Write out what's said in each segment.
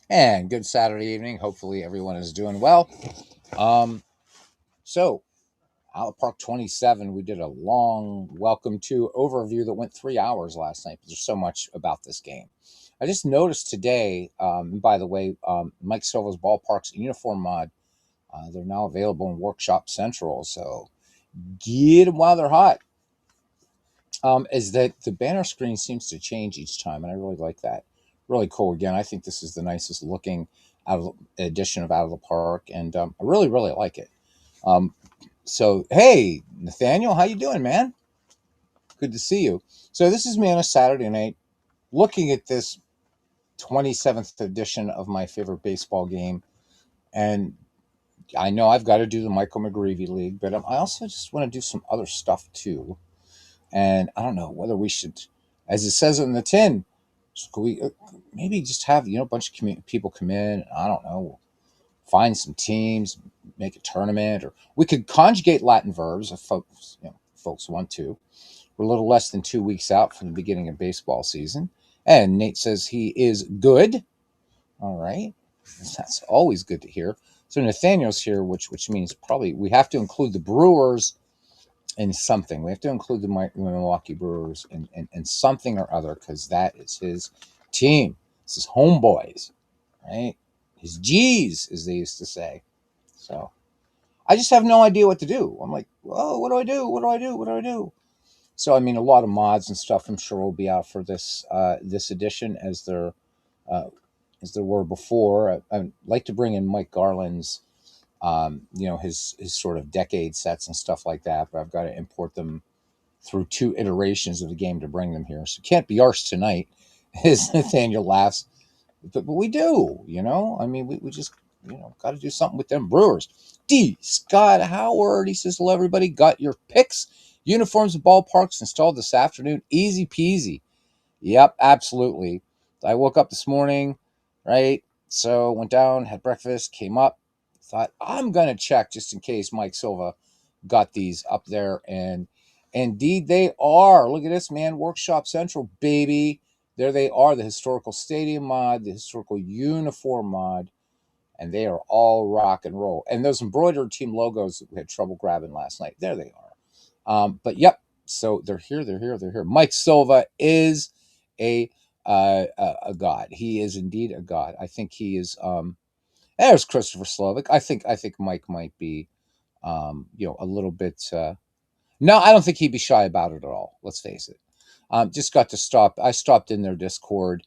And good Saturday evening. Hopefully everyone is doing well. Um, so Out Park 27, we did a long welcome to overview that went 3 hours last night. There's so much about this game. I just noticed today, by the way, Mike Silva's Ballparks uniform mod, they're now available in Workshop Central. So get them while they're hot. Is that the banner screen seems to change each time, and I really like that. Really cool. Again, I think this is the nicest looking edition of Out of the Park, and I really, really like it. Um, so, hey, Nathaniel, how you doing, man? Good to see you. So, this is me on a Saturday night looking at this 27th edition of my favorite baseball game, and I know I've got to do the Michael McGreevy League, but I also just want to do some other stuff too. And I don't know whether we should, as it says in the tin, could we maybe just have a bunch of people come in? I don't know, find some teams, make a tournament, or we could conjugate Latin verbs if folks want to. We're a little less than 2 weeks out from the beginning of baseball season, and Nate says he is good. All right, that's always good to hear. So Nathaniel's here, which means probably we have to include the Brewers in something. We have to include the Milwaukee Brewers in something or other because that is his team. It's his homeboys, right? His G's, as they used to say. So I just have no idea what to do. I'm like, oh, what do I do? What do I do? What do I do? So I mean, a lot of mods and stuff I'm sure will be out for this edition uh, as there were before. I'd like to bring in Mike Garland's his sort of decade sets and stuff like that, but I've got to import them through two iterations of the game to bring them here. So can't be ours tonight, as Nathaniel laughs. But we do. I mean, we just, got to do something with them Brewers. D. Scott Howard, he says, hello, everybody. Got your picks, uniforms, and ballparks installed this afternoon. Easy peasy. Yep, absolutely. I woke up this morning, right? So went down, had breakfast, came up, thought, I'm going to check just in case Mike Silva got these up there, and indeed they are. Look at this, man. Workshop Central, baby. There they are, the historical stadium mod, the historical uniform mod, and they are all rock and roll. And those embroidered team logos that we had trouble grabbing last night, there they are. But yep, so they're here, they're here, they're here. Mike Silva is a a god. He is indeed a god. I think he is. There's Christopher Slovic. I think Mike might be a little bit. No, I don't think he'd be shy about it at all. Let's face it. Just got to stop. I stopped in their Discord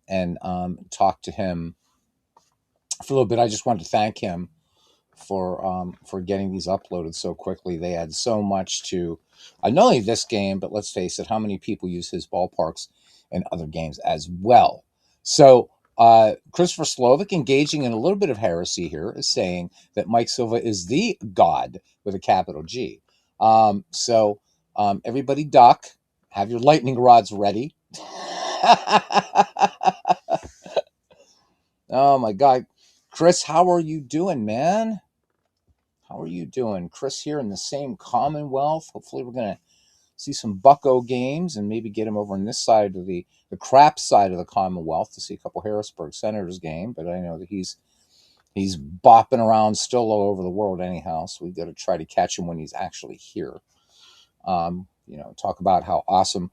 and talked to him for a little bit. I just wanted to thank him for getting these uploaded so quickly. They add so much to not only this game, but let's face it, how many people use his ballparks in other games as well. So Christopher Slovic, engaging in a little bit of heresy here, is saying that Mike Silva is the God with a capital G. Everybody duck, have your lightning rods ready. Oh my God. Chris, how are you doing, man? How are you doing? Chris here in the same Commonwealth. Hopefully we're going to see some Bucko games and maybe get him over on this side of the crap side of the Commonwealth to see a couple Harrisburg Senators game. But I know that he's bopping around still all over the world anyhow. So we've got to try to catch him when he's actually here. Talk about how awesome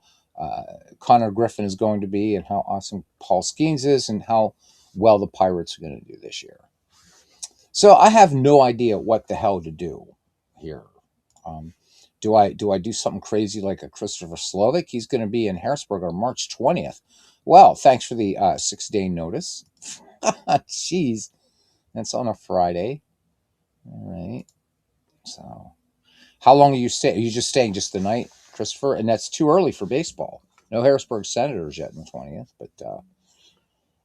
Connor Griffin is going to be and how awesome Paul Skeens is and how well the Pirates are going to do this year. So I have no idea what the hell to do here. Um, do I do something crazy like a Christopher Slovic? He's going to be in Harrisburg on March 20th. Well, thanks for the 6-day notice. Jeez, that's on a Friday. All right. So, how long are you staying? Are you just staying just the night, Christopher? And that's too early for baseball. No Harrisburg Senators yet on the 20th, but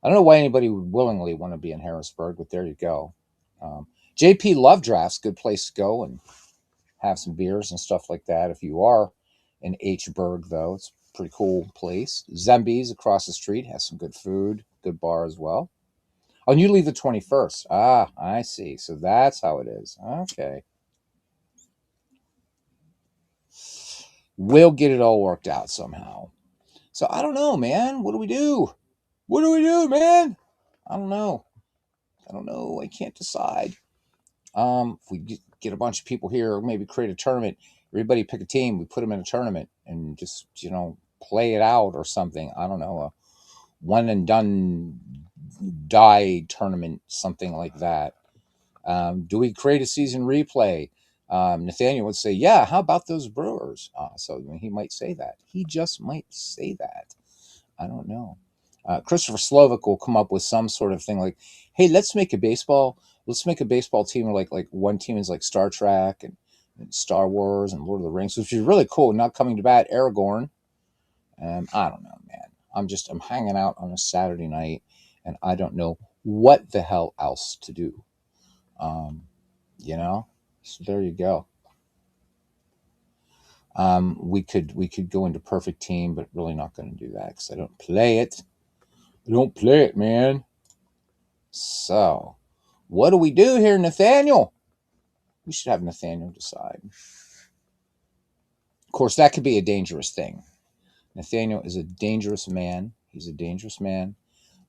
I don't know why anybody would willingly want to be in Harrisburg, but there you go. JP Love Drafts, good place to go and have some beers and stuff like that. If you are in Hburg, though, it's a pretty cool place. Zemby's across the street has some good food, good bar as well. Oh, and you leave the 21st. Ah, I see. So that's how it is. Okay. We'll get it all worked out somehow. So I don't know, man. What do we do? What do we do, man? I don't know. I don't know. I can't decide. If we get a bunch of people here, maybe create a tournament. Everybody pick a team. We put them in a tournament and just play it out or something. I don't know, a one and done die tournament, something like that. Do we create a season replay? Nathaniel would say, "Yeah, how about those Brewers?" So he might say that. He just might say that. I don't know. Christopher Slovak will come up with some sort of thing like, "Hey, let's make a baseball. Let's make a baseball team like one team is like Star Trek and Star Wars and Lord of the Rings, which is really cool. Not coming to bat, Aragorn. I don't know, man. I'm hanging out on a Saturday night, and I don't know what the hell else to do. Um, so there you go. We could go into perfect team, but really not going to do that because I don't play it. I don't play it, man. So, what do we do here, Nathaniel? We should have Nathaniel decide. Of course, that could be a dangerous thing. Nathaniel is a dangerous man. He's a dangerous man.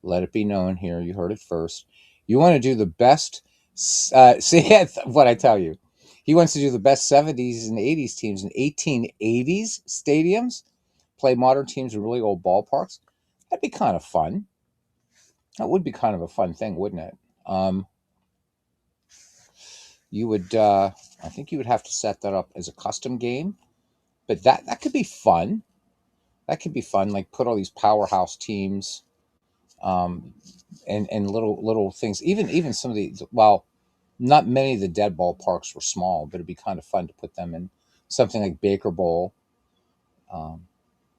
Let it be known here. You heard it first. You want to do the best. See what I tell you. He wants to do the best 70s and 80s teams in 1880s stadiums, play modern teams in really old ballparks. That'd be kind of fun. That would be kind of a fun thing, wouldn't it? You would, I think you would have to set that up as a custom game, but that could be fun. That could be fun. Like put all these powerhouse teams, um, and little things. Even some of the not many of the dead ballparks were small, but it'd be kind of fun to put them in something like Baker Bowl. Um,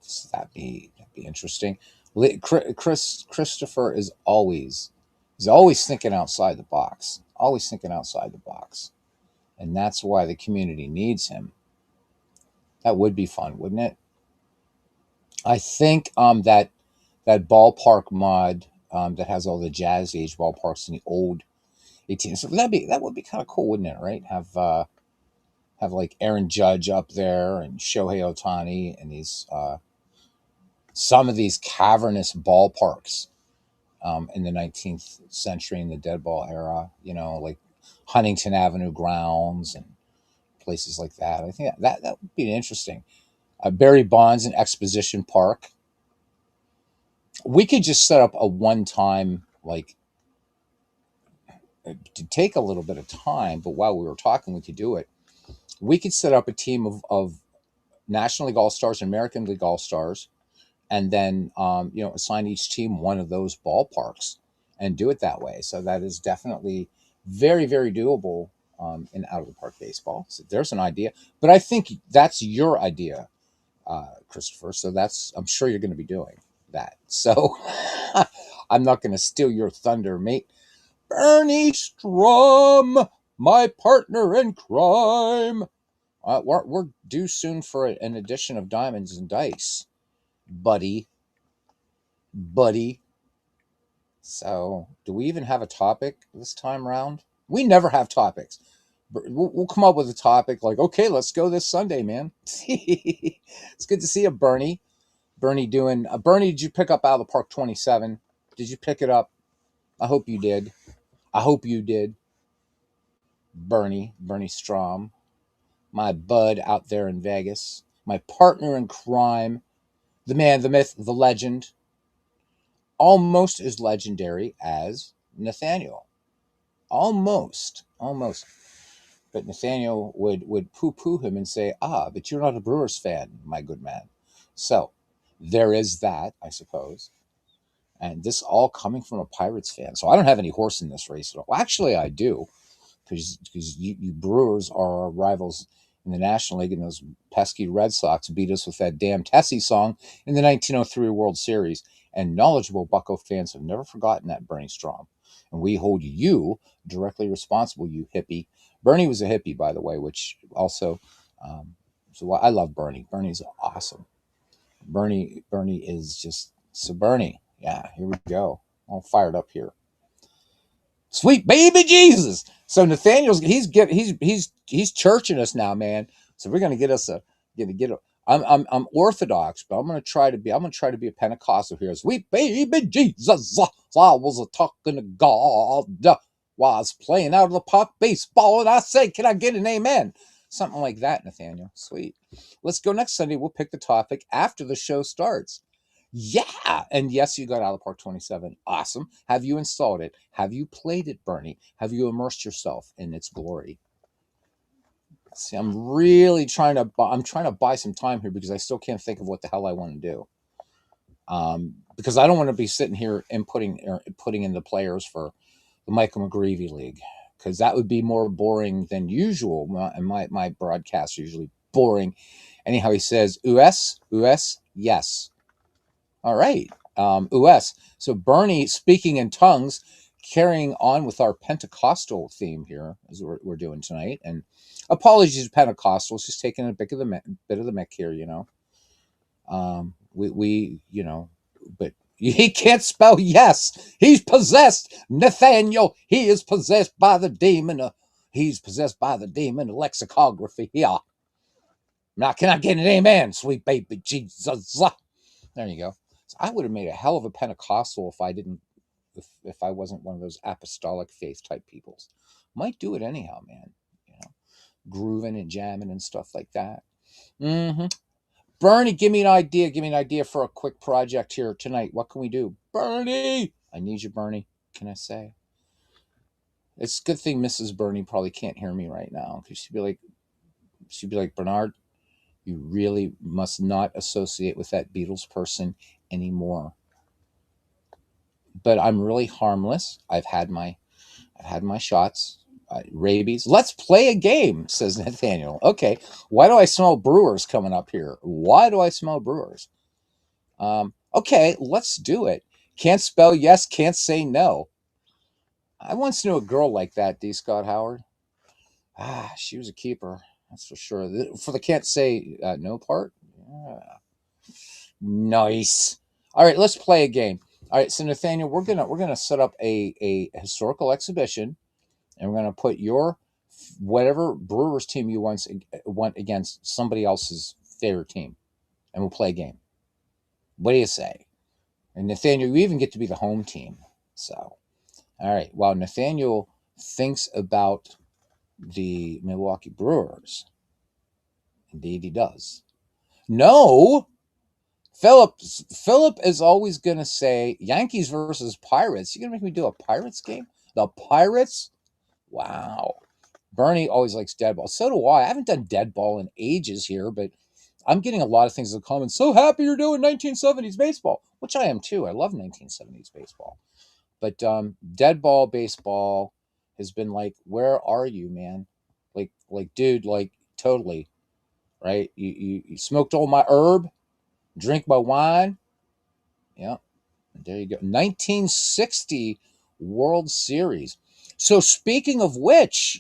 so that'd be interesting. Christopher is he's always thinking outside the box. Always thinking outside the box, and that's why the community needs him. That would be fun, wouldn't it? I think that ballpark mod that has all the jazz age ballparks in the old 18. So that would be kind of cool, wouldn't it? Right? Have like Aaron Judge up there and Shohei Ohtani and these some of these cavernous ballparks in the 19th century in the dead ball era. Like Huntington Avenue grounds and places like that. I think that would be interesting. Barry Bonds and Exposition Park. We could just set up a one-time like to take a little bit of time, but while we were talking, we could do it. We could set up a team of National League All Stars and American League All Stars, and then assign each team one of those ballparks and do it that way. So that is definitely very, very doable in out of the park baseball. So there's an idea, but I think that's your idea, Christopher. So I'm sure you're going to be doing that. So I'm not going to steal your thunder, mate. Bernie Strom, my partner in crime. We're due soon for an edition of Diamonds and Dice, buddy. So, do we even have a topic this time round? We never have topics. We'll come up with a topic like, okay, let's go this Sunday, man. It's good to see you, Bernie. Bernie, did you pick up Out of the Park 27? Did you pick it up? I hope you did. Bernie Strom, my bud out there in Vegas, my partner in crime, the man, the myth, the legend, almost as legendary as Nathaniel. Almost. But Nathaniel would poo-poo him and say, but you're not a Brewers fan, my good man. So there is that, I suppose. And this all coming from a Pirates fan. So I don't have any horse in this race at all. Well, actually, I do. Because you Brewers are our rivals in the National League, and those pesky Red Sox beat us with that damn Tessie song in the 1903 World Series. And knowledgeable Bucco fans have never forgotten that, Bernie Strom. And we hold you directly responsible, you hippie. Bernie was a hippie, by the way, which also, so I love Bernie. Bernie's awesome. Bernie is just, so Bernie, yeah, here we go. All fired up here. Sweet baby Jesus. So Nathaniel's he's churching us now, man. So we're gonna get us I'm Orthodox, but I'm gonna try to be a Pentecostal here. Sweet baby Jesus, I was a talking to God. while I was playing out of the park baseball, and I say, can I get an amen? Something like that, Nathaniel. Sweet. Let's go next Sunday. We'll pick the topic after the show starts. Yeah. And yes, you got Out of the Park 27. Awesome. Have you installed it? Have you played it, Bernie? Have you immersed yourself in its glory? See, I'm really trying to buy some time here because I still can't think of what the hell I want to do. Because I don't want to be sitting here and putting in the players for the Michael McGreevy League, because that would be more boring than usual. And my broadcasts are usually boring. Anyhow, he says, US, yes. All right, US. So Bernie speaking in tongues, carrying on with our Pentecostal theme here, as we're doing tonight. And apologies to Pentecostals, just taking a bit of the mic here, we but he can't spell yes. He's possessed, Nathaniel. He is possessed by the demon. He's possessed by the demon of lexicography. Yeah. Now, can I get an amen, sweet baby Jesus? There you go. So I would have made a hell of a Pentecostal if I wasn't one of those apostolic faith type peoples. Might do it anyhow, man. Grooving and jamming and stuff like that. Mm-hmm. Bernie, give me an idea. Give me an idea for a quick project here tonight. What can we do? Bernie! I need you, Bernie. Can I say? It's a good thing Mrs. Bernie probably can't hear me right now, because she'd be like, Bernard, you really must not associate with that Beatles person anymore. But I'm really harmless. I've had my shots. Rabies. Let's play a game, says Nathaniel. Okay. Why do I smell Brewers coming up here? Why do I smell Brewers? Okay, let's do it. Can't spell yes, can't say no. I once knew a girl like that, D. Scott Howard. She was a keeper, that's for sure. For the can't say no part? Yeah. Nice. All right, let's play a game. All right, so Nathaniel, we're gonna set up a historical exhibition, and we're gonna put your whatever Brewers team you want against somebody else's favorite team, and we'll play a game. What do you say? And Nathaniel, you even get to be the home team. So, all right. While Nathaniel thinks about the Milwaukee Brewers, indeed he does. No, Philip is always going to say Yankees versus Pirates. You're going to make me do a Pirates game? The Pirates? Wow. Bernie always likes dead ball. So do I. I haven't done dead ball in ages here, but I'm getting a lot of things in the comments. So happy you're doing 1970s baseball, which I am too. I love 1970s baseball. But dead ball baseball has been like, where are you, man? Like, dude, like totally, right? You smoked all my herb, drink my wine. Yeah, there you go. 1960 World Series. So speaking of what,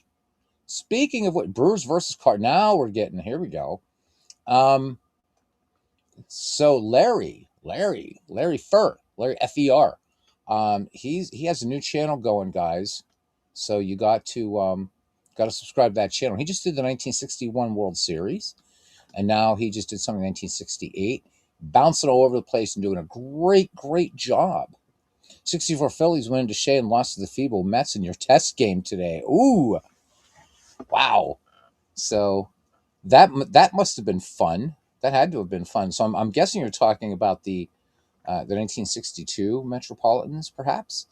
Brewers versus Card. Now we're getting, here we go. So Larry Fer. He has a new channel going, guys. So you got to subscribe to that channel. He just did the 1961 World Series, and now he just did something in 1968, bouncing all over the place and doing a great job. 64 Phillies went into Shea and lost to the feeble Mets in your test game today. Ooh, wow. So that must have been fun. That had to have been fun. So I'm guessing you're talking about the 1962 Metropolitans, perhaps.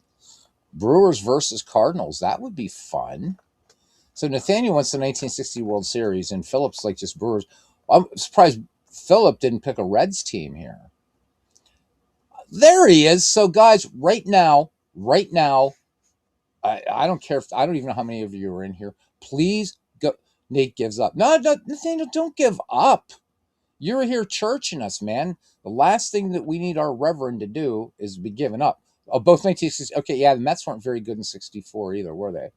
Brewers versus Cardinals. That would be fun. So Nathaniel wants the 1960 World Series, and Philip's like just Brewers. I'm surprised Philip didn't pick a Reds team here. There he is. So guys, right now, I don't care I don't even know how many of you are in here. Please go. Nate gives up. No, Nathaniel, don't give up. You're here churching us, man. The last thing that we need our reverend to do is be giving up. Oh, both 1960. Okay, yeah, the Mets weren't very good in 64 either, were they?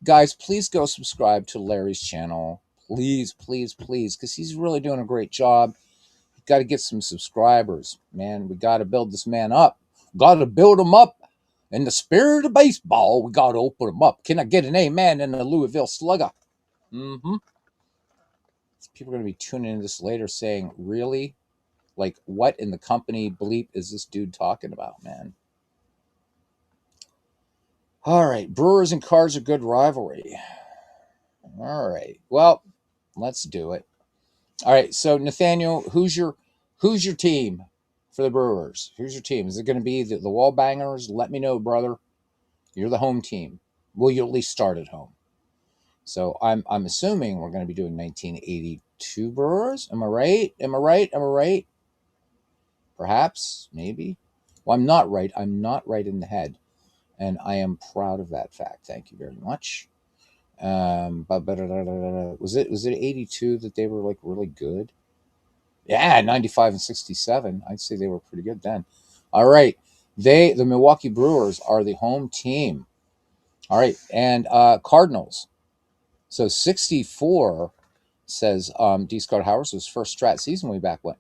Guys, please go subscribe to Larry's channel. Please, because he's really doing a great job. We've got to get some subscribers, man. We got to build this man up. Got to build him up. In the spirit of baseball, we got to open him up. Can I get an amen in the Louisville Slugger? Mm-hmm. People are going to be tuning in this later saying, really? Like, what in the company bleep is this dude talking about, man? All right, Brewers and Cards, a good rivalry. All right, well, let's do it. All right, so Nathaniel, who's your team for the Brewers? Who's your team? Is it going to be the Wall Bangers? Let me know, brother. You're the home team. Will you at least start at home? So I'm assuming we're going to be doing 1982 Brewers. Am I right? Am I right? Am I right? Perhaps, maybe. Well, I'm not right. I'm not right in the head, and I am proud of that fact. Thank you very much. Was it 82 that they were like really good? Yeah, 95 and 67. I'd say they were pretty good then. All right, the Milwaukee Brewers are the home team. All right, and Cardinals. So 64 says D. Scott Howard's his first strat season way back when.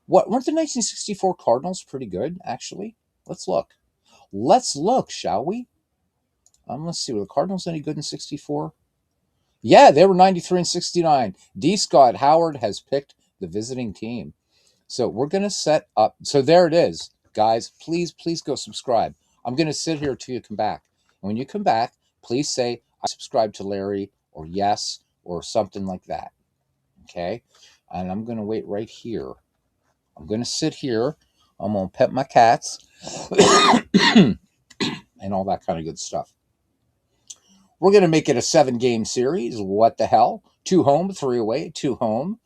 What weren't the 1964 Cardinals pretty good actually? Let's look. Let's look, shall we? Let's see. Were the Cardinals any good in 64? Yeah, they were 93 and 69. D. Scott Howard has picked the visiting team. So we're going to set up. So there it is. Guys, please go subscribe. I'm going to sit here till you come back. And when you come back, please say, I subscribe to Larry, or yes, or something like that. Okay? And I'm going to wait right here. I'm going to sit here. I'm going to pet my cats and all that kind of good stuff. We're going to make it a 7-game series. What the hell? 2 home, 3 away, 2 home.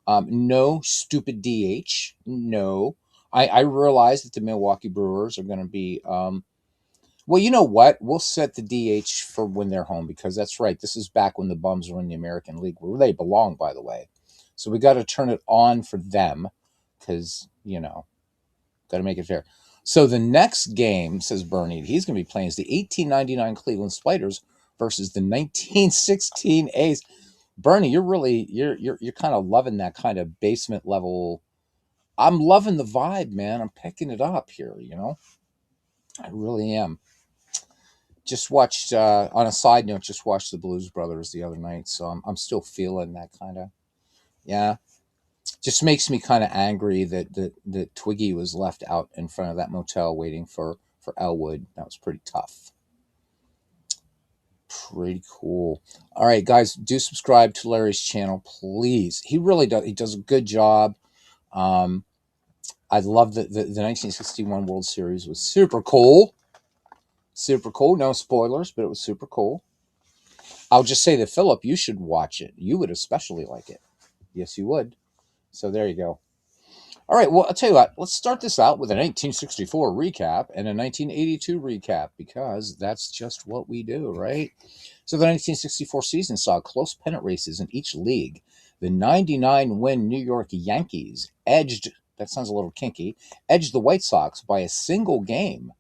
No stupid DH. No. I realize that the Milwaukee Brewers are going to be, well, you know what? We'll set the DH for when they're home, because that's right. This is back when the bums were in the American League, where they belong, by the way. So we got to turn it on for them because, got to make it fair. So the next game, says Bernie, he's going to be playing is the 1899 Cleveland Spiders versus the 1916 A's. Bernie, you're kind of loving that kind of basement level. I'm loving the vibe, man. I'm picking it up here, I really am. Just watched, on a side note, just watched the Blues Brothers the other night, so I'm still feeling that kind of, yeah. Just makes me kind of angry that Twiggy was left out in front of that motel waiting for Elwood. That was pretty tough. Pretty cool. All right, guys, do subscribe to Larry's channel, please. He really does. He does a good job. I love the 1961 World Series was super cool. Super cool. No spoilers, but it was super cool. I'll just say that, Philip, you should watch it. You would especially like it. Yes, you would. So there you go. All right, well, I'll tell you what. Let's start this out with a 1964 recap and a 1982 recap, because that's just what we do, right? So the 1964 season saw close pennant races in each league. The 99-win New York Yankees edged, that sounds a little kinky, edged the White Sox by a single game.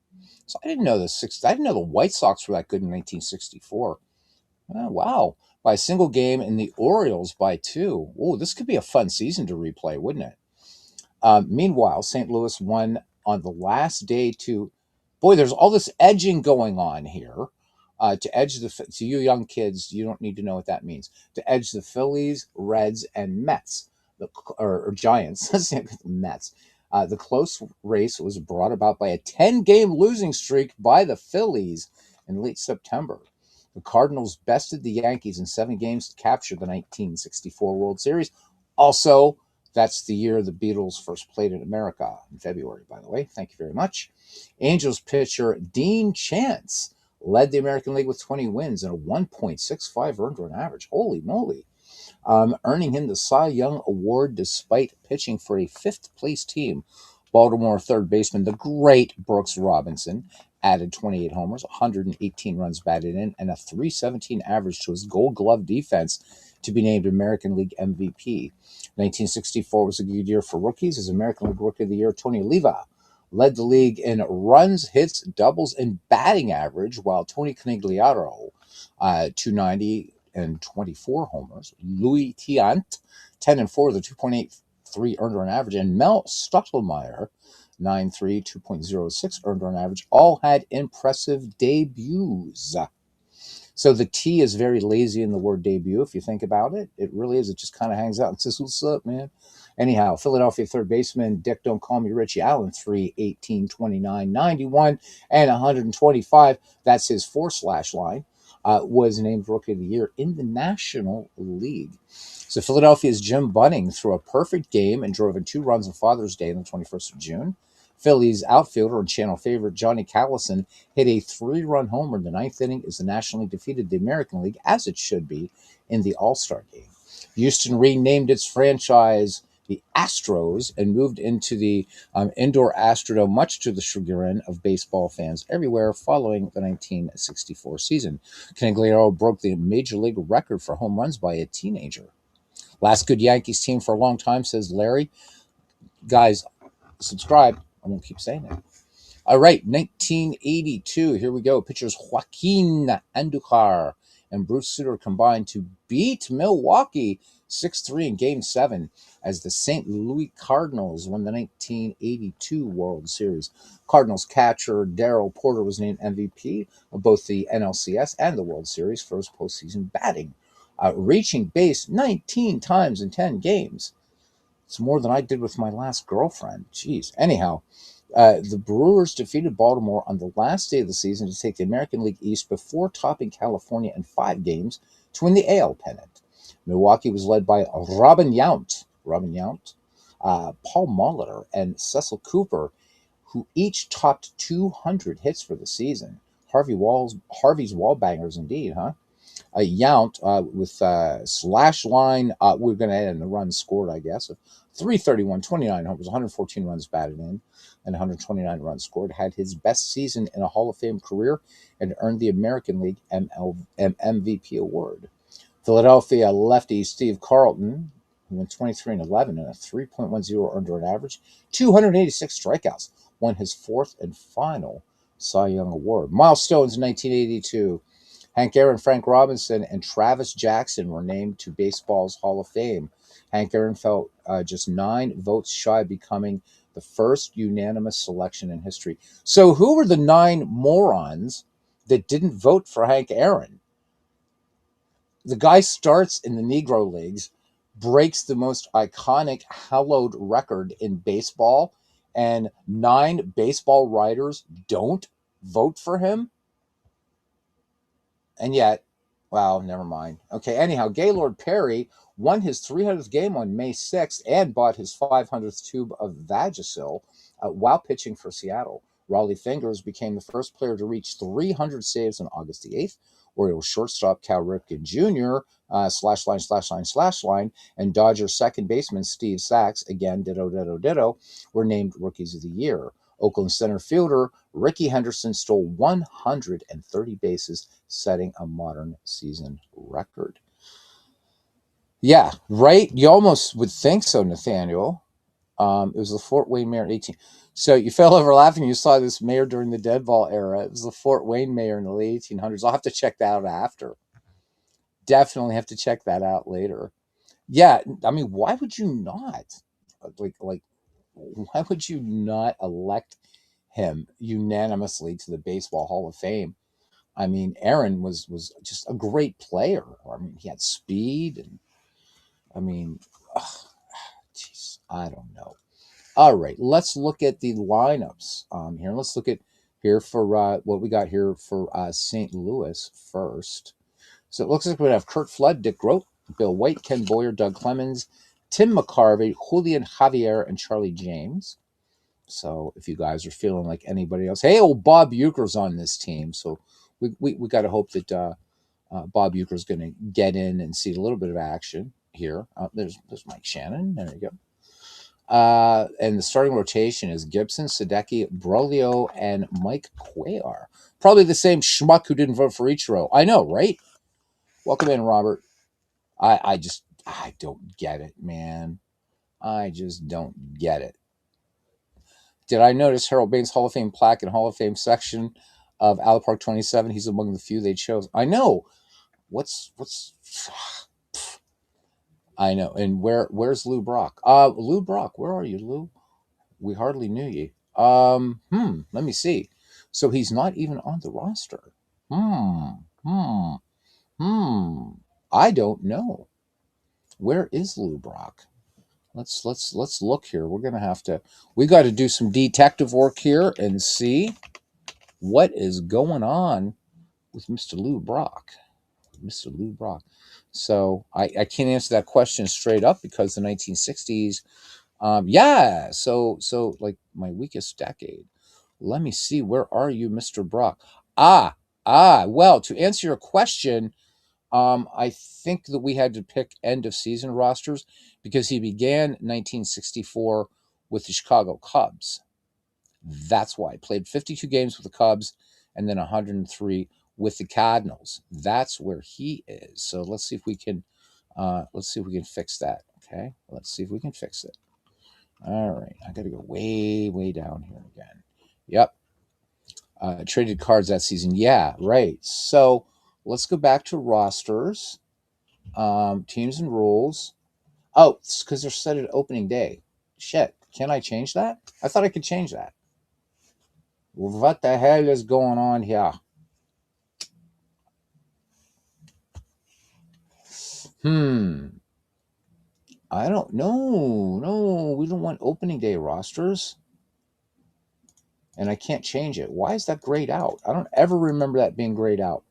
So I didn't know the White Sox were that good in 1964. Oh, wow. By a single game, and the Orioles by 2. Oh, this could be a fun season to replay, wouldn't it? Meanwhile, St. Louis won on the last day to, boy, there's all this edging going on here. To edge to you young kids, you don't need to know what that means. To edge the Phillies, Reds, and Mets, or Giants, Mets. The close race was brought about by a 10-game losing streak by the Phillies in late September. The Cardinals bested the Yankees in 7 games to capture the 1964 World Series. Also, that's the year the Beatles first played in America, in February, by the way. Thank you very much. Angels pitcher Dean Chance led the American League with 20 wins and a 1.65 earned run average. Holy moly. Earning him the Cy Young Award despite pitching for a 5th-place team. Baltimore third baseman, the great Brooks Robinson, added 28 homers, 118 runs batted in, and a .317 average to his Gold Glove defense to be named American League MVP. 1964 was a good year for rookies. As American League Rookie of the Year, Tony Oliva led the league in runs, hits, doubles, and batting average, while Tony Conigliaro, 290 and 24 homers. Louis Tiant, 10 and 4 with a 2.83 earned run average. And Mel Stottlemyre, 9.3, 2.06 earned run average. All had impressive debuts. So the T is very lazy in the word debut, if you think about it. It really is. It just kind of hangs out and says, "What's up, man?" Anyhow, Philadelphia third baseman Dick Don't Call Me Richie Allen, 3, 18, 29, 91, and 125. That's his 4-slash line. Was named Rookie of the Year in the National League. So Philadelphia's Jim Bunning threw a perfect game and drove in 2 runs on Father's Day on the 21st of June. Phillies outfielder and channel favorite Johnny Callison hit a 3-run homer in the ninth inning as the National League defeated the American League, as it should be, in the All-Star game. Houston renamed its franchise the Astros and moved into the indoor Astrodome, much to the chagrin of baseball fans everywhere, following the 1964 season. Cangliero broke the Major League record for home runs by a teenager. Last good Yankees team for a long time, says Larry. Guys, subscribe. I won't keep saying it. All right, 1982. Here we go. Pitchers Joaquin Andujar and Bruce Sutter combined to beat Milwaukee 6-3 in Game 7 as the St. Louis Cardinals won the 1982 World Series. Cardinals catcher Darrell Porter was named MVP of both the NLCS and the World Series for his postseason batting, reaching base 19 times in 10 games. It's more than I did with my last girlfriend. Jeez. Anyhow, the Brewers defeated Baltimore on the last day of the season to take the American League East before topping California in 5 games to win the AL pennant. Milwaukee was led by Robin Yount, Paul Molitor, and Cecil Cooper, who each topped 200 hits for the season. Harvey's wallbangers indeed, huh? Yount with slash line, we're going to add in the runs scored, I guess, of 331, 29 homers, 114 runs batted in, and 129 runs scored. Had his best season in a Hall of Fame career and earned the American League MVP award. Philadelphia lefty Steve Carlton, who went 23-11 and a 3.10 earned run average, 286 strikeouts, won his 4th and final Cy Young Award. Milestones in 1982. Hank Aaron, Frank Robinson, and Travis Jackson were named to baseball's Hall of Fame. Hank Aaron fell just 9 votes shy of becoming the first unanimous selection in history. So who were the 9 morons that didn't vote for Hank Aaron? The guy starts in the Negro Leagues, breaks the most iconic hallowed record in baseball, and 9 baseball writers don't vote for him? And yet, well, never mind. Okay, anyhow, Gaylord Perry won his 300th game on May 6th and bought his 500th tube of Vagisil while pitching for Seattle. Raleigh Fingers became the first player to reach 300 saves on August the 8th. Orioles shortstop Cal Ripken Jr., /line, and Dodger second baseman Steve Sachs, again, ditto, were named Rookies of the Year. Oakland center fielder Ricky Henderson stole 130 bases, setting a modern season record. Yeah, right? You almost would think so, Nathaniel. It was the Fort Wayne mayor in 18. So you fell over laughing. You saw this mayor during the deadball era. It was the Fort Wayne mayor in the late 1800s. I'll have to check that out after. Definitely have to check that out later. Yeah, I mean, why would you not? Like, why would you not elect him unanimously to the Baseball Hall of Fame? I mean, Aaron was just a great player. I mean, he had speed, and I mean, jeez, I don't know. All right, let's look at the lineups here. Let's look at here for what we got here for St. Louis first. So it looks like we have Kurt Flood, Dick Groat, Bill White, Ken Boyer, Doug Clemens, Tim McCarvey, Julian Javier, and Charlie James. So if you guys are feeling like anybody else, hey, old Bob Uecker's on this team. So we got to hope that Bob Uecker's going to get in and see a little bit of action here. There's Mike Shannon. There you go. And the starting rotation is Gibson, Sadecki, Broglio, and Mike Cuellar. Probably the same schmuck who didn't vote for Ichiro. I know, right? Welcome in, Robert. I don't get it, man. I just don't get it. Did I notice Harold Baines' Hall of Fame plaque and Hall of Fame section of Alley Park 27? He's among the few they chose. I know. What's I know. And where's Lou Brock? Lou Brock, where are you, Lou? We hardly knew you. Let me see. So he's not even on the roster. I don't know. Where is Lou Brock? let's look here. We're gonna have to. We got to do some detective work here and see what is going on with Mr. Lou Brock. Mr. Lou Brock. So I can't answer that question straight up because the 1960s. Yeah. So like my weakest decade. Let me see. Where are you, Mr. Brock? Well, to answer your question, I think that we had to pick end of season rosters because he began 1964 with the Chicago Cubs. That's why. Played 52 games with the Cubs and then 103 with the Cardinals. That's where he is. So let's see if we can fix that. Okay. Let's see if we can fix it. All right. I gotta go way, way down here again. Yep. Traded cards that season. Yeah, right. So let's go back to rosters, teams and rules. Oh, it's because they're set at opening day. Shit. Can I change that? I thought I could change that. What the hell is going on here? I don't know. No, we don't want opening day rosters. And I can't change it. Why is that grayed out? I don't ever remember that being grayed out.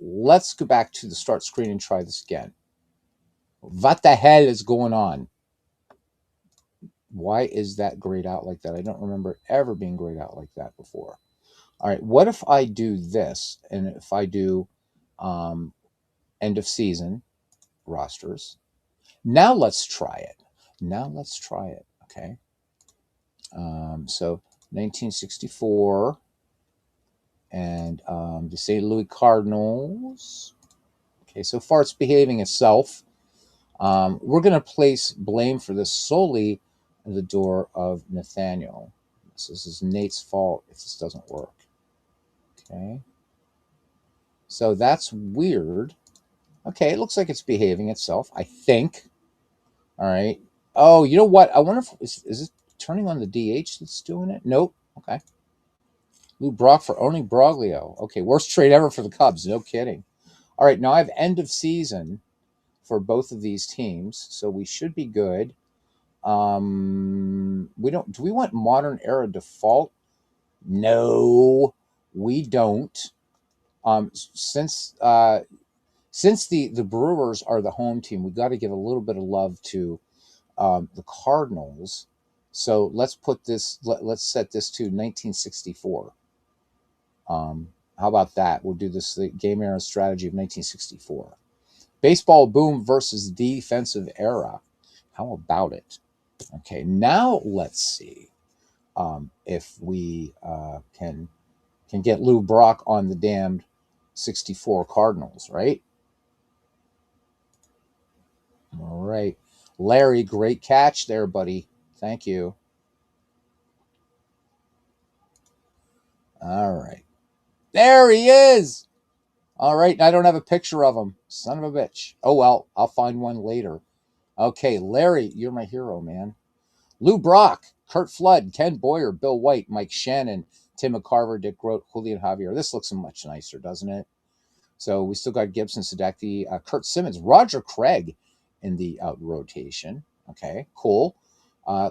Let's go back to the start screen and try this again. What the hell is going on? Why is that grayed out like that? I don't remember it ever being grayed out like that before. All right, what if I do this? And if I do end of season rosters. Now let's try it. Okay. So 1964 and the St. Louis Cardinals. Okay, so far it's behaving itself. We're going to place blame for this solely at the door of Nathaniel. So this is Nate's fault if this doesn't work. Okay. So that's weird. Okay, it looks like it's behaving itself, I think. All right. Oh, you know what? I wonder if is it turning on the DH that's doing it? Nope. Okay. Lou Brock for owning Broglio. Okay, worst trade ever for the Cubs. No kidding. All right, now I have end of season for both of these teams, so we should be good. We don't. Do we want modern era default? No, we don't. Since the Brewers are the home team, we got to give a little bit of love to the Cardinals. So let's put this. Let's set this to 1964. How about that? We'll do this the game era strategy of 1964. Baseball boom versus defensive era. How about it? Okay, now let's see if we can get Lou Brock on the damned 64 Cardinals, right? All right. Larry, great catch there, buddy. Thank you. All right. There he is. All right. I don't have a picture of him. Son of a bitch. Oh, well, I'll find one later. Okay. Larry, you're my hero, man. Lou Brock, Kurt Flood, Ken Boyer, Bill White, Mike Shannon, Tim McCarver, Dick Grote, Julian Javier. This looks much nicer, doesn't it? So we still got Gibson, Sadecki, Kurt Simmons, Roger Craig in the rotation. Okay, cool.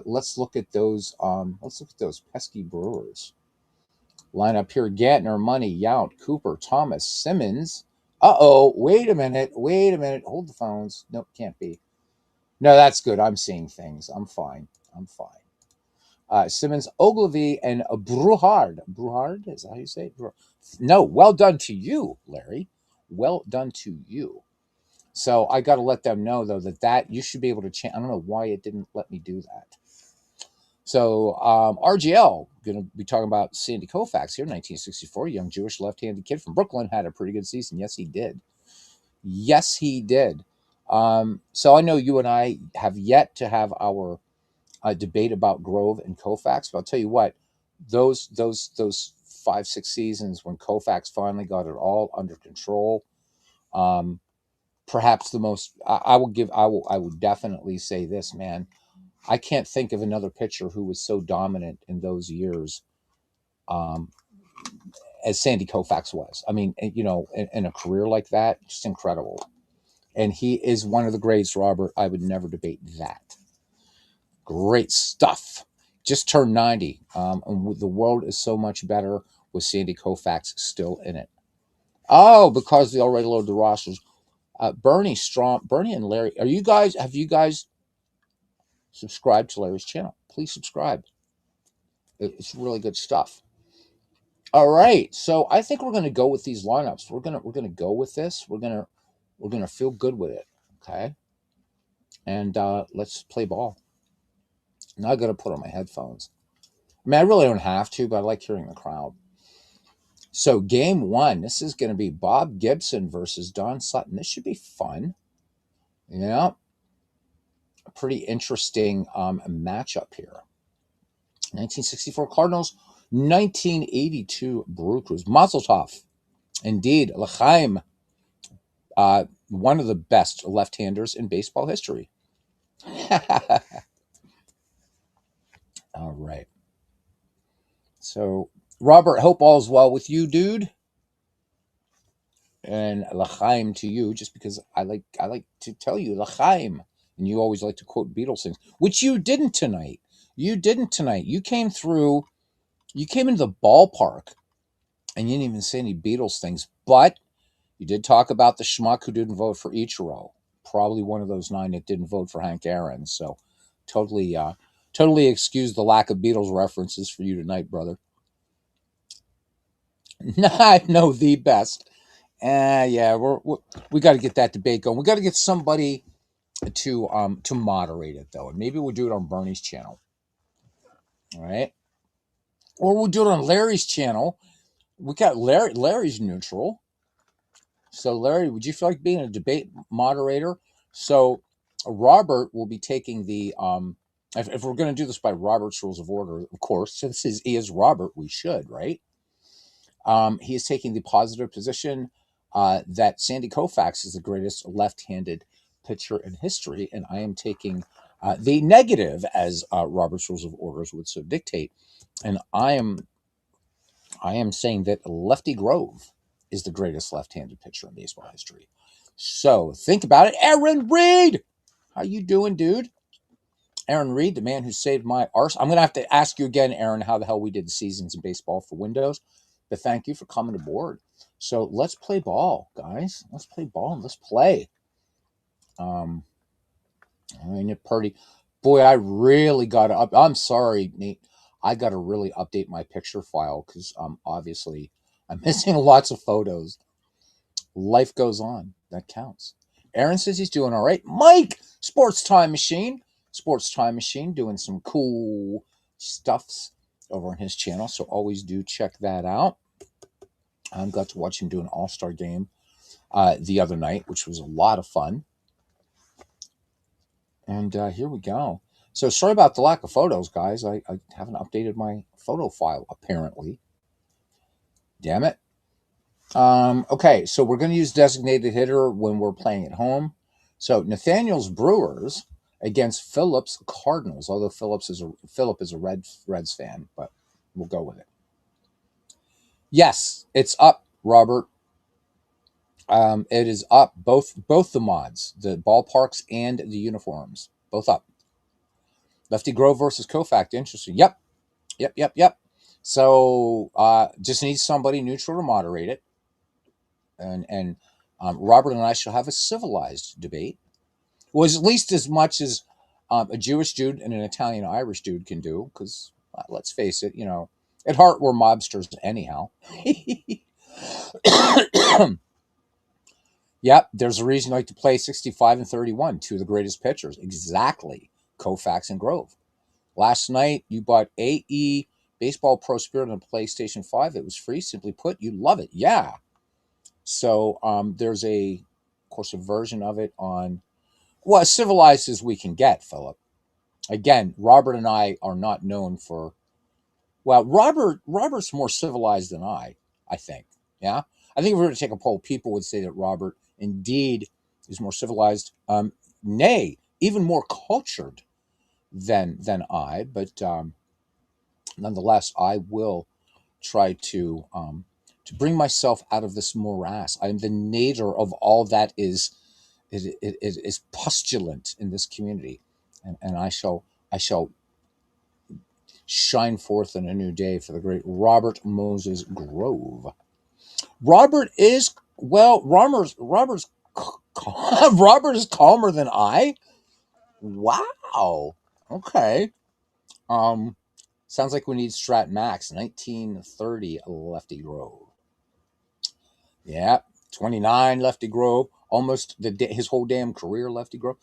Let's look at those. Let's look at those pesky Brewers. Line up here: Gantner, Money, Yount, Cooper, Thomas, Simmons. Wait a minute. Wait a minute. Hold the phones. Nope, can't be. No, that's good. I'm seeing things. I'm fine. I'm fine. Simmons, Ogilvy, and Bruhard. Bruhard? Is that how you say it? No, well done to you, Larry. Well done to you. So I got to let them know, though, that you should be able to change. I don't know why it didn't let me do that. So RGL, going to be talking about Sandy Koufax here, 1964. Young Jewish left-handed kid from Brooklyn, had a pretty good season. Yes, he did. Yes, he did. So I know you and I have yet to have our debate about Grove and Koufax, but I'll tell you what, those 5-6 seasons when Koufax finally got it all under control, perhaps the most I will definitely say this, man. I can't think of another pitcher who was so dominant in those years as Sandy Koufax was. I mean, in a career like that, just incredible. And he is one of the greats, Robert. I would never debate that. Great stuff. Just turned 90. And the world is so much better with Sandy Koufax still in it. Oh, because they already loaded the rosters. Bernie and Larry, have you guys subscribed to Larry's channel? Please subscribe. It's really good stuff. All right, so I think we're going to go with these lineups. We're gonna go with this. We're gonna feel good with it. Okay, and let's play ball. Now I got to put on my headphones. I mean, I really don't have to, but I like hearing the crowd. So game one, this is going to be Bob Gibson versus Don Sutton. This should be fun. Yeah, a pretty interesting matchup here. 1964 Cardinals, 1982 Brew Crews. Mazel tov. Indeed, L'chaim, one of the best left-handers in baseball history. All right. So, Robert, hope all's well with you, dude. And L'chaim to you, just because I like to tell you L'chaim, and you always like to quote Beatles things, which you didn't tonight. You didn't tonight. You came through. You came into the ballpark, and you didn't even say any Beatles things, but you did talk about the schmuck who didn't vote for Ichiro. Probably one of those 9 that didn't vote for Hank Aaron. So, totally excuse the lack of Beatles references for you tonight, brother. I know the best. Yeah, we got to get that debate going. We got to get somebody to moderate it though, and maybe we'll do it on Bernie's channel. All right, or we'll do it on Larry's channel. We got Larry's neutral. So Larry, would you feel like being a debate moderator? So Robert will be taking the if we're going to do this by Robert's rules of order, of course, since he is Robert, we should, right? He is taking the positive position that Sandy Koufax is the greatest left-handed pitcher in history, and I am taking the negative, as Robert's Rules of Orders would so dictate, and I am saying that Lefty Grove is the greatest left-handed pitcher in baseball history. So think about it, Aaron Reed. How you doing, dude? Aaron Reed, the man who saved my arse. I'm going to have to ask you again, Aaron, how the hell we did the seasons in baseball for Windows. But thank you for coming aboard. So let's play ball, guys. Let's play ball and let's play. I mean, you're pretty. Boy, I really got to. I'm sorry, Nate. I got to really update my picture file because obviously I'm missing lots of photos. Life goes on. That counts. Aaron says he's doing all right. Mike, Sports Time Machine. Sports Time Machine doing some cool stuffs over on his channel. So always do check that out. I got to watch him do an all-star game the other night, which was a lot of fun. And here we go. So sorry about the lack of photos, guys. I haven't updated my photo file, apparently. Damn it. Okay, so we're going to use designated hitter when we're playing at home. So Nathaniel's Brewers against Phillips Cardinals, although Philip is a Reds fan, but we'll go with it. Yes, it's up, Robert. It is up, both the mods, the ballparks and the uniforms, both up. Lefty Grove versus Koufax, interesting. Yep. So just need somebody neutral to moderate it, and Robert and I shall have a civilized debate. Well, at least as much as a Jewish dude and an Italian Irish dude can do, because let's face it, at heart we're mobsters anyhow. Yep, there's a reason you like to play 65 and 31, two of the greatest pitchers. Exactly. Koufax and Grove. Last night, you bought AE Baseball Pro Spirit on PlayStation 5. It was free. Simply put, you love it. Yeah. So there's of course, a version of it on, well, as civilized as we can get, Philip. Again, Robert and I are not known for, well, Robert's more civilized than I think. Yeah. I think if we were to take a poll, people would say that Robert indeed is more civilized, nay, even more cultured than I. But nonetheless, I will try to bring myself out of this morass. I'm the nadir of all that is it is postulant in this community, and I shall shine forth in a new day for the great Robert Moses Grove. Robert is well. Robert's Robert is calmer than I. Wow. Okay. Um. Sounds like we need Strat Max 1930 Lefty Grove. Yeah. 29 Lefty Grove. Almost his whole damn career Lefty Grove.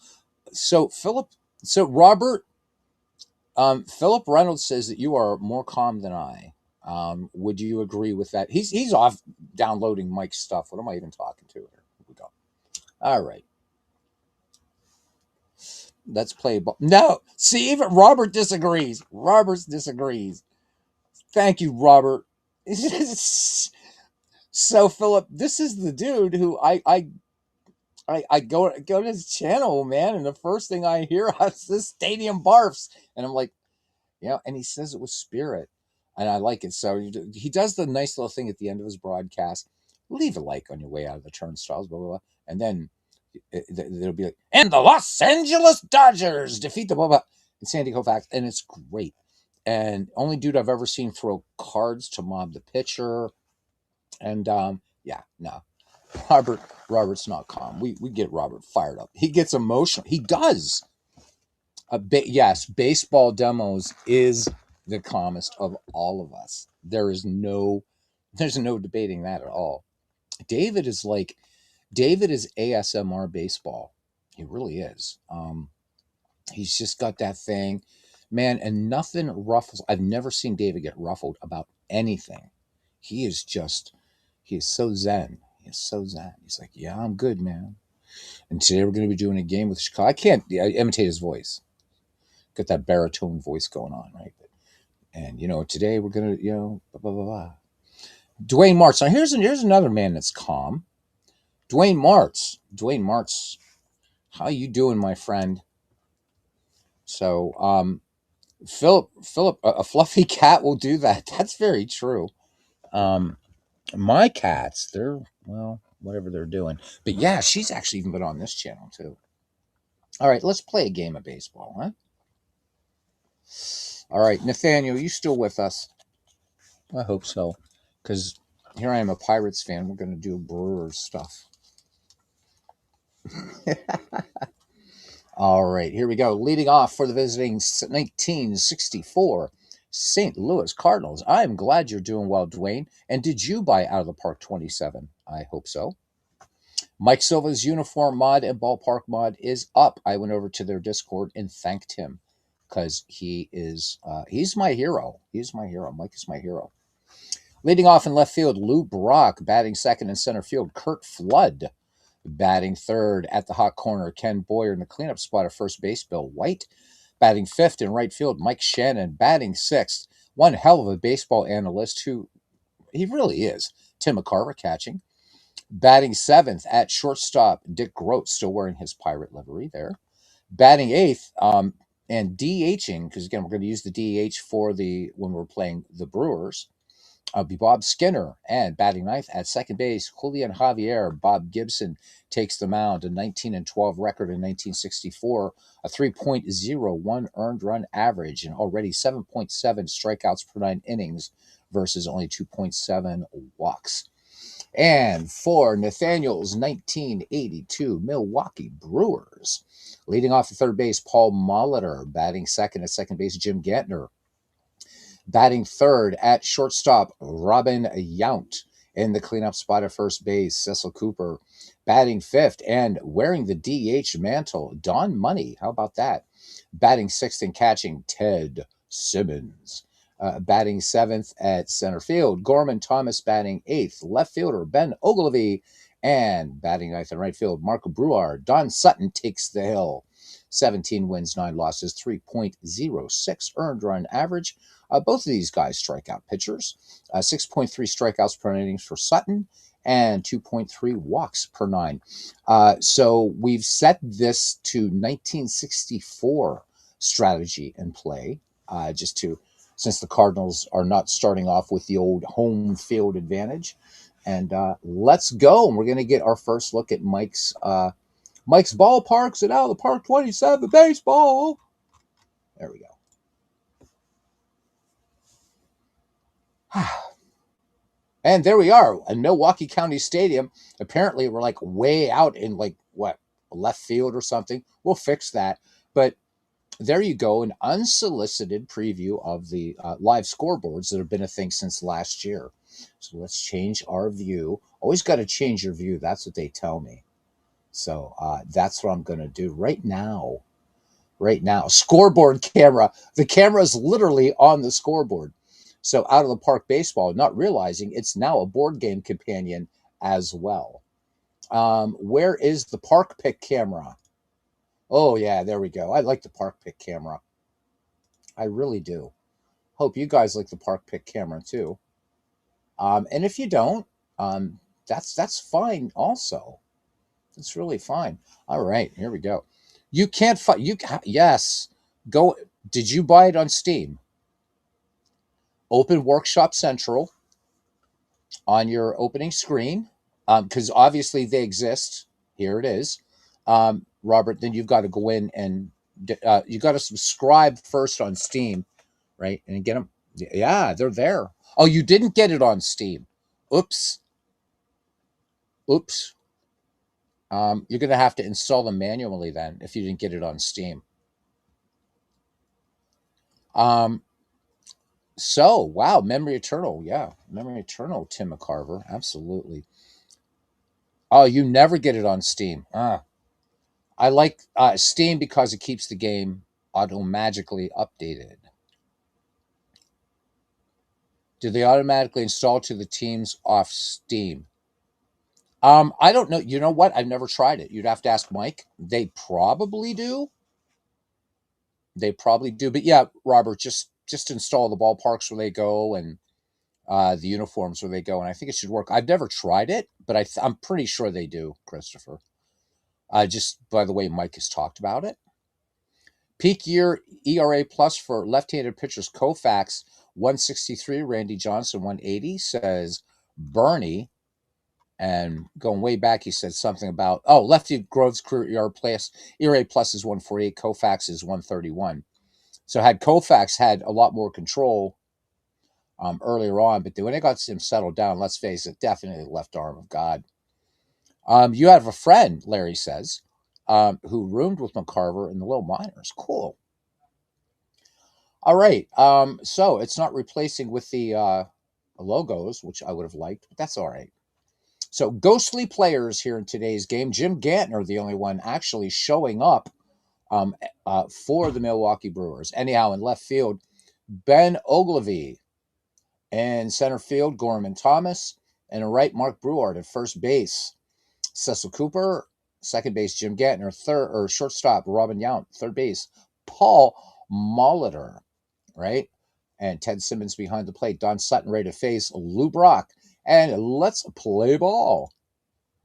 So Philip. So Robert. Philip Reynolds says that you are more calm than I. Would you agree with that? He's off downloading Mike's stuff. What am I even talking to here? Here we go. All right. Let's play ball. No, see, even Robert disagrees. Robert disagrees. Thank you, Robert. So, Philip, this is the dude who I go to his channel, man, and the first thing I hear is this stadium barfs, and I'm like, and he says it with spirit, and I like it. So he does the nice little thing at the end of his broadcast. Leave a like on your way out of the turnstiles, blah blah blah, and then it'll be like, and the Los Angeles Dodgers defeat the blah blah in San Diego Facts, and it's great. And only dude I've ever seen throw cards to mob the pitcher, and yeah, no, Robert Robert's not calm. We get Robert fired up. He gets emotional. He does. Yes, baseball demos is the calmest of all of us. There's no debating that at all. David is like David is ASMR baseball. He really is. He's just got that thing, man, and nothing ruffles. I've never seen David get ruffled about anything. He is so zen. He is so zen. He's like, yeah, I'm good, man. And today we're going to be doing a game with Chicago. I imitate his voice. Got that baritone voice going on, right? And today we're gonna, blah blah blah blah. Dwayne Martz. Now here's another man that's calm. Dwayne Martz. Dwayne Martz. How you doing, my friend? So, Philip, a fluffy cat will do that. That's very true. Um, my cats, they're whatever they're doing. But yeah, she's actually even been on this channel too. All right, let's play a game of baseball, huh? All right, Nathaniel, you still with us? I hope so, because here I am, a Pirates fan. We're going to do Brewers stuff. All right, here we go. Leading off for the visiting 1964 St. Louis Cardinals. I'm glad you're doing well, Dwayne. And did you buy Out of the Park 27? I hope so. Mike Silva's uniform mod and ballpark mod is up. I went over to their Discord and thanked him because he's my hero. He's my hero. Mike is my hero. Leading off in left field, Lou Brock. Batting second in center field, Kurt Flood. Batting third at the hot corner, Ken Boyer. In the cleanup spot at first base, Bill White. Batting fifth in right field, Mike Shannon. Batting sixth, one hell of a baseball analyst who he really is, Tim McCarver catching. Batting seventh at shortstop, Dick Groat, still wearing his pirate livery there. Batting eighth, and DHing, because again, we're going to use the DH when we're playing the Brewers. Be Bob Skinner, and batting ninth at second base, Julian Javier. Bob Gibson takes the mound, a 19-12 record in 1964, a 3.01 earned run average, and already 7.7 strikeouts per 9 innings versus only 2.7 walks. And for Nathaniel's 1982 Milwaukee Brewers, leading off at third base, Paul Molitor. Batting second at second base, Jim Gantner. Batting third at shortstop, Robin Yount. In the cleanup spot at first base, Cecil Cooper. Batting fifth and wearing the DH mantle, Don Money. How about that? Batting sixth and catching, Ted Simmons. Batting seventh at center field, Gorman Thomas. Batting eighth, left fielder, Ben Ogilvy. And batting ninth in right field, Marco Bruard. Don Sutton takes the hill. 17 wins, 9 losses, 3.06 earned run average. Both of these guys strikeout pitchers. 6.3 strikeouts per innings for Sutton and 2.3 walks per 9. So we've set this to 1964 strategy and play, since the Cardinals are not starting off with the old home field advantage. And let's go. And we're going to get our first look at Mike's Mike's Ballparks and Out of the Park 27 baseball. There we go. And there we are in Milwaukee County Stadium. Apparently, we're like way out in like what, left field or something. We'll fix that. But there you go, an unsolicited preview of the live scoreboards that have been a thing since last year. So let's change our view. Always got to change your view. That's what they tell me. So that's what I'm going to do right now. Right now, scoreboard camera. The camera is literally on the scoreboard. So out of the park baseball, not realizing it's now a board game companion as well. Where is the park pick camera? Oh yeah, there we go. I like the park pick camera. I really do. Hope you guys like the park pick camera too. And if you don't, that's fine also. It's really fine. All right, here we go. You can't find you. Yes, go. Did you buy it on Steam? Open Workshop Central on your opening screen, because obviously they exist. Here it is, Robert. Then you've got to go in and you got to subscribe first on Steam, right? And get them. Yeah, they're there. Oh, you didn't get it on Steam. Oops. Oops. You're going to have to install them manually then if you didn't get it on Steam. So, wow, Memory Eternal. Yeah, Memory Eternal, Tim McCarver. Absolutely. Oh, you never get it on Steam. I like Steam because it keeps the game automatically updated. Do they automatically install to the teams off Steam? I don't know. You know what? I've never tried it. You'd have to ask Mike. They probably do. They probably do. But yeah, Robert, just install the ballparks where they go and the uniforms where they go, and I think it should work. I've never tried it, but I'm pretty sure they do, Christopher. Just by the way, Mike has talked about it. Peak year ERA plus for left-handed pitchers Koufax 163, Randy Johnson 180, says Bernie. And going way back, he said something about lefty Grove's career ERA plus is 148, Koufax is 131. So had Koufax had a lot more control earlier on, but when they got him settled down, let's face it, definitely left arm of God. You have a friend, Larry says, who roomed with McCarver in the Little Miners. Cool. All right. So it's not replacing with the logos, which I would have liked, but that's all right. So ghostly players here in today's game. Jim Gantner, the only one actually showing up for the Milwaukee Brewers. Anyhow, in left field, Ben Ogilvy. In center field, Gorman Thomas. And in right, Mark Breward. At first base, Cecil Cooper. Second base, Jim Gantner. Shortstop, Robin Yount. Third base, Paul Molitor. Right? And Ted Simmons behind the plate. Don Sutton ready to face Lou Brock. And let's play ball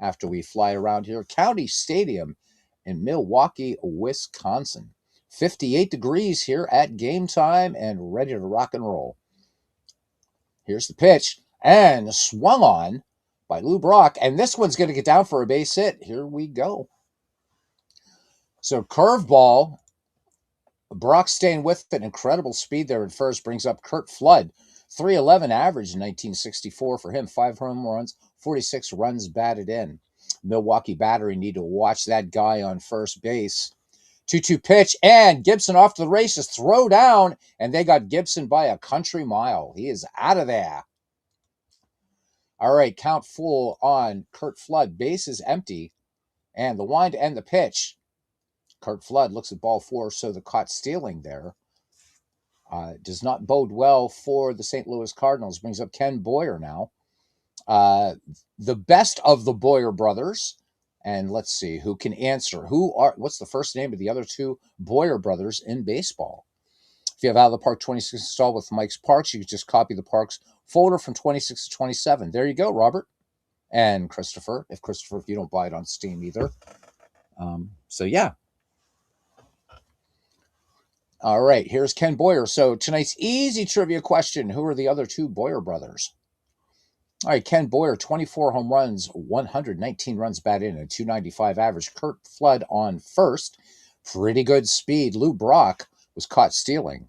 after we fly around here. County Stadium in Milwaukee, Wisconsin. 58 degrees here at game time and ready to rock and roll. Here's the pitch and swung on by Lou Brock. And this one's going to get down for a base hit. Here we go. So curveball. Brock staying with it. Incredible speed there at first brings up Curt Flood. 311 average in 1964 for him. 5 home runs, 46 runs batted in. Milwaukee battery need to watch that guy on first base. 2-2 pitch, and Gibson off to the races. Throw down, and they got Gibson by a country mile. He is out of there. All right, count full on Curt Flood. Bases empty, and the wind and the pitch. Curt Flood looks at ball 4, so the caught stealing there. Does not bode well for the St. Louis Cardinals. Brings up Ken Boyer now. The best of the Boyer brothers. And let's see who can answer. What's the first name of the other two Boyer brothers in baseball? If you have Out of the Park 26 installed with Mike's Parks, you can just copy the Parks folder from 26 to 27. There you go, Robert. And Christopher, if you don't buy it on Steam either. So yeah. All right, here's Ken Boyer. So tonight's easy trivia question. Who are the other two Boyer brothers? All right, Ken Boyer, 24 home runs, 119 runs batted in, a 295 average. Kurt Flood on first. Pretty good speed. Lou Brock was caught stealing.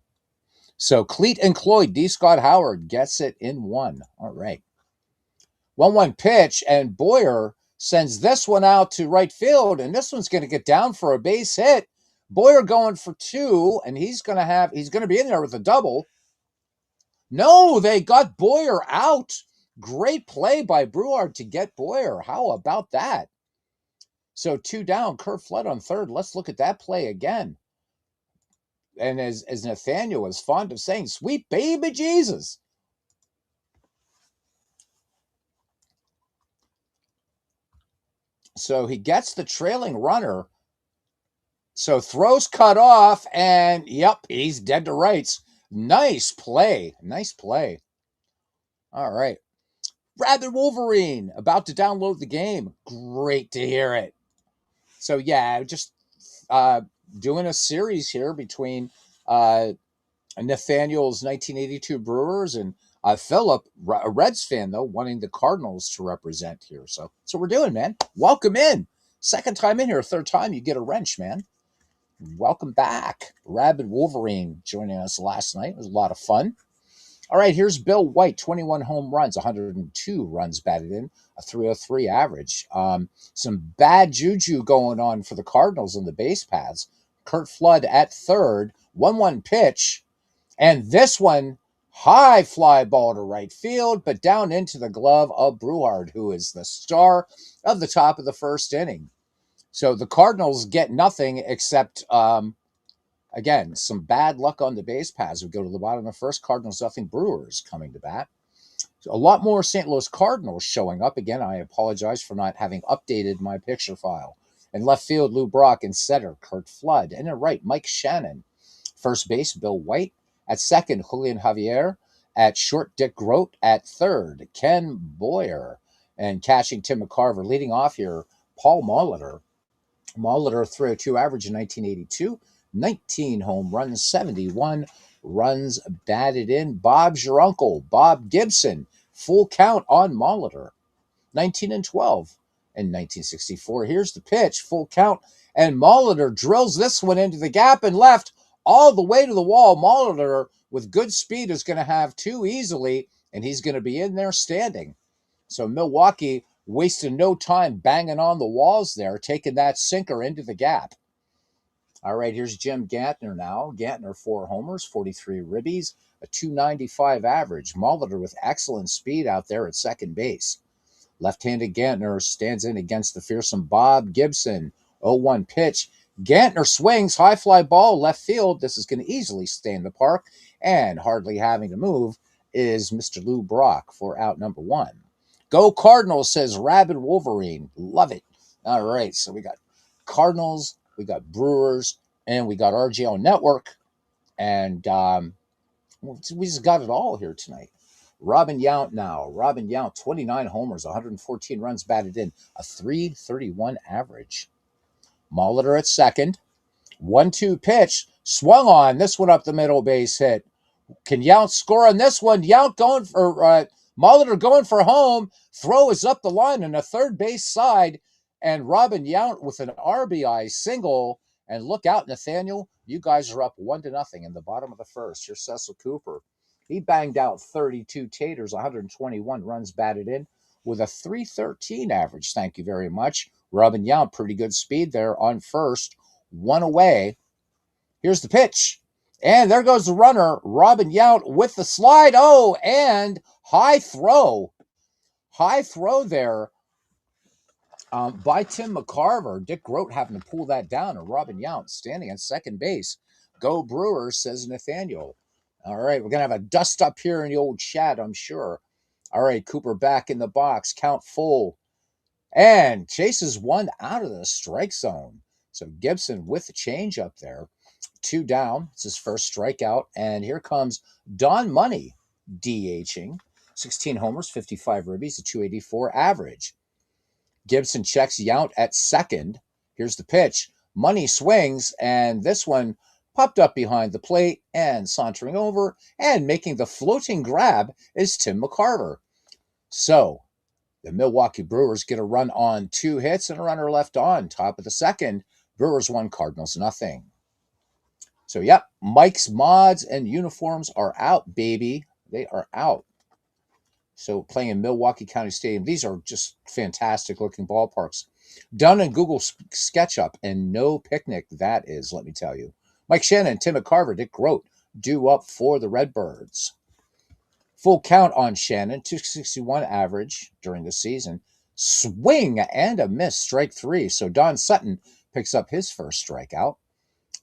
So Cleat and Cloyd, D. Scott Howard gets it in one. All right. 1-1 pitch, and Boyer sends this one out to right field, and this one's going to get down for a base hit. Boyer going for two, and he's going to be in there with a double. No, they got Boyer out. Great play by Breward to get Boyer. How about that? So two down, Kurt Flood on third. Let's look at that play again. And as Nathaniel is fond of saying, sweet baby Jesus. So he gets the trailing runner. So throws cut off, and yep, he's dead to rights. Nice play. Nice play. All right. Rabid Wolverine about to download the game. Great to hear it. So yeah, just doing a series here between Nathaniel's 1982 Brewers and Philip, a Reds fan though, wanting the Cardinals to represent here. So that's what we're doing, man. Welcome in. Second time in here, third time you get a wrench, man. Welcome back. Rabid Wolverine joining us last night. It was a lot of fun. All right, here's Bill White, 21 home runs, 102 runs batted in, a 303 average. Some bad juju going on for the Cardinals in the base paths. Kurt Flood at third, 1-1 pitch, and this one, high fly ball to right field, but down into the glove of Breward, who is the star of the top of the first inning. So the Cardinals get nothing except again, some bad luck on the base paths. We go to the bottom of the first. Cardinals nothing. Brewers coming to bat. So a lot more St. Louis Cardinals showing up. Again, I apologize for not having updated my picture file. In left field, Lou Brock. In center, Kurt Flood. And in right, Mike Shannon. First base, Bill White. At second, Julian Javier. At short, Dick Grote. At third, Ken Boyer. And catching Tim McCarver. Leading off here, Paul Molitor. Molitor, 302 average in 1982. 19 home runs, 71 runs batted in. Bob's your uncle, Bob Gibson, full count on Molitor, 19 and 12 in 1964. Here's the pitch, full count, and Molitor drills this one into the gap and left all the way to the wall. Molitor, with good speed, is going to have two easily, and he's going to be in there standing. So Milwaukee wasting no time banging on the walls there, taking that sinker into the gap. All right, here's Jim Gantner now. Gantner, 4 homers, 43 ribbies, a 295 average. Molitor with excellent speed out there at second base. Left-handed Gantner stands in against the fearsome Bob Gibson. 0-1 pitch. Gantner swings, high fly ball, left field. This is going to easily stay in the park, and hardly having to move is Mr. Lou Brock for out number 1. Go Cardinals, says Rabid Wolverine. Love it. All right, so we got Cardinals, we got Brewers, and we got RGO Network. And we just got it all here tonight. Robin Yount now. Robin Yount, 29 homers, 114 runs batted in, a 331 average. Molitor at second. 1-2 pitch. Swung on. This one up the middle, base hit. Can Yount score on this one? Yount going for Molitor going for home. Throw is up the line on the third base side. And Robin Yount with an RBI single. And look out, Nathaniel. You guys are up 1-0 in the bottom of the first. Here's Cecil Cooper. He banged out 32 taters, 121 runs batted in with a 313 average. Thank you very much. Robin Yount, pretty good speed there on first. 1 away. Here's the pitch. And there goes the runner, Robin Yount with the slide. Oh, and high throw. High throw there by Tim McCarver. Dick Grote having to pull that down, and Robin Yount standing at second base. Go Brewers, says Nathaniel. All right, we're going to have a dust up here in the old chat, I'm sure. All right, Cooper back in the box, count full. And chases one out of the strike zone. So Gibson with the change up there. 2 down. It's his first strikeout. And here comes Don Money DHing. 16 homers, 55 ribbies, a 284 average. Gibson checks Yount at second. Here's the pitch. Money swings, and this one popped up behind the plate and sauntering over and making the floating grab is Tim McCarver. So the Milwaukee Brewers get a run on 2 hits and a runner left on. Top of the second, Brewers 1, Cardinals nothing. So, yep, Mike's mods and uniforms are out, baby. They are out. So, playing in Milwaukee County Stadium. These are just fantastic looking ballparks. Done in Google SketchUp, and no picnic that is, let me tell you. Mike Shannon, Tim McCarver, Dick Grote due up for the Redbirds. Full count on Shannon, 261 average during the season. Swing and a miss, strike 3. So Don Sutton picks up his first strikeout.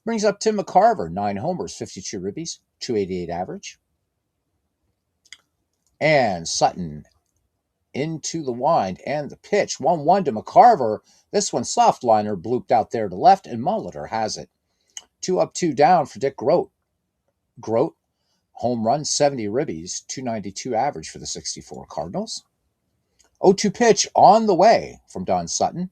Brings up Tim McCarver, 9 homers, 52 ribbies, 288 average. And Sutton into the wind and the pitch. 1-1 to McCarver. This one soft liner blooped out there to left, and Molitor has it. 2 up, 2 down for Dick Grote. Grote, home run, 70 ribbies, 292 average for the 64 Cardinals. 0-2 pitch on the way from Don Sutton.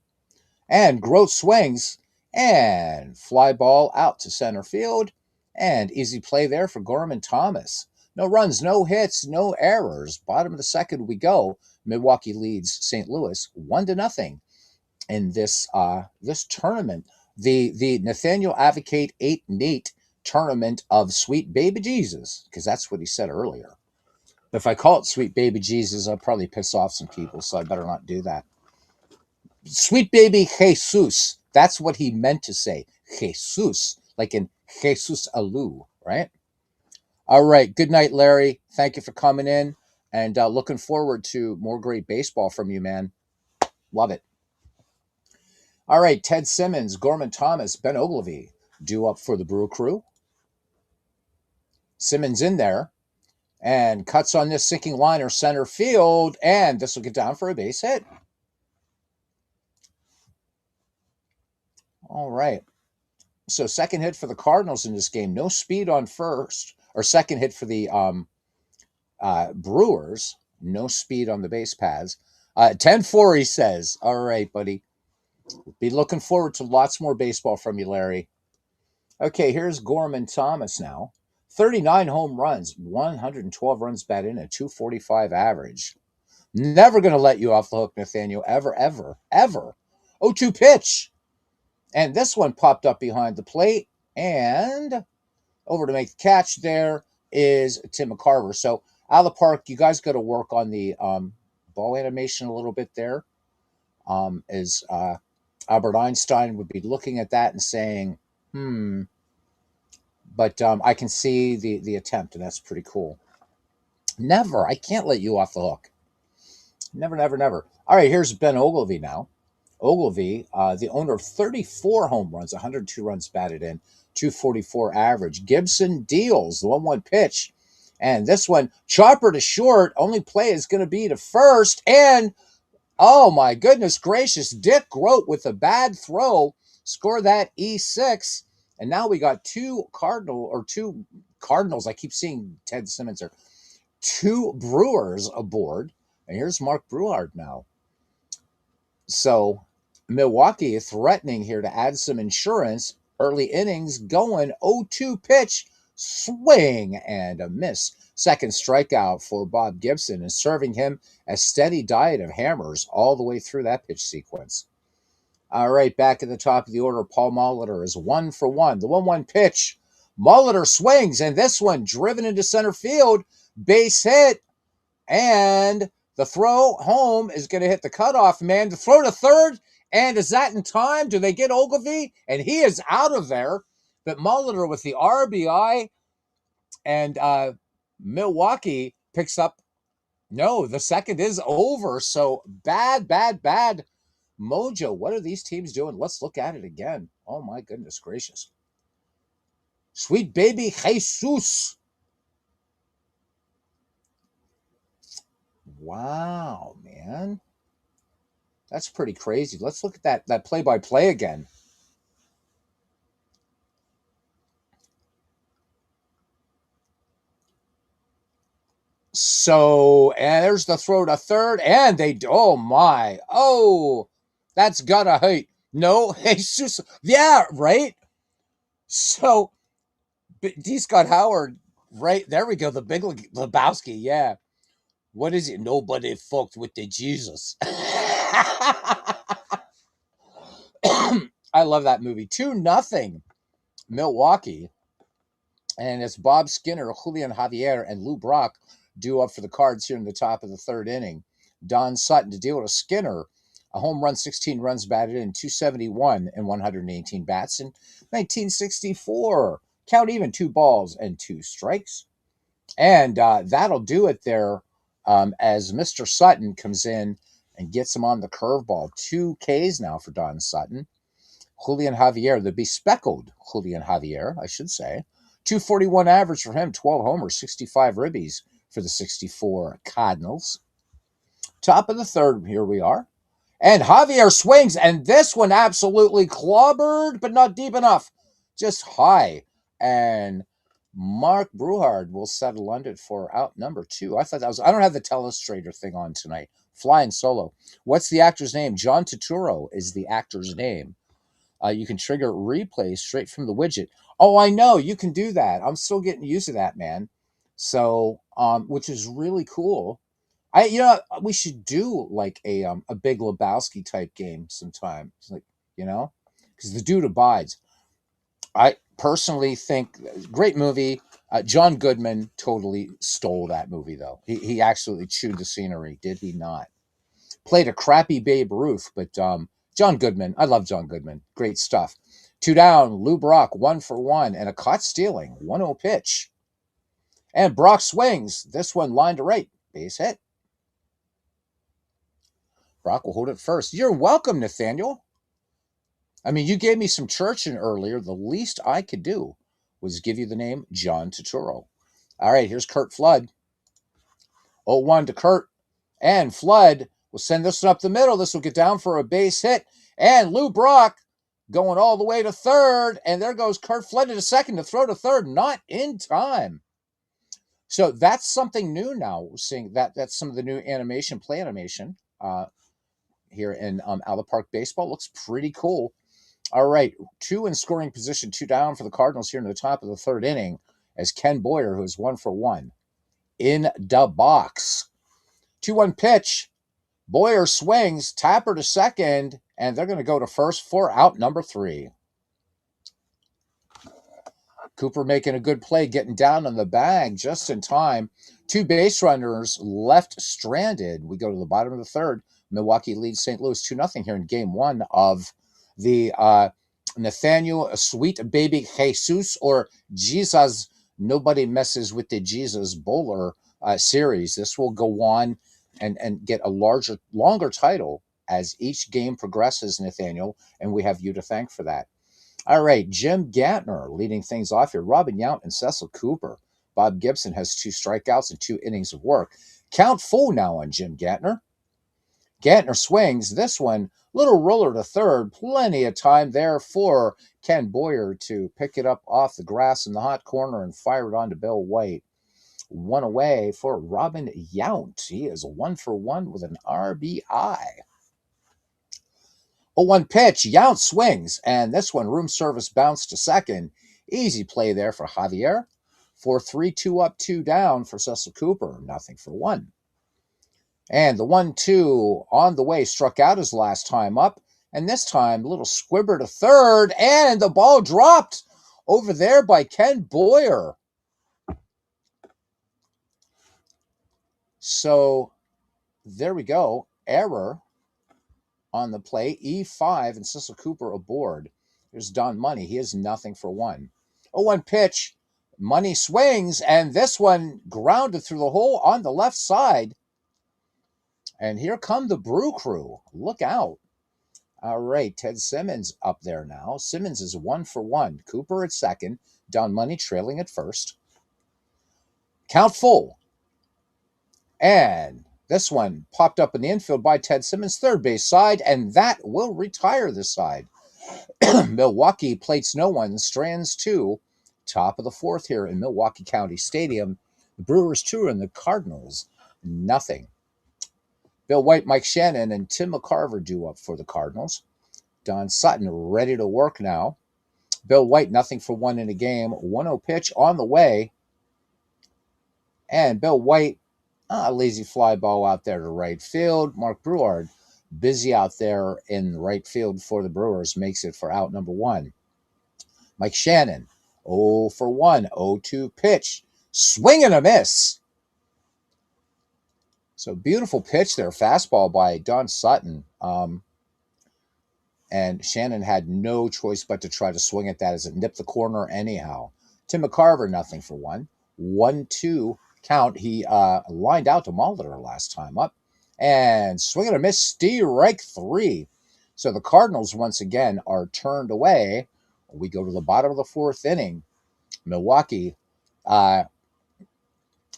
And Grote swings and fly ball out to center field. And easy play there for Gorman Thomas. No runs, no hits, no errors. Bottom of the second we go. Milwaukee leads St. Louis 1-0 in this tournament. The Nathaniel Advocate 8-Nate tournament of Sweet Baby Jesus, because that's what he said earlier. If I call it Sweet Baby Jesus, I'll probably piss off some people, so I better not do that. Sweet Baby Jesus. That's what he meant to say. Jesus, like in Jesus Alu, right? All right. Good night, Larry. Thank you for coming in, and looking forward to more great baseball from you, man. Love it. All right. Ted Simmons, Gorman Thomas, Ben Ogilvy due up for the Brew Crew. Simmons in there and cuts on this sinking liner center field, and this will get down for a base hit. All right. So second hit for the Cardinals in this game. No speed on first, or second hit for the Brewers. No speed on the base paths. 10-4, he says. All right, buddy. Be looking forward to lots more baseball from you, Larry. Okay, here's Gorman Thomas now. 39 home runs, 112 runs batted in, a 245 average. Never going to let you off the hook, Nathaniel. Ever, ever, ever. 0-2 pitch. And this one popped up behind the plate. And over to make the catch there is Tim McCarver. So out of the park, you guys got to work on the ball animation a little bit there. As Albert Einstein would be looking at that and saying, But I can see the attempt, and that's pretty cool. Never. I can't let you off the hook. Never, never, never. All right, here's Ben Ogilvy now. Ogilvy, the owner of 34 home runs, 102 runs batted in, 244 average. Gibson deals the 1-1 pitch. And this one, chopper to short, only play is going to be to first. And, oh my goodness gracious, Dick Grote with a bad throw, score that E6. And now we got two Cardinals. I keep seeing Ted Simmons there. 2 Brewers aboard. And here's Mark Breward now. So Milwaukee threatening here to add some insurance. Early innings going. 0-2 pitch. Swing and a miss. Second strikeout for Bob Gibson, and serving him a steady diet of hammers all the way through that pitch sequence. All right, back at the top of the order, Paul Molitor is 1 for 1. The 1-1 pitch. Molitor swings, and this one driven into center field. Base hit. And the throw home is going to hit the cutoff man. The throw to third. And is that in time? Do they get Ogilvy? And he is out of there. But Molitor with the RBI, and Milwaukee picks up. No, the second is over. So bad mojo. What are these teams doing? Let's look at it again. Oh, my goodness gracious. Sweet baby Jesus. Wow, man. That's pretty crazy. Let's look at that play-by-play again. So, and there's the throw to third, and oh my, that's gotta hurt. No, Jesus, yeah, right? So, D. Scott Howard, right, there we go, the big Lebowski, yeah. What is it? Nobody fucked with the Jesus. I love that movie. 2-0 Milwaukee. And it's Bob Skinner, Julian Javier, and Lou Brock due up for the Cards here in the top of the third inning. Don Sutton to deal to Skinner. A home run, 16 runs batted in, 271 and 118 bats in 1964. Count even, 2 balls and 2 strikes. And that'll do it there as Mr. Sutton comes in and gets him on the curveball. 2 Ks now for Don Sutton. Julian Javier, the bespeckled Julian Javier, I should say. 241 average for him, 12 homers, 65 ribbies for the 64 Cardinals. Top of the third, here we are. And Javier swings, and this one absolutely clobbered, but not deep enough. Just high. And Mark Bruhard will settle under for out number 2. I thought that was, I don't have the telestrator thing on tonight. Flying solo. What's the actor's name? John Turturro is the actor's name. You can trigger replay straight from the widget. Oh, I know. You can do that. I'm still getting used to that, man. So, which is really cool. We should do like a Big Lebowski type game sometime. It's like, because the dude abides. I personally think great movie. John Goodman totally stole that movie, though. He absolutely chewed the scenery, did he not? Played a crappy Babe Ruth, but John Goodman. I love John Goodman. Great stuff. 2 down, Lou Brock, 1 for 1, and a caught stealing, 1-0 pitch. And Brock swings. This one line to right. Base hit. Brock will hold it first. You're welcome, Nathaniel. I mean, you gave me some churching earlier. The least I could do was give you the name John Turturro. All right, here's Kurt Flood. 0-1 to Kurt. And Flood will send this one up the middle. This will get down for a base hit. And Lou Brock going all the way to third. And there goes Kurt Flood to second to throw to third. Not in time. So that's something new now. We're seeing that's some of the new play animation here in Out of the Park Baseball. Looks pretty cool. All right, 2 in scoring position, 2 down for the Cardinals here in the top of the third inning as Ken Boyer, who's 1 for 1, in the box. 2-1 pitch. Boyer swings, Tapper to second, and they're going to go to first for out number 3. Cooper making a good play, getting down on the bag just in time. 2 base runners left stranded. We go to the bottom of the third. Milwaukee leads St. Louis 2-0 here in game 1 of the Nathaniel Sweet Baby Jesus or Jesus Nobody Messes with the Jesus Bowler series. This will go on and get a longer title as each game progresses, Nathaniel, and we have you to thank for that. All right, Jim Gantner leading things off here. Robin Yount and Cecil Cooper. Bob Gibson has 2 strikeouts and 2 innings of work. Count full now on Jim Gantner. Gantner swings. This one, little roller to third. Plenty of time there for Ken Boyer to pick it up off the grass in the hot corner and fire it on to Bill White. 1 away for Robin Yount. He is 1 for 1 with an RBI. 0-1 pitch. Yount swings, and this one, room service bounce to second. Easy play there for Javier. 4-3, 2 up, 2 down for Cecil Cooper. 0 for 1. And the 1-2 on the way struck out his last time up. And this time, a little squibber to third. And the ball dropped over there by Ken Boyer. So there we go. Error on the play. E5 and Cecil Cooper aboard. There's Don Money. He is 0 for 1. 0-1 pitch. Money swings. And this one grounded through the hole on the left side. And here come the Brew Crew. Look out. All right, Ted Simmons up there now. Simmons is 1 for 1. Cooper at second. Don Money trailing at first. Count full. And this one popped up in the infield by Ted Simmons, third base side, and that will retire this side. Milwaukee plates no one, strands 2. Top of the fourth here in Milwaukee County Stadium. The Brewers 2 and the Cardinals 0. Bill White, Mike Shannon, and Tim McCarver due up for the Cardinals. Don Sutton ready to work now. Bill White 0 for 1 in a game. 1-0 pitch on the way. And Bill White Lazy fly ball out there to right field. Mark Breward, busy out there in right field for the Brewers, makes it for out number one. Mike Shannon, 0 for 1, 0-2 pitch. Swing and a miss. So beautiful pitch there. Fastball by Don Sutton. And Shannon had no choice but to try to swing at that as it nipped the corner anyhow. Tim McCarver, nothing for one. 1-2 count. He lined out to Molitor last time up. And swing and a miss, strike three. So the Cardinals, once again, are turned away. We go to the bottom of the fourth inning. Milwaukee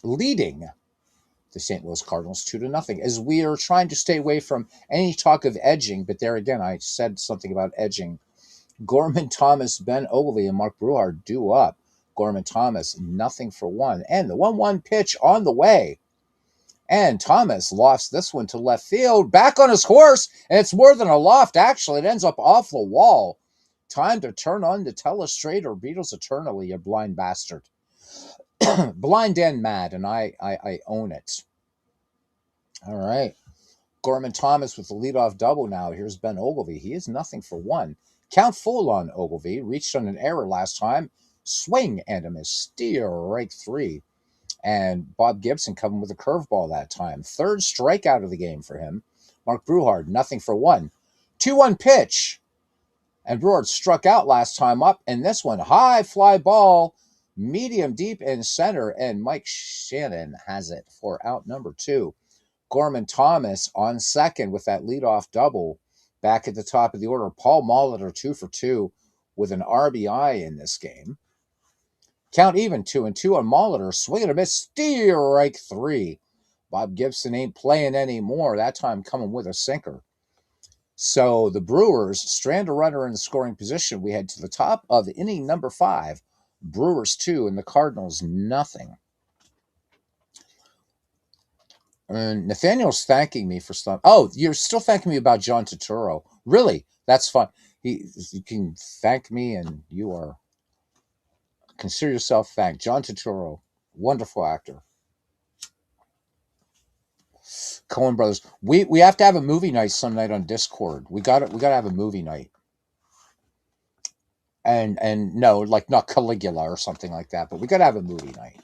leading the St. Louis Cardinals 2-0, as we are trying to stay away from any talk of edging. But there again, I said something about edging. Gorman Thomas, Ben Ogilvy, and Mark Breward due up. Gorman Thomas, nothing for one. And the 1-1 pitch on the way. And Thomas lost this one to left field. Back on his horse. And it's more than a loft, actually. It ends up off the wall. Time to turn on the telestrate or Beatles eternally, you blind bastard. Blind and mad, and I own it. All right. Gorman Thomas with the leadoff double now. Here's Ben Ogilvy. He is nothing for one. Count full on Ogilvy. Reached on an error last time. Swing and a miss. Strike three. And Bob Gibson coming with a curveball that time. Third strikeout of the game for him. Mark Breward, nothing for one. 2-1 pitch. And Breward struck out last time up. And this one, high fly ball, medium deep in center. And Mike Shannon has it for out number two. Gorman Thomas on second with that leadoff double. Back at the top of the order, Paul Molitor 2 for 2 with an RBI in this game. Count even 2-2 on Molitor. Swing and a miss, strike three. Bob Gibson ain't playing anymore. That time coming with a sinker. So the Brewers strand a runner in the scoring position. We head to the top of inning number 5. Brewers 2 and the Cardinals nothing. And Nathaniel's thanking me for stuff. Oh, you're still thanking me about John Turturro. Really? That's fun. You can thank me and you are, consider yourself thanked. John Turturro, wonderful actor. Coen Brothers. We have to have a movie night some night on Discord. We got to have a movie night. And no, like not Caligula or something like that, but we got to have a movie night.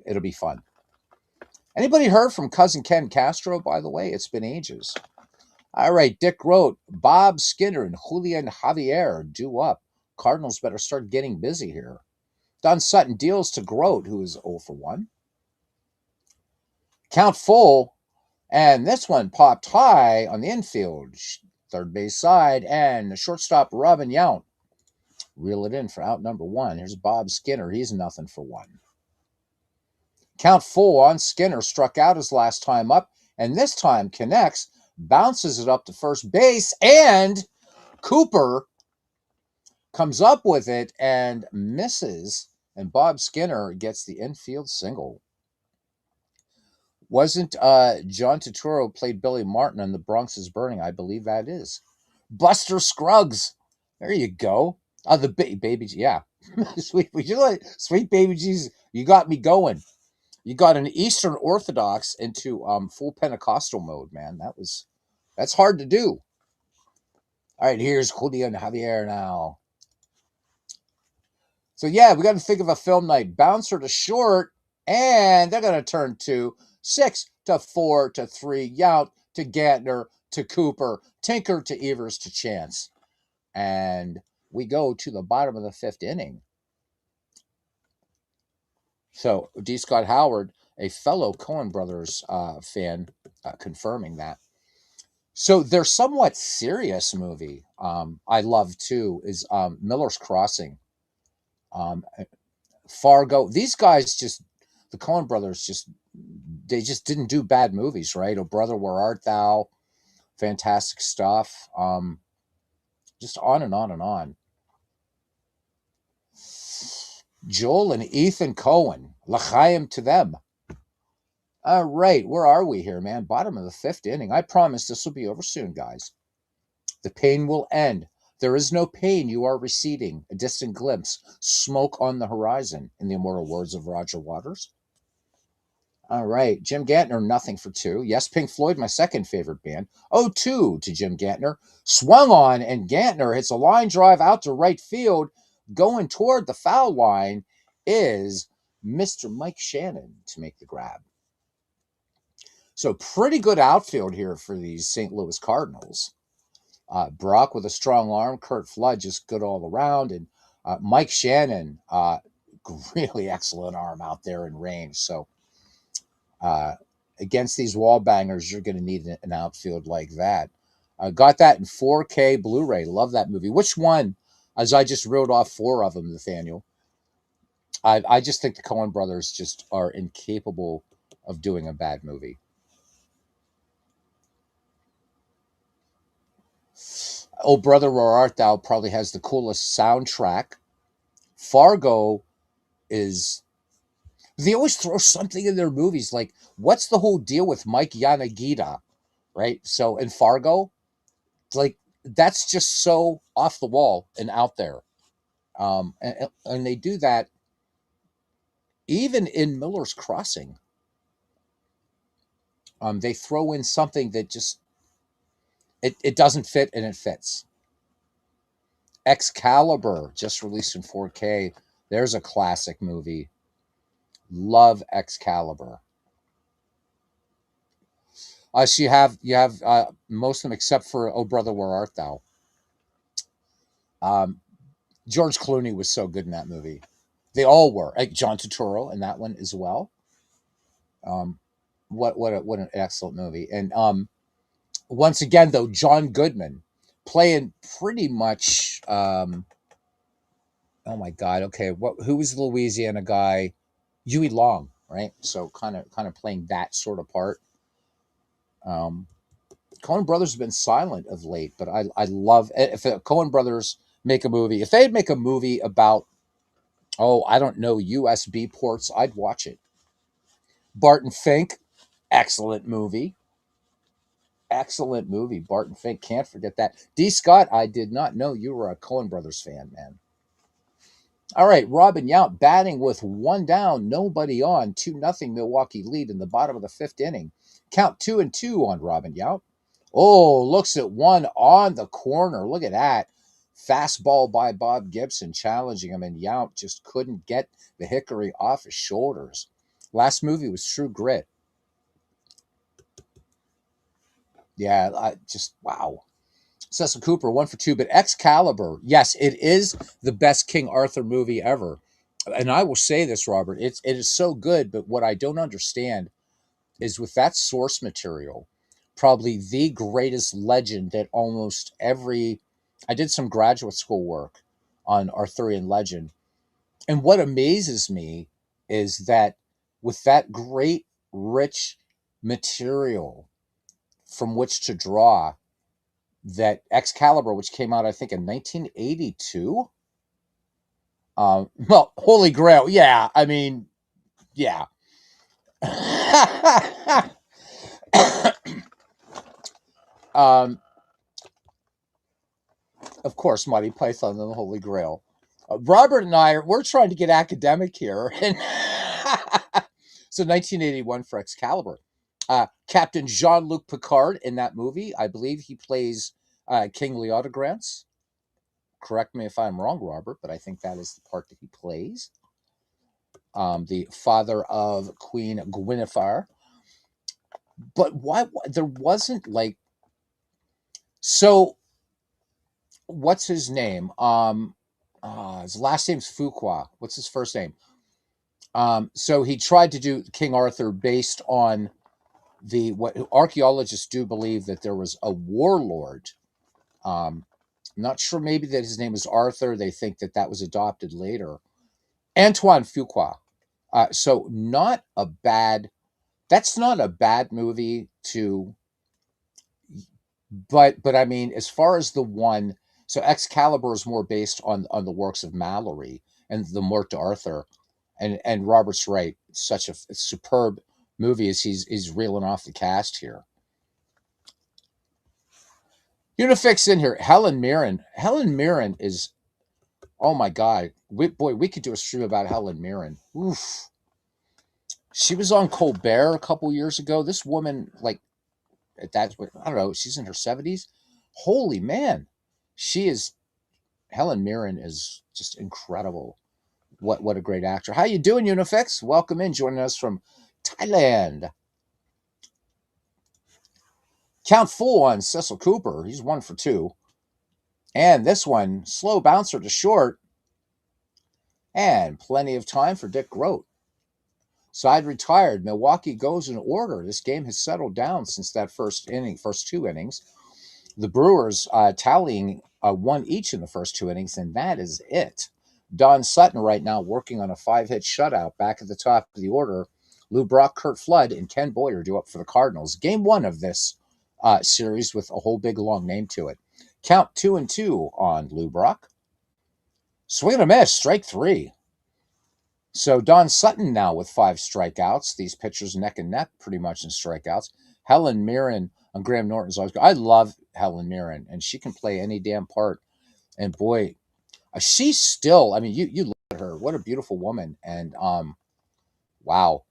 It'll be fun. Anybody heard from cousin Ken Castro, by the way? It's been ages. All right, Dick wrote, Bob Skinner and Julian Javier due up. Cardinals better start getting busy here. Don Sutton deals to Grote, who is 0 for 1. Count full, and this one popped high on the infield, third base side, and the shortstop Robin Yount. Reel it in for out number 1. Here's Bob Skinner. He's nothing for 1. Count full on Skinner, struck out his last time up, and this time connects, bounces it up to first base, and Cooper comes up with it and misses, and Bob Skinner gets the infield single. Wasn't John Turturro played Billy Martin on The Bronx is Burning? I believe that is. Buster Scruggs. There you go. The baby, yeah. Sweet baby Jesus. You got me going. You got an Eastern Orthodox into full Pentecostal mode, man. That's hard to do. All right, here's Julian Javier now. So yeah, we got to think of a film night. Bouncer to short, and they're going to turn 2, 6 to 4 to 3. Yount to Gantner to Cooper, Tinker to Evers to Chance, and we go to the bottom of the 5th inning. So D. Scott Howard, a fellow Coen Brothers fan, confirming that. So their somewhat serious movie I love too is Miller's Crossing. Fargo. These guys the Coen Brothers they just didn't do bad movies, right? Oh, Brother, Where Art Thou? Fantastic stuff. Just on and on and on. Joel and Ethan Coen. L'chaim to them. All right, where are we here, man? Bottom of the 5th inning. I promise this will be over soon, guys. The pain will end. There is no pain. You are receding. A distant glimpse. Smoke on the horizon, in the immortal words of Roger Waters. All right. Jim Gantner, nothing for two. Yes, Pink Floyd, my second favorite band. 0-2 to Jim Gantner. Swung on, and Gantner hits a line drive out to right field. Going toward the foul line is Mr. Mike Shannon to make the grab. So pretty good outfield here for these St. Louis Cardinals. Brock with a strong arm. Kurt Flood just good all around. And Mike Shannon, really excellent arm out there in range. So uh, against these wall bangers, you're going to need an outfield like that. Got that in 4K Blu-ray. Love that movie. Which one? As I just wrote off four of them, Nathaniel. I just think the Coen brothers just are incapable of doing a bad movie. Oh, Brother, Where Art Thou probably has the coolest soundtrack. Fargo is. They always throw something in their movies. Like, what's the whole deal with Mike Yanagita, right? So in Fargo, like that's just so off the wall and out there. And they do that even in Miller's Crossing. They throw in something that just it doesn't fit and it fits. Excalibur just released in 4K. There's a classic movie. Love Excalibur. So you have most of them except for Oh Brother Where Art Thou. Um, George Clooney was so good in that movie. They all were. Like John Turturro in that one as well. Um, what an excellent movie. And once again though, John Goodman playing pretty much. Oh my God. Okay, who was the Louisiana guy? Huey Long, right? So kind of playing that sort of part. Um, Coen Brothers have been silent of late, but I love if the Coen Brothers make a movie. If they'd make a movie about I don't know USB ports, I'd watch it. Barton Fink, excellent movie. Excellent movie. Barton Fink, can't forget that. D. Scott, I did not know you were a Coen Brothers fan, man. All right, Robin Yount batting with one down, nobody on, 2-0 Milwaukee lead in the bottom of the fifth inning. Count 2-2 on Robin Yount. Oh, looks at one on the corner. Look at that. Fastball by Bob Gibson challenging him, and Yount just couldn't get the hickory off his shoulders. Last movie was True Grit. Yeah, wow. Cecil Cooper, 1 for 2, but Excalibur, yes, it is the best King Arthur movie ever. And I will say this, Robert, it is so good, but what I don't understand is with that source material, probably the greatest legend that almost every I did some graduate school work on Arthurian legend. And what amazes me is that with that great, rich material from which to draw, that Excalibur, which came out, I think, in 1982. Well, Holy Grail, yeah. I mean, yeah. um, of course, Monty Python and the Holy Grail. Robert and we're trying to get academic here. And so 1981 for Excalibur. Captain Jean-Luc Picard in that movie, I believe he plays King Leodegrance. Correct me if I'm wrong, Robert, but I think that is the part that he plays. The father of Queen Guinevere. But why there wasn't like so? What's his name? His last name's Fuqua. What's his first name? So he tried to do King Arthur based on what archaeologists do believe that there was a warlord. Not sure, maybe that his name was Arthur. They think that that was adopted later. Antoine Fuqua. So not a bad. That's not a bad movie to. But I mean, as far as the one, so Excalibur is more based on the works of Mallory and the Morte d'Arthur, and Robert's right. It's such a superb movie as he's reeling off the cast here. Unifix in here. Helen Mirren. Helen Mirren is, oh my God. We could do a stream about Helen Mirren. Oof. She was on Colbert a couple years ago. This woman, like, that's what I don't know. She's in her 70s. Holy man, she is. Helen Mirren is just incredible. What a great actor. How you doing, Unifix? Welcome in, joining us from Thailand. Count full on Cecil Cooper. He's 1 for 2. And this one, slow bouncer to short, and plenty of time for Dick Grote. Side retired. Milwaukee goes in order. This game has settled down since that first 2 innings. The Brewers tallying one each in the first 2 innings, and that is it. Don Sutton right now working on a 5-hit shutout back at the top of the order. Lou Brock, Kurt Flood, and Ken Boyer due up for the Cardinals. Game 1 of this series with a whole big long name to it. Count 2-2 on Lou Brock. Swing and a miss, strike 3. So Don Sutton now with 5 strikeouts. These pitchers neck and neck pretty much in strikeouts. Helen Mirren on Graham Norton's always good. I love Helen Mirren, and she can play any damn part. And boy, she's still, I mean, you look at her, what a beautiful woman. And wow.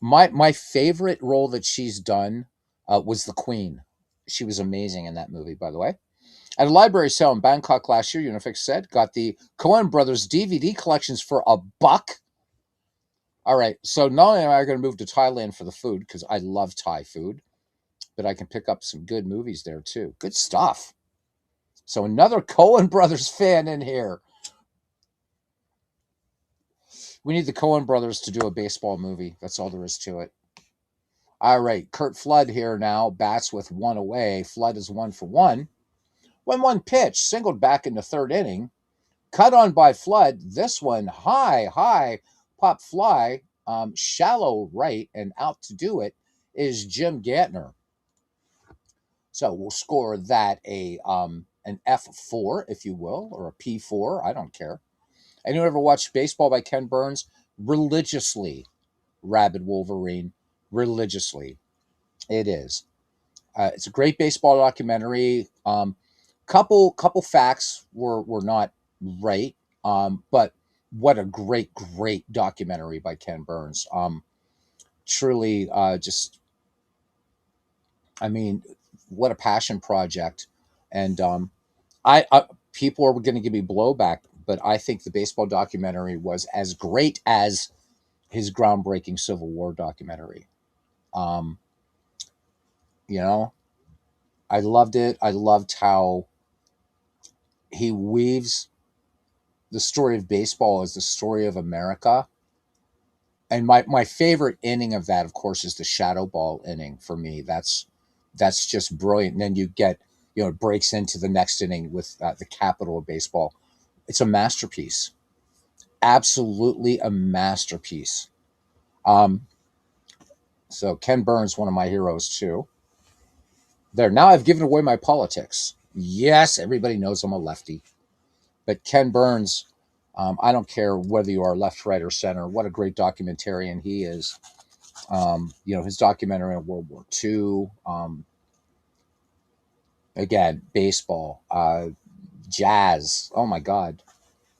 My favorite role that she's done was the Queen. She was amazing in that movie, by the way. At a library sale in Bangkok last year, Unifix said, got the Coen Brothers DVD collections for $1. All right, so not only am I going to move to Thailand for the food, because I love Thai food, but I can pick up some good movies there too. Good stuff. So another Coen Brothers fan in here. We need the Coen Brothers to do a baseball movie. That's all there is to it. All right, Kurt Flood here now, bats with 1 away. Flood is 1 for 1. 1-1 pitch, singled back in the 3rd inning. Cut on by Flood. This one, high, pop fly, shallow right, and out to do it is Jim Gantner. So we'll score that an F4, if you will, or a P4. I don't care. Anyone ever watched Baseball by Ken Burns? Religiously. Rabid Wolverine. Religiously. It is. It's a great baseball documentary. Couple facts were not right, but what a great documentary by Ken Burns. Truly, just, I mean, what a passion project. And I people are going to give me blowback, but I think the baseball documentary was as great as his groundbreaking Civil War documentary. Um, you know, I loved it. I loved how he weaves the story of baseball as the story of America. And my favorite inning of that, of course, is the shadow ball inning for me. That's just brilliant. And then you get, it breaks into the next inning with the capital of baseball. It's a masterpiece. Absolutely a masterpiece. So Ken Burns, one of my heroes too. There. Now I've given away my politics. Yes, everybody knows I'm a lefty. But Ken Burns, I don't care whether you are left, right, or center. What a great documentarian he is. His documentary on World War II. Again, baseball, jazz. Oh my God,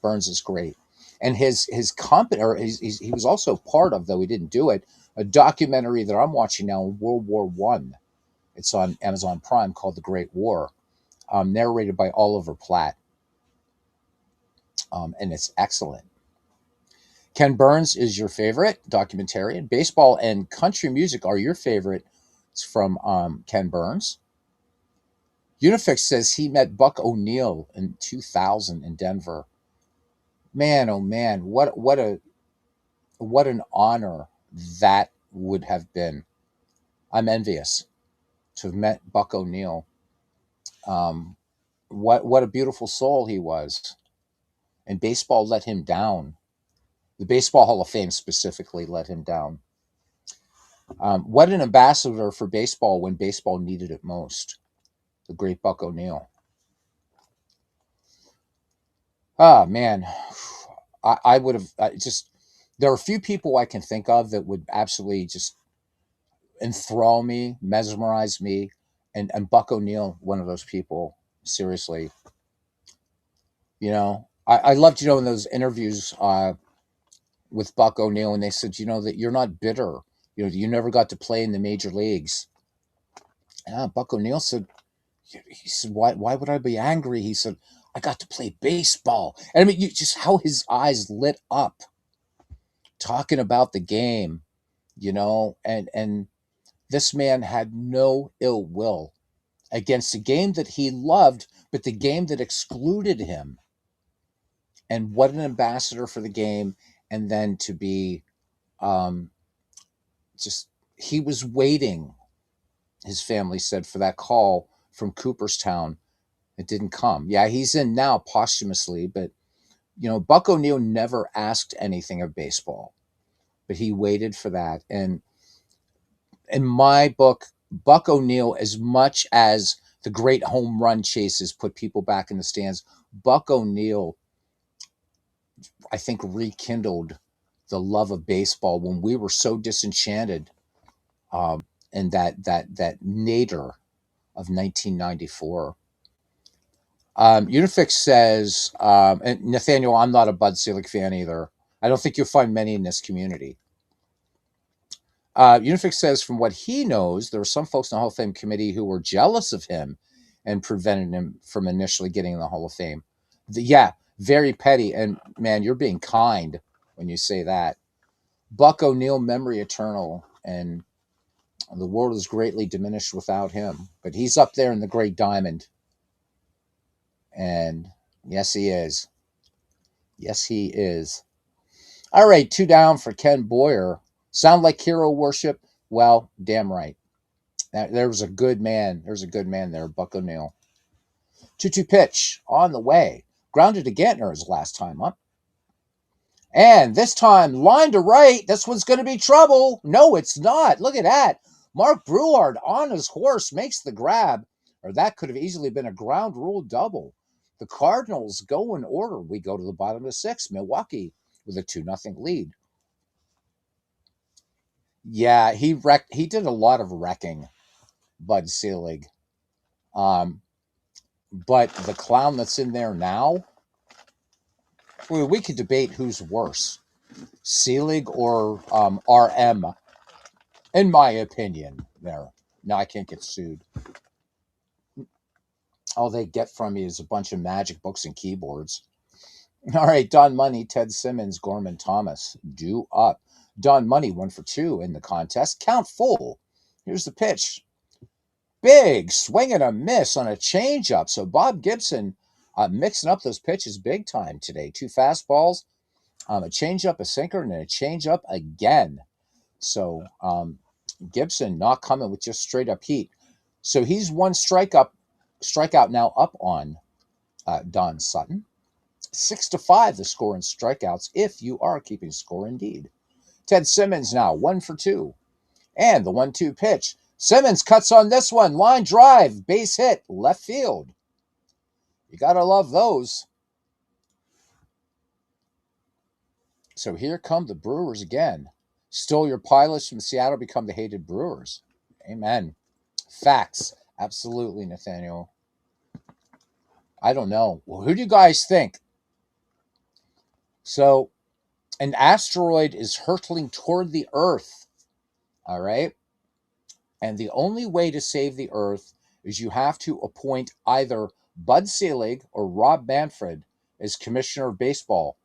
Burns is great. And his company, or he was also part of, though he didn't do it, a documentary that I'm watching now, World War One. It's on Amazon Prime, called The Great War, narrated by Oliver Platt, and it's excellent. Ken Burns is your favorite documentarian. Baseball and country music are your favorite from Ken Burns. Unifix says he met Buck O'Neill in 2000 in Denver. Man, oh man, what an honor that would have been. I'm envious to have met Buck O'Neill. What a beautiful soul he was. And baseball let him down. The Baseball Hall of Fame specifically let him down. What an ambassador for baseball when baseball needed it most. The great Buck O'Neill. Ah, man. I would have there are a few people I can think of that would absolutely just enthrall me, mesmerize me, and Buck O'Neill, one of those people. Seriously. I loved, in those interviews, with Buck O'Neill, and they said, that you're not bitter. You never got to play in the major leagues. Buck O'Neill said, he said, why would I be angry? He said, I got to play baseball. And I mean, just how his eyes lit up talking about the game, and this man had no ill will against a game that he loved, but the game that excluded him. And what an ambassador for the game. And then to be um, just, he was waiting, his family said, for that call from Cooperstown. It didn't come. Yeah, he's in now posthumously, but, Buck O'Neill never asked anything of baseball, but he waited for that. And in my book, Buck O'Neill, as much as the great home run chases put people back in the stands, Buck O'Neill, I think, rekindled the love of baseball when we were so disenchanted in that nadir of 1994. Unifix says, and Nathaniel, I'm not a Bud Selig fan either. I don't think you'll find many in this community. Unifix says, from what he knows, there were some folks in the Hall of Fame committee who were jealous of him and prevented him from initially getting in the Hall of Fame. Yeah, very petty. And man, you're being kind when you say that. Buck O'Neill, memory eternal, and the world is greatly diminished without him. But he's up there in the Great Diamond. And yes, he is. Yes, he is. All right, 2 down for Ken Boyer. Sound like hero worship? Well, damn right. There was a good man. There's a good man there, Buck O'Neill. 2-2 pitch on the way. Grounded to Gantner his last time up. And this time, line to right. This one's going to be trouble. No, it's not. Look at that. Mark Breward on his horse makes the grab. Or that could have easily been a ground rule double. The Cardinals go in order. We go to the bottom of the 6th. Milwaukee with a 2-0 lead. Yeah, he did a lot of wrecking, Bud Selig. But the clown that's in there now, we could debate who's worse, Selig or RM, in my opinion. There. Now I can't get sued. All they get from me is a bunch of magic books and keyboards. All right, Don Money, Ted Simmons, Gorman Thomas, due up. Don Money 1 for 2 in the contest. Count full. Here's the pitch. Big swing and a miss on a changeup. So Bob Gibson mixing up those pitches big time today. 2 fastballs, a changeup, a sinker, and a changeup again. So Gibson not coming with just straight up heat. So he's 1 strikeout now up on Don Sutton. 6-5 the score in strikeouts, if you are keeping score indeed. Ted Simmons now 1 for 2. And the 1-2 pitch. Simmons cuts on this one. Line drive. Base hit. Left field. You got to love those. So here come the Brewers again. Stole your pilots from Seattle, become the hated Brewers. Amen. Facts. Absolutely, Nathaniel. I don't know. Well, who do you guys think? So an asteroid is hurtling toward the Earth. All right? And the only way to save the Earth is you have to appoint either Bud Selig or Rob Manfred as commissioner of baseball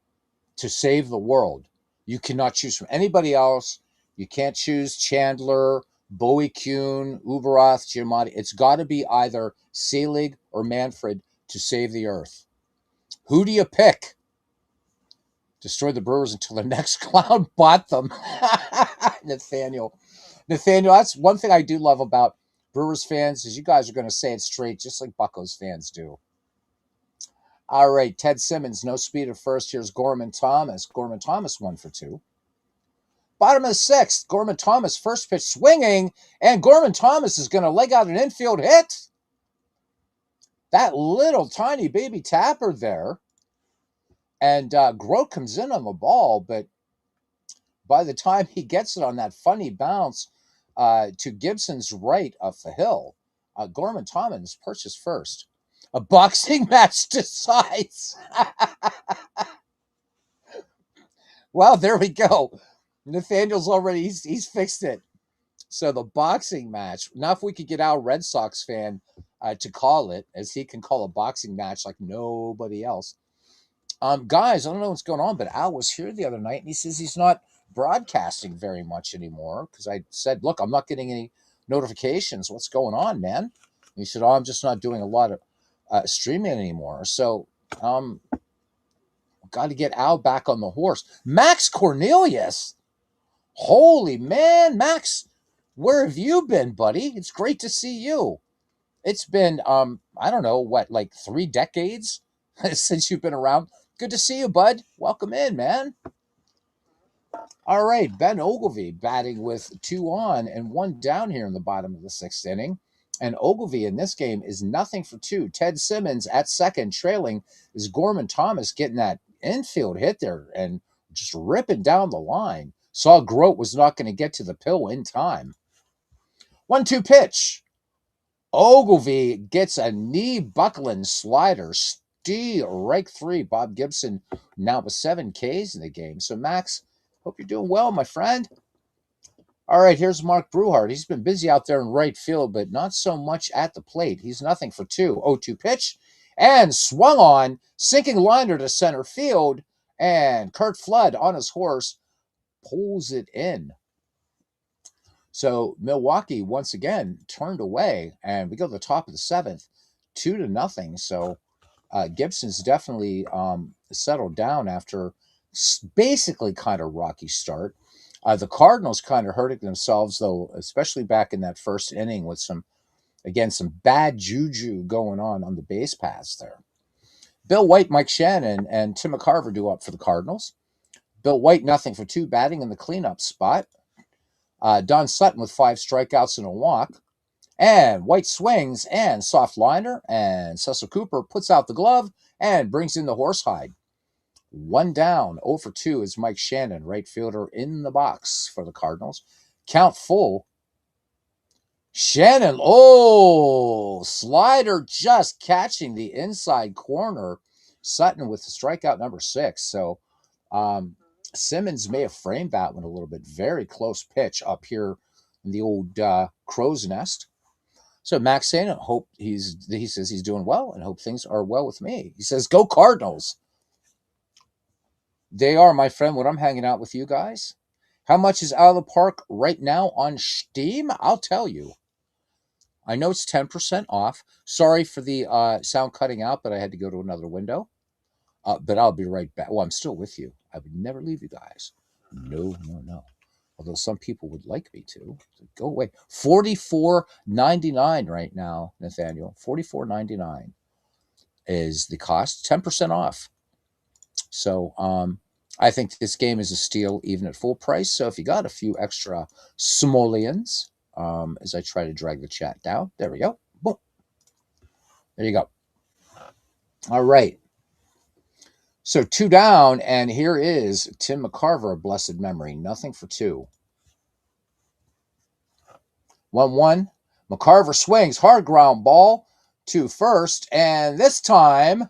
to save the world. You cannot choose from anybody else. You can't choose Chandler, Bowie Kuhn, Uberoth, Giamatti. It's got to be either Selig or Manfred to save the Earth. Who do you pick? Destroy the Brewers until the next clown bought them. Nathaniel, that's one thing I do love about Brewers fans is you guys are going to say it straight, just like Buccos fans do. All right, Ted Simmons, no speed at first. Here's Gorman Thomas. Gorman Thomas 1 for 2. Bottom of the 6th, Gorman Thomas, first pitch swinging, and Gorman Thomas is going to leg out an infield hit. That little tiny baby tapper there. And Grote comes in on the ball, but by the time he gets it on that funny bounce to Gibson's right up the hill, Gorman Thomas perches first. A boxing match decides. Well, there we go. Nathaniel's already he's fixed it. So the boxing match. Now, if we could get our Red Sox fan to call it, as he can call a boxing match like nobody else. Guys, I don't know what's going on, but Al was here the other night, and he says he's not broadcasting very much anymore because I said, "Look, I'm not getting any notifications. What's going on, man?" And he said, "Oh, I'm just not doing a lot of streaming anymore." So, got to get Al back on the horse. Max Cornelius, holy man, Max, where have you been, buddy? It's great to see you. It's been I don't know what, like 3 decades since you've been around. Good to see you, bud. Welcome in, man. All right, Ben Ogilvy batting with 2 on and 1 down here in the bottom of the 6th inning. And Ogilvy in this game is nothing for 2. Ted Simmons at second, trailing is Gorman Thomas getting that infield hit there and just ripping down the line. Saw Grote was not going to get to the pill in time. 1-2 pitch. Ogilvy gets a knee buckling slider. Strike 3. Bob Gibson now with 7 Ks in the game. So, Max, hope you're doing well, my friend. All right, here's Mark Bruhart. He's been busy out there in right field, but not so much at the plate. He's nothing for 2. 0-2 pitch and swung on, sinking liner to center field. And Kurt Flood on his horse pulls it in. So Milwaukee once again turned away, and we go to the top of the 7th, 2-0. So Gibson's definitely settled down after basically kind of rocky start. The Cardinals kind of hurting themselves, though, especially back in that first inning with some bad juju going on the base paths there. Bill White, Mike Shannon, and Tim McCarver do up for the Cardinals. Bill White, nothing for 2, batting in the cleanup spot. Don Sutton with 5 strikeouts and a walk. And White swings and soft liner. And Cecil Cooper puts out the glove and brings in the horsehide. 1 down. 0 for 2 is Mike Shannon, right fielder in the box for the Cardinals. Count full. Shannon, slider just catching the inside corner. Sutton with the strikeout number 6. So, Simmons may have framed that one a little bit. Very close pitch up here in the old crow's nest. So Max saying, hope he says he's doing well and hope things are well with me. He says, go Cardinals. They are, my friend, when I'm hanging out with you guys. How much is out of the park right now on Steam? I'll tell you. I know it's 10% off. Sorry for the sound cutting out, but I had to go to another window. But I'll be right back. Well, I'm still with you. I would never leave you guys. No. Although some people would like me to. So go away. $44.99 right now, Nathaniel. $44.99 is the cost. 10% off. So I think this game is a steal even at full price. So if you got a few extra simoleons, as I try to drag the chat down. There we go. Boom. There you go. All right. So 2 down, and here is Tim McCarver, of blessed memory. Nothing for 2. 1-1. McCarver swings. Hard ground ball to first, and this time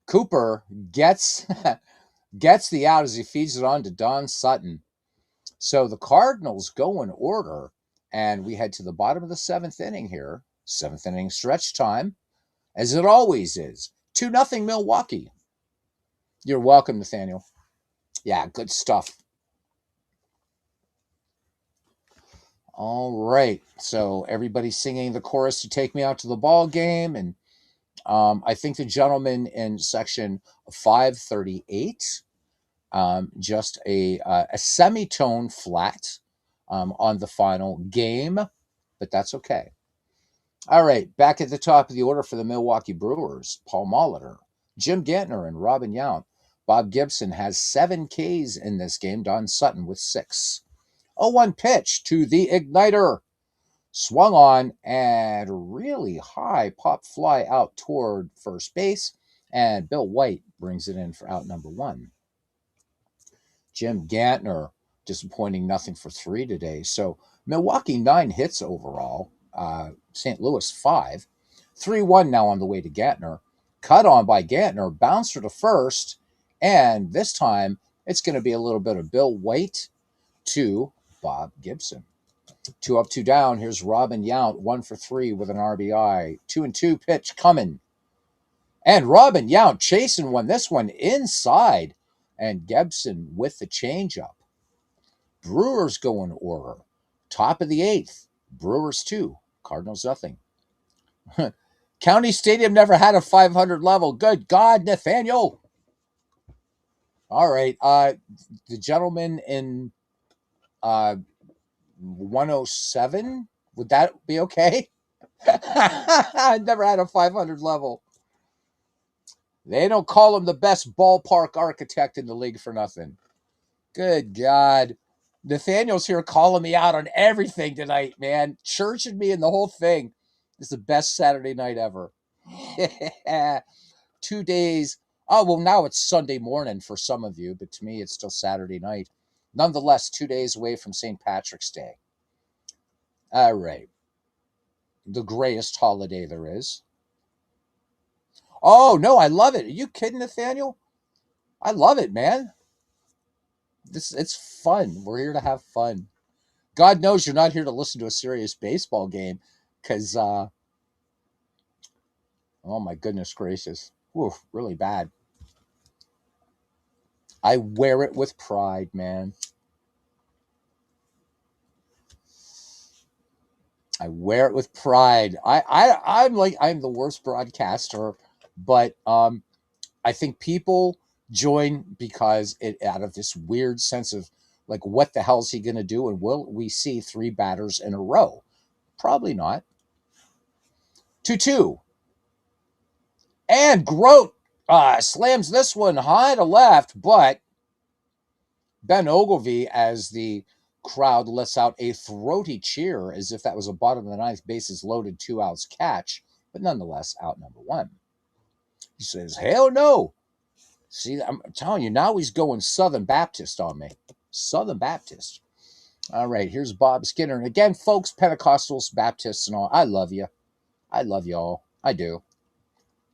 Cooper gets the out as he feeds it on to Don Sutton. So the Cardinals go in order, and we head to the bottom of the 7th inning here. 7th inning stretch time, as it always is. 2-0 Milwaukee. You're welcome, Nathaniel. Yeah, good stuff. All right. So everybody's singing the chorus to Take Me Out to the Ball Game. And I think the gentleman in section 538, just a semitone flat on the final game, but that's okay. All right. Back at the top of the order for the Milwaukee Brewers, Paul Molitor, Jim Gantner, and Robin Yount. Bob Gibson has 7 Ks in this game. Don Sutton with 6. 0-1 pitch to the Igniter. Swung on and really high pop fly out toward first base. And Bill White brings it in for out number 1. Jim Gantner, disappointing, nothing for 3 today. So Milwaukee 9 hits overall. St. Louis 5. 3-1 now on the way to Gantner. Cut on by Gantner. Bouncer to first. And this time It's going to be a little bit of Bill White to Bob Gibson. 2 up, 2 down. Here's Robin Yount, 1 for 3 with an RBI. 2-2 pitch coming. And Robin Yount chasing one. This one inside. And Gibson with the changeup. Brewers go in order. Top of the 8th. Brewers 2. Cardinals nothing. County Stadium never had a 500 level. Good God, Nathaniel. All right. The gentleman in 107, would that be okay? I never had a 500 level. They don't call him the best ballpark architect in the league for nothing. Good God. Nathaniel's here calling me out on everything tonight, man. Churching me and the whole thing. This is the best Saturday night ever. 2 days. Oh, well, now it's Sunday morning for some of you, but to me, it's still Saturday night. Nonetheless, 2 days away from St. Patrick's Day. All right. The greatest holiday there is. Oh, no, I love it. Are you kidding, Nathaniel? I love it, man. It's fun. We're here to have fun. God knows you're not here to listen to a serious baseball game because, oh my goodness gracious. Oof, really bad. I wear it with pride, man. I wear it with pride. I'm the worst broadcaster, but I think people join because it out of this weird sense of like, what the hell is he going to do? And will we see 3 batters in a row? Probably not. 2-2. And Grote slams this one high to left, but Ben Ogilvy, as the crowd lets out a throaty cheer as if that was a bottom of the 9th, bases loaded, 2 outs catch, but nonetheless out number 1. He says, hell no. See, I'm telling you, now he's going Southern Baptist on me. Southern Baptist. All right, here's Bob Skinner. And again, folks, Pentecostals, Baptists, and all, I love you. I love you all. I do.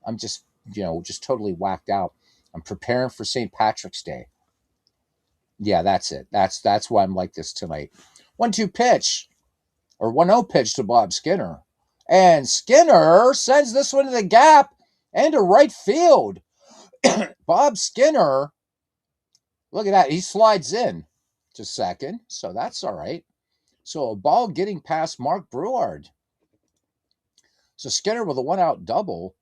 I'm just, just totally whacked out. I'm preparing for St. Patrick's Day. Yeah, that's it. That's why I'm like this tonight. 1-2 pitch, or 1-0 pitch to Bob Skinner. And Skinner sends this one to the gap and to right field. Bob Skinner, look at that. He slides in to second, so that's all right. So a ball getting past Mark Breward. So Skinner with a 1-out double.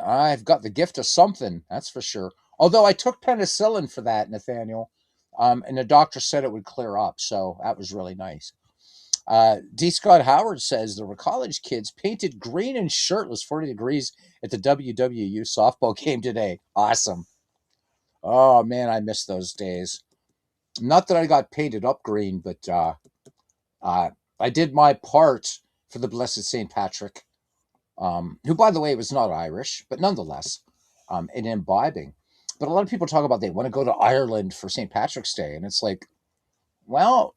I've got the gift of something, that's for sure. Although I took penicillin for that, Nathaniel, and the doctor said it would clear up, so that was really nice. D. Scott Howard says there were college kids painted green and shirtless 40 degrees at the WWU softball game today. Awesome. Oh, man, I miss those days. Not that I got painted up green, but I did my part for the Blessed St. Patrick, who, by the way, was not Irish, but nonetheless, in imbibing. But a lot of people talk about they want to go to Ireland for St. Patrick's Day, and it's like, well,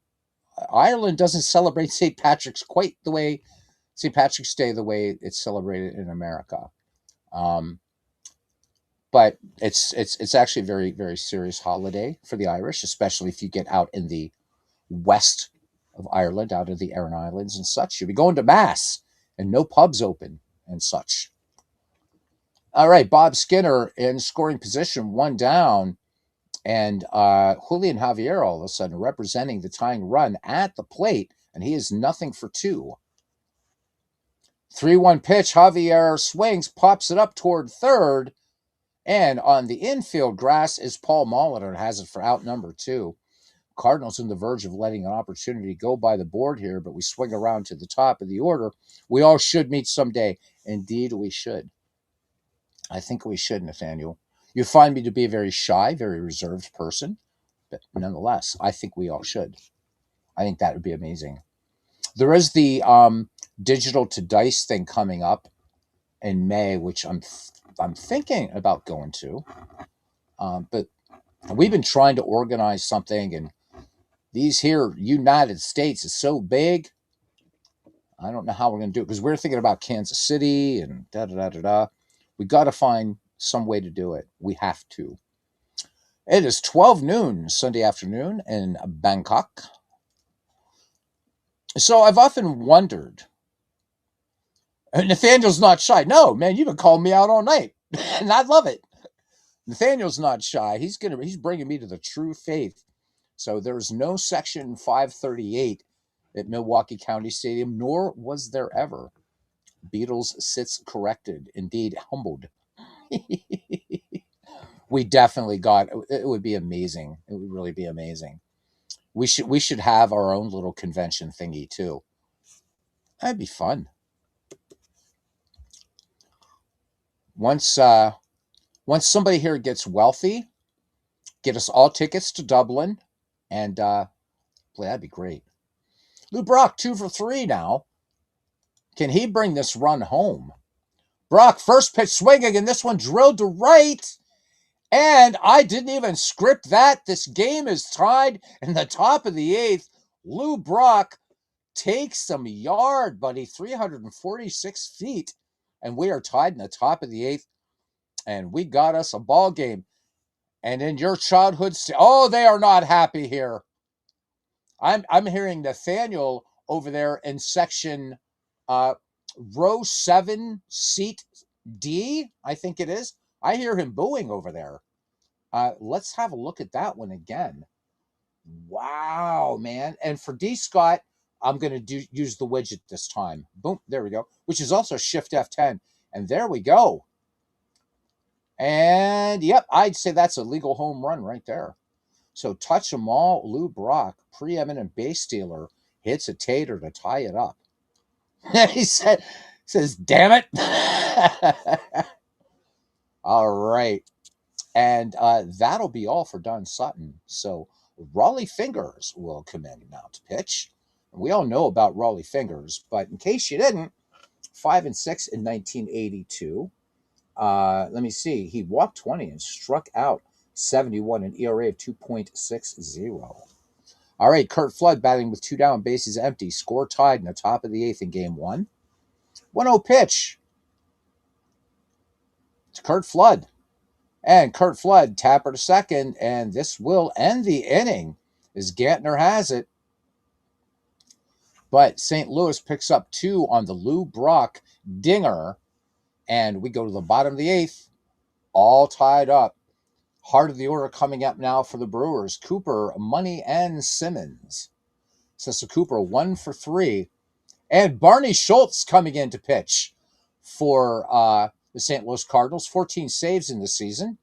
Ireland doesn't celebrate St. Patrick's quite the way St. Patrick's Day the way it's celebrated in America. But it's actually a very, very serious holiday for the Irish, especially if you get out in the west of Ireland, out of the Aran Islands and such. You'll be going to Mass and no pubs open and such. All right, Bob Skinner in scoring position, 1 down. And Julian Javier all of a sudden representing the tying run at the plate, and he is nothing for 2. 3-1 pitch. Javier swings, pops it up toward third, and on the infield grass is Paul Molitor and has it for out number 2. Cardinals on the verge of letting an opportunity go by the board here, but we swing around to the top of the order. We all should meet someday. Indeed, we should. I think we should, Nathaniel. You find me to be a very shy, very reserved person, but nonetheless, I think we all should. I think that would be amazing. There is the digital to dice thing coming up in May, which I'm thinking about going to. But we've been trying to organize something, and these here United States is so big. I don't know how we're going to do it because we're thinking about Kansas City and da da da da da. We got to find some way to do it. We have to. It is 12 noon Sunday afternoon in Bangkok. So I've often wondered, Nathaniel's not shy. No, man, you've been calling me out all night, and I love it. Nathaniel's not shy. He's bringing me to the true faith. So there's no Section 538 at Milwaukee County Stadium, nor was there ever. Beatles sits corrected, indeed humbled. We definitely got. It would be amazing. It would really be amazing. We should have our own little convention thingy too. That'd be fun. Once once somebody here gets wealthy, get us all tickets to Dublin, and boy, that'd be great. Lou Brock 2 for 3 now. Can he bring this run home? Brock first pitch swinging, and this one drilled to right. And I didn't even script that. This game is tied in the top of the 8th. Lou Brock takes some yard, buddy, 346 feet. And we are tied in the top of the 8th. And we got us a ball game. And in your childhood, oh, they are not happy here. I'm hearing Nathaniel over there in section row 7, seat D, I think it is. I hear him booing over there. Let's have a look at that one again. Wow, man. And for D Scott, I'm going to use the widget this time. Boom, there we go, which is also Shift F10. And there we go. And yep, I'd say that's a legal home run right there. So touch them all. Lou Brock, preeminent base stealer, hits a tater to tie it up. He says, damn it. All right. And that'll be all for Don Sutton. So Raleigh Fingers will come in now to pitch. We all know about Raleigh Fingers, but in case you didn't, 5-6 in 1982. Let me see. He walked 20 and struck out 71, an ERA of 2.60. All right, Curt Flood batting with 2 down, bases empty. Score tied in the top of the 8th in game 1. 1-0 pitch to Curt Flood. And Curt Flood, tapper to second, and this will end the inning as Gantner has it. But St. Louis picks up 2 on the Lou Brock dinger, and we go to the bottom of the 8th, all tied up. Heart of the order coming up now for the Brewers. Cooper, Money, and Simmons. So Cooper 1 for 3. And Barney Schultz coming in to pitch for the St. Louis Cardinals. 14 saves in the season.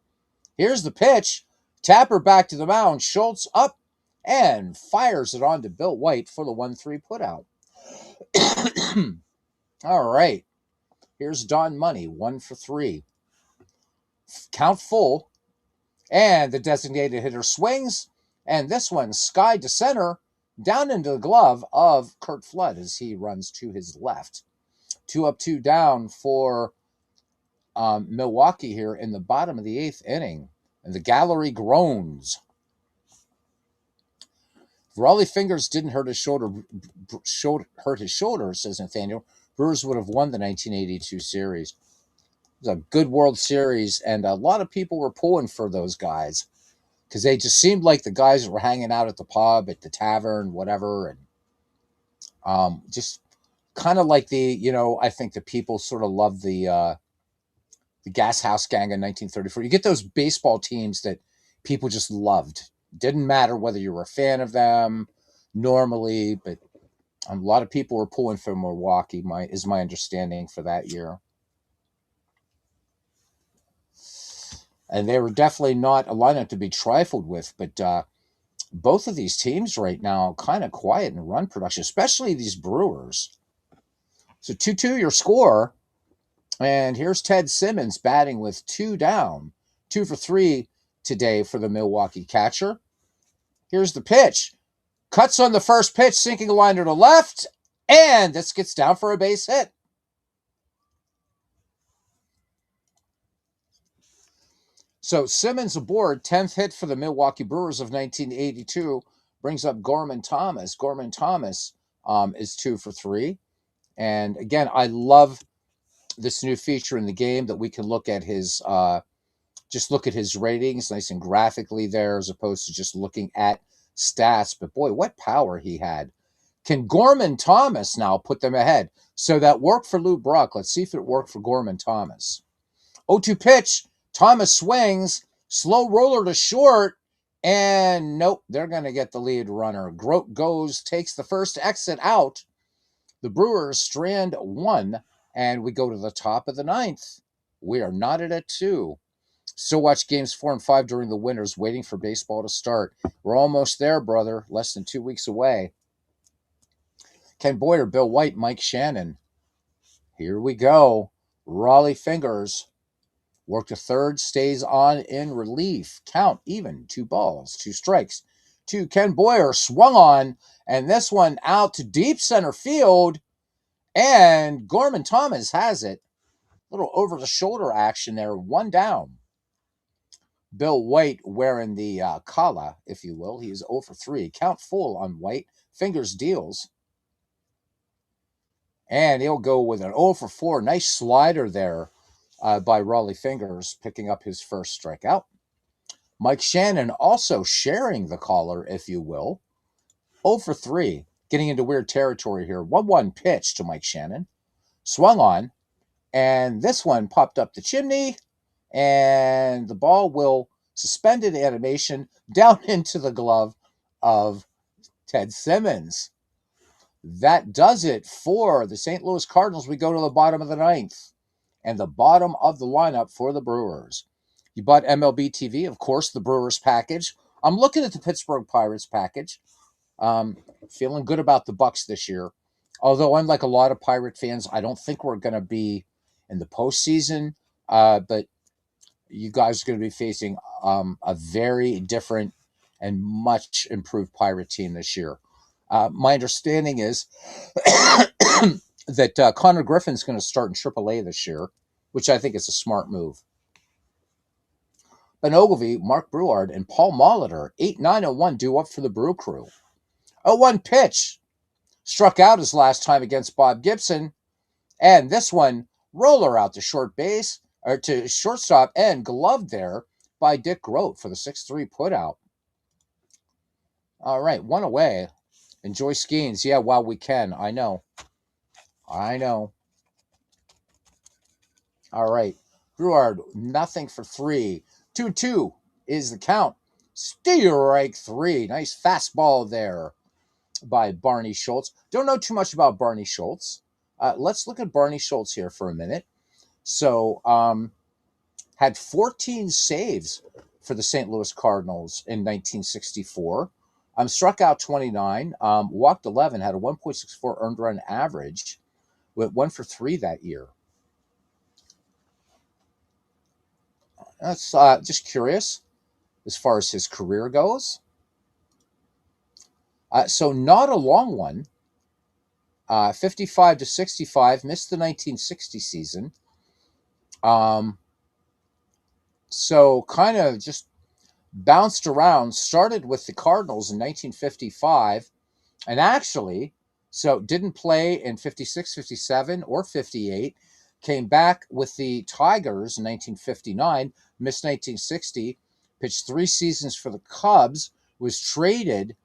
Here's the pitch. Tapper back to the mound. Schultz up and fires it on to Bill White for the 1-3 putout. All right. Here's Don Money, 1 for 3. Count full. And the designated hitter swings. And this one, sky to center, down into the glove of Curt Flood as he runs to his left. 2 up, 2 down for Milwaukee here in the bottom of the 8th inning. And the gallery groans. If Raleigh Fingers didn't hurt his shoulder, says Nathaniel, Brewers would have won the 1982 series. It was a good World Series, and a lot of people were pulling for those guys because they just seemed like the guys that were hanging out at the pub, at the tavern, whatever, and just kind of like I think the people sort of loved the Gas House Gang in 1934. You get those baseball teams that people just loved. Didn't matter whether you were a fan of them normally, but a lot of people were pulling for Milwaukee, is my understanding for that year. And they were definitely not a lineup to be trifled with, but both of these teams right now kind of quiet in run production, especially these Brewers. So 2-2 your score. And here's Ted Simmons batting with 2 down. 2 for 3 today for the Milwaukee catcher. Here's the pitch. Cuts on the first pitch, sinking a liner to left. And this gets down for a base hit. So Simmons aboard, 10th hit for the Milwaukee Brewers of 1982, brings up Gorman Thomas. Gorman Thomas is 2 for 3. And again, I love this new feature in the game that we can look at his just look at his ratings, nice and graphically there, as opposed to just looking at stats. But boy, what power he had. Can Gorman Thomas now put them ahead? So that worked for Lou Brock. Let's see if it worked for Gorman Thomas. 0-2 pitch. Thomas swings. Slow roller to short. And nope, they're going to get the lead runner. Grote goes, takes the first exit out. The Brewers strand one, and we go to the top of the ninth. We are knotted at 2. Still watch games 4 and 5 during the winters, waiting for baseball to start. We're almost there, brother. Less than 2 weeks away. Ken Boyer, Bill White, Mike Shannon. Here we go. Raleigh Fingers. Work to third, stays on in relief. Count even. 2 balls, 2 strikes. 2. Ken Boyer swung on, and this one out to deep center field. And Gorman Thomas has it. Little over-the-shoulder action there. 1 down. Bill White wearing the collar, if you will. He is 0 for 3. Count full on White. Fingers deals. And he'll go with an 0 for 4. Nice slider there by Raleigh Fingers, picking up his first strikeout. Mike Shannon also sharing the collar, if you will. 0 for 3. Getting into weird territory here. 1-1 pitch to Mike Shannon. Swung on. And this one popped up the chimney. And the ball will suspended animation down into the glove of Ted Simmons. That does it for the St. Louis Cardinals. We go to the bottom of the ninth and the bottom of the lineup for the Brewers. You bought MLB TV, of course, the Brewers package. I'm looking at the Pittsburgh Pirates package. Feeling good about the Bucks this year. Although, unlike a lot of Pirate fans, I don't think we're going to be in the postseason. But you guys are going to be facing a very different and much improved Pirate team this year. My understanding is that Connor Griffin's going to start in AAA this year, which I think is a smart move. Ben Ogilvy, Mark Breward, and Paul Molitor, 8-9-1 due up for the Brew Crew. 0-1 pitch. Struck out his last time against Bob Gibson. And this one, roller out to short base, or to shortstop, and gloved there by Dick Grote for the 6-3 putout. All right, 1 away. Enjoy Skeens. Yeah, while we can. I know. All right. Breward, nothing for 3. 2-2 is the count. Strike 3. Nice fastball there by Barney Schultz. Don't know too much about Barney Schultz. Let's look at Barney Schultz here for a minute. So, had 14 saves for the St. Louis Cardinals in 1964. Struck out 29, walked 11, had a 1.64 earned run average, went 1 for 3 that year. That's just curious as far as his career goes. So not a long one. 55 to 65, missed the 1960 season. So kind of just bounced around, started with the Cardinals in 1955, and actually, so didn't play in 56, 57, or 58, came back with the Tigers in 1959, missed 1960, pitched 3 seasons for the Cubs, was traded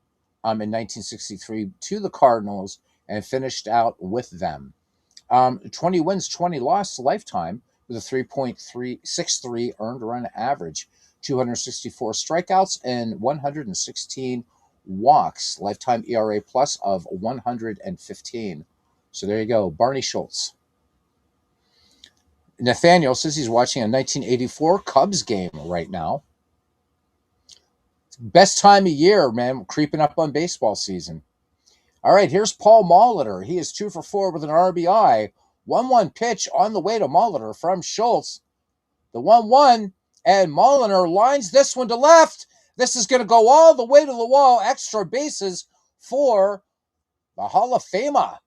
in 1963 to the Cardinals, and finished out with them. 20 wins, 20 losses lifetime with a 3.363 earned run average, 264 strikeouts, and 116 walks. Lifetime ERA plus of 115. So there you go, Barney Schultz. Nathaniel says he's watching a 1984 Cubs game right now. Best time of year, man, creeping up on baseball season. All right, here's Paul Molitor. He is 2 for 4 with an RBI. 1-1 pitch on the way to Molitor from Schultz. The 1-1, and Molitor lines this one to left. This is going to go all the way to the wall. Extra bases for the Hall of Famer.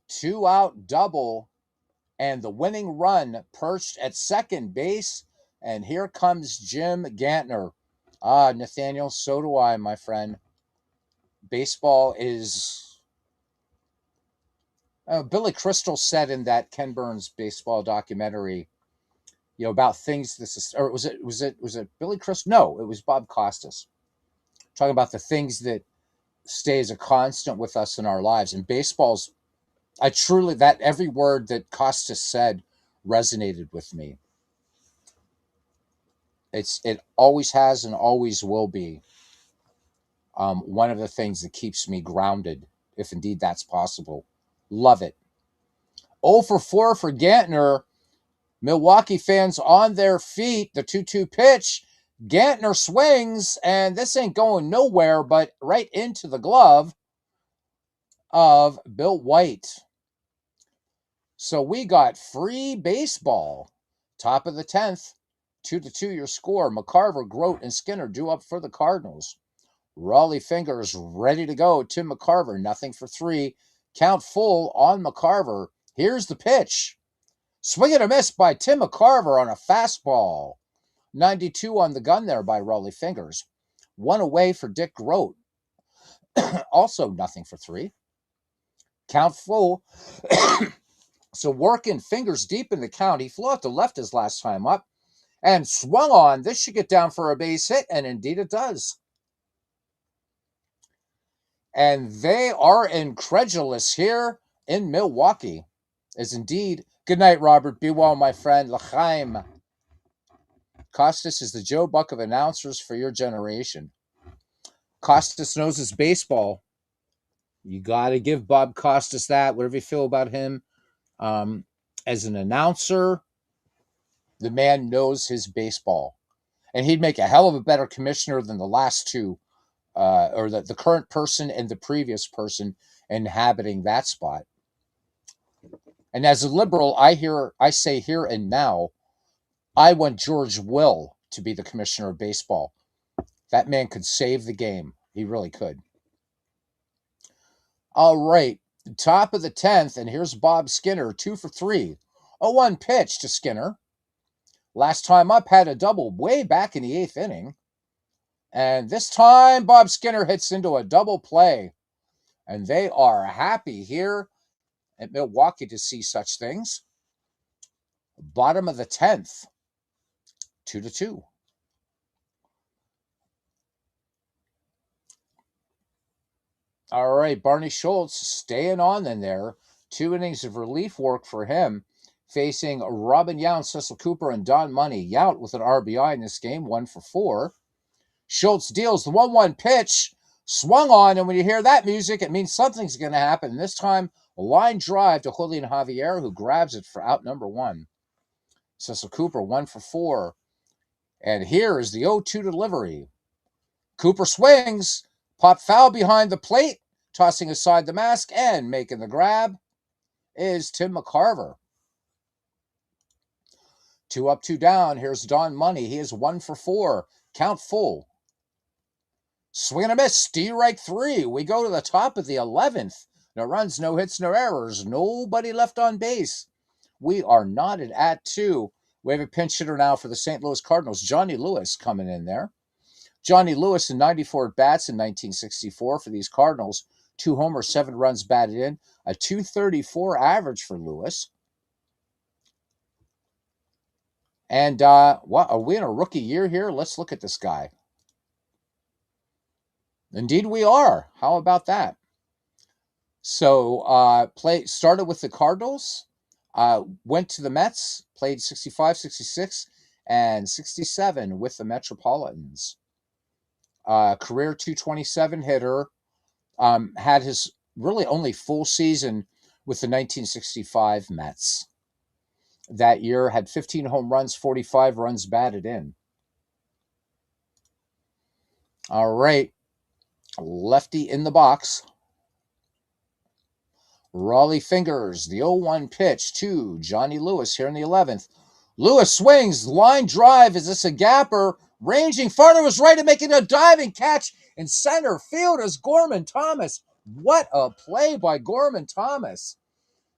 Two-out double, and the winning run perched at second base. And here comes Jim Gantner. Nathaniel, so do I, my friend. Baseball is Billy Crystal said in that Ken Burns baseball documentary, about things this is, or was it Billy Crystal? No, it was Bob Costas talking about the things that stay as a constant with us in our lives. And baseball's, I truly, that every word that Costas said resonated with me. It always has and always will be one of the things that keeps me grounded, if indeed that's possible. Love it. 0 for 4 for Gantner. Milwaukee fans on their feet. The 2-2 pitch. Gantner swings, and this ain't going nowhere, but right into the glove of Bill White. So we got free baseball. Top of the 10th. 2-2 your score. McCarver, Grote, and Skinner due up for the Cardinals. Raleigh fingers ready to go. Tim McCarver, nothing for 3. Count full on McCarver. Here's the pitch. Swing and a miss by Tim McCarver on a fastball. 92 on the gun there by Raleigh fingers. 1 away for Dick Grote. Also nothing for 3. Count full. So working fingers deep in the count. He flew out to left his last time up and swung on. This should get down for a base hit, and indeed it does. And they are incredulous here in Milwaukee. As indeed, good night, Robert. Be well, my friend. L'chaim. Costas is the Joe Buck of announcers for your generation. Costas knows his baseball. You got to give Bob Costas that, whatever you feel about him. As an announcer, the man knows his baseball. And he'd make a hell of a better commissioner than the last two, or the current person and the previous person inhabiting that spot. And as a liberal, I say here and now, I want George Will to be the commissioner of baseball. That man could save the game. He really could. All right. Top of the 10th, and here's Bob Skinner, 2 for 3. 0-1 pitch to Skinner. Last time up had a double way back in the 8th inning. And this time, Bob Skinner hits into a double play. And they are happy here at Milwaukee to see such things. Bottom of the 10th, 2-2. All right, Barney Schultz staying on in there. 2 innings of relief work for him, facing Robin Yount, Cecil Cooper, and Don Money. Yount with an RBI in this game, 1 for 4. Schultz deals the 1-1 pitch, swung on, and when you hear that music, it means something's going to happen. This time, a line drive to Julian Javier, who grabs it for out number 1. Cecil Cooper, 1 for 4. And here is the 0-2 delivery. Cooper swings, pop foul behind the plate, tossing aside the mask and making the grab is Tim McCarver. 2 up, 2 down. Here's Don Money. He is 1 for 4. Count full. Swing and a miss. Strike 3. We go to the top of the 11th. No runs, no hits, no errors. Nobody left on base. We are knotted at 2. We have a pinch hitter now for the St. Louis Cardinals. Johnny Lewis coming in there. Johnny Lewis in 94 at-bats in 1964 for these Cardinals. 2 homers, 7 runs batted in. A .234 average for Lewis. And what, are we in a rookie year here? Let's look at this guy. Indeed we are. How about that? So started with the Cardinals, went to the Mets, played 65, 66, and 67 with the Metropolitans. Career .227 hitter. Had his really only full season with the 1965 Mets. That year had 15 home runs, 45 runs batted in. All right. Lefty in the box. Raleigh fingers, the 0-1 pitch to Johnny Lewis here in the 11th. Lewis swings, line drive. Is this a gapper? Ranging far to his right and making a diving catch in center field is Gorman Thomas. What a play by Gorman Thomas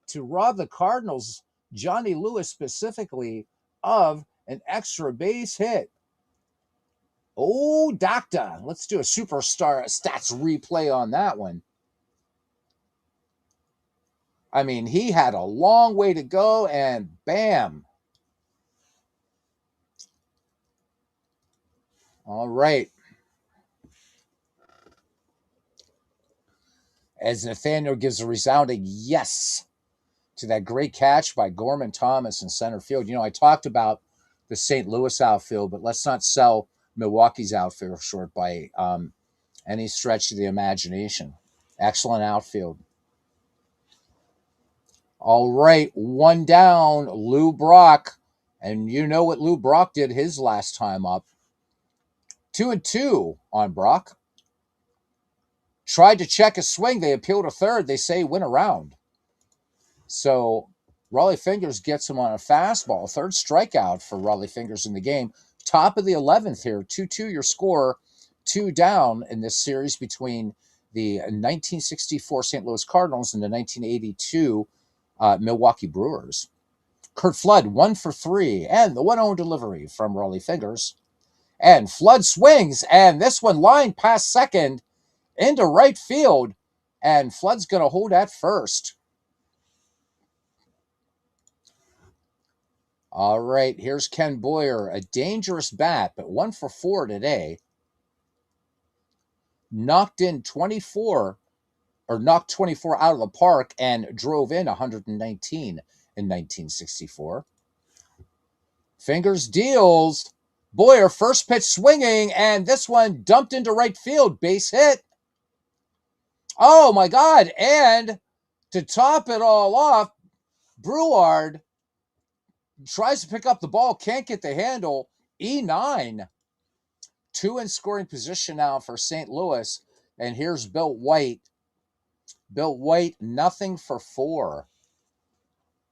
to rob the Cardinals, Johnny Lewis specifically, of an extra base hit. Oh, doctor. Let's do a superstar stats replay on that one. I mean, he had a long way to go, and bam. All right. As Nathaniel gives a resounding yes to that great catch by Gorman Thomas in center field. I talked about the St. Louis outfield, but let's not sell Milwaukee's outfield short by any stretch of the imagination. Excellent outfield. All right, one down, Lou Brock. And you know what Lou Brock did his last time up. 2-2 on Brock. Tried to check a swing. They appealed to third. They say win around. So Raleigh Fingers gets him on a fastball. Third strikeout for Raleigh Fingers in the game. Top of the 11th here. 2-2 your score. 2 down in this series between the 1964 St. Louis Cardinals and the 1982 Milwaukee Brewers. Kurt Flood, 1 for 3, and the 1-0 delivery from Raleigh Fingers. And Flood swings, and this one lined past second into right field, and Flood's going to hold at first. All right, here's Ken Boyer, a dangerous bat, but 1 for 4 today. Knocked 24 out of the park and drove in 119 in 1964. Fingers deals. Boyer, first pitch swinging, and this one dumped into right field. Base hit. Oh, my God. And to top it all off, Breward tries to pick up the ball, can't get the handle. E9. 2 in scoring position now for St. Louis. And here's Bill White. Bill White, nothing for 4.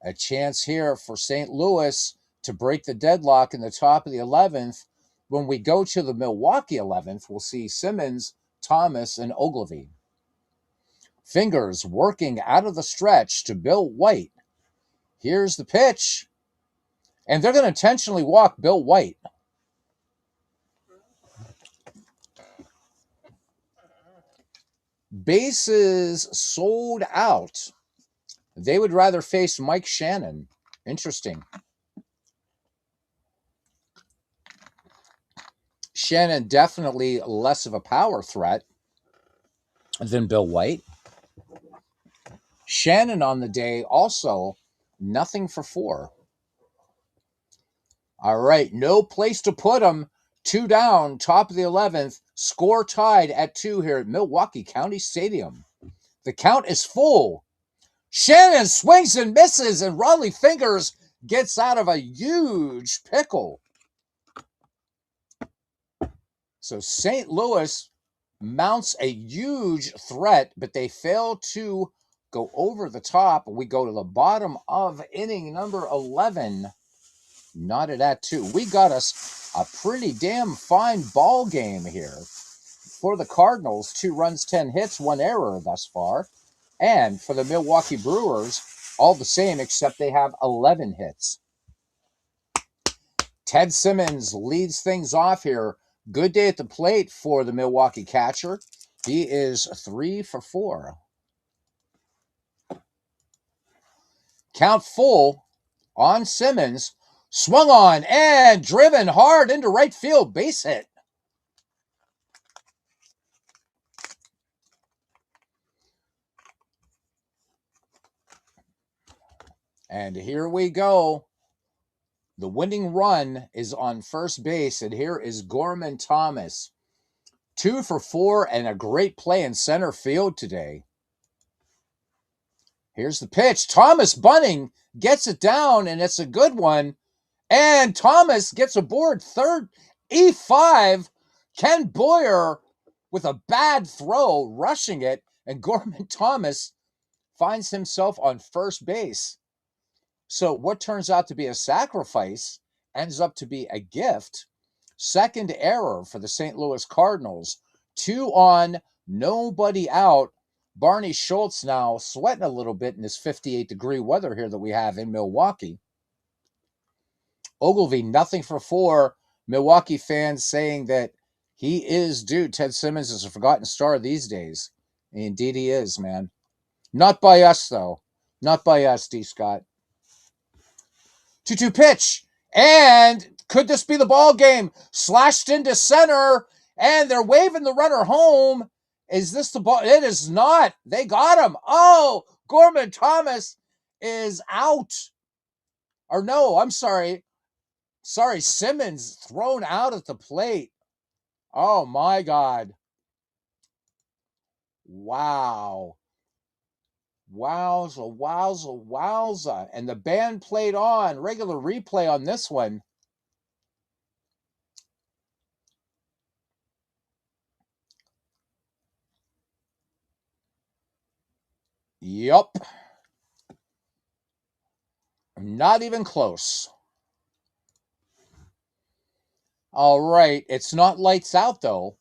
A chance here for St. Louis to break the deadlock in the top of the 11th. When we go to the Milwaukee 11th, we'll see Simmons, Thomas, and Ogilvy. Fingers working out of the stretch to Bill White. Here's the pitch. And they're going to intentionally walk Bill White. Bases sold out. They would rather face Mike Shannon. Interesting. Shannon definitely less of a power threat than Bill White. Shannon on the day also nothing for 4. All right, no place to put him. 2 down, top of the 11th. Score tied at 2 here at Milwaukee County Stadium. The count is full. Shannon swings and misses, and Raleigh Fingers gets out of a huge pickle. So St. Louis mounts a huge threat, but they fail to go over the top. We go to the bottom of inning number 11. Knotted at 2. We got us a pretty damn fine ball game here. For the Cardinals, 2 runs, 10 hits, 1 error thus far. And for the Milwaukee Brewers, all the same, except they have 11 hits. Ted Simmons leads things off here. Good day at the plate for the Milwaukee catcher. He is 3 for 4. Count full on Simmons. Swung on and driven hard into right field. Base hit. And here we go. The winning run is on first base, and here is Gorman Thomas. 2 for 4 and a great play in center field today. Here's the pitch. Thomas bunting gets it down, and it's a good one. And Thomas gets aboard third. E5. Ken Boyer with a bad throw, rushing it, and Gorman Thomas finds himself on first base. So what turns out to be a sacrifice ends up to be a gift. Second error for the St. Louis Cardinals. 2 on, nobody out. Barney Schultz now sweating a little bit in this 58-degree weather here that we have in Milwaukee. Ogilvy, nothing for 4. Milwaukee fans saying that he is due. Ted Simmons is a forgotten star these days. Indeed he is, man. Not by us, though. Not by us, D. Scott. 2-2 pitch. And could this be the ball game? Slashed into center, and they're waving the runner home. Is this the ball? It is not. They got him. Oh, Gorman Thomas is out. Or no, I'm sorry. Sorry, Simmons thrown out at the plate. Oh, my God. Wow. Wowza, wowza, wowza. And the band played on. Regular replay on this one. Yup. Not even close. All right. It's not lights out, though.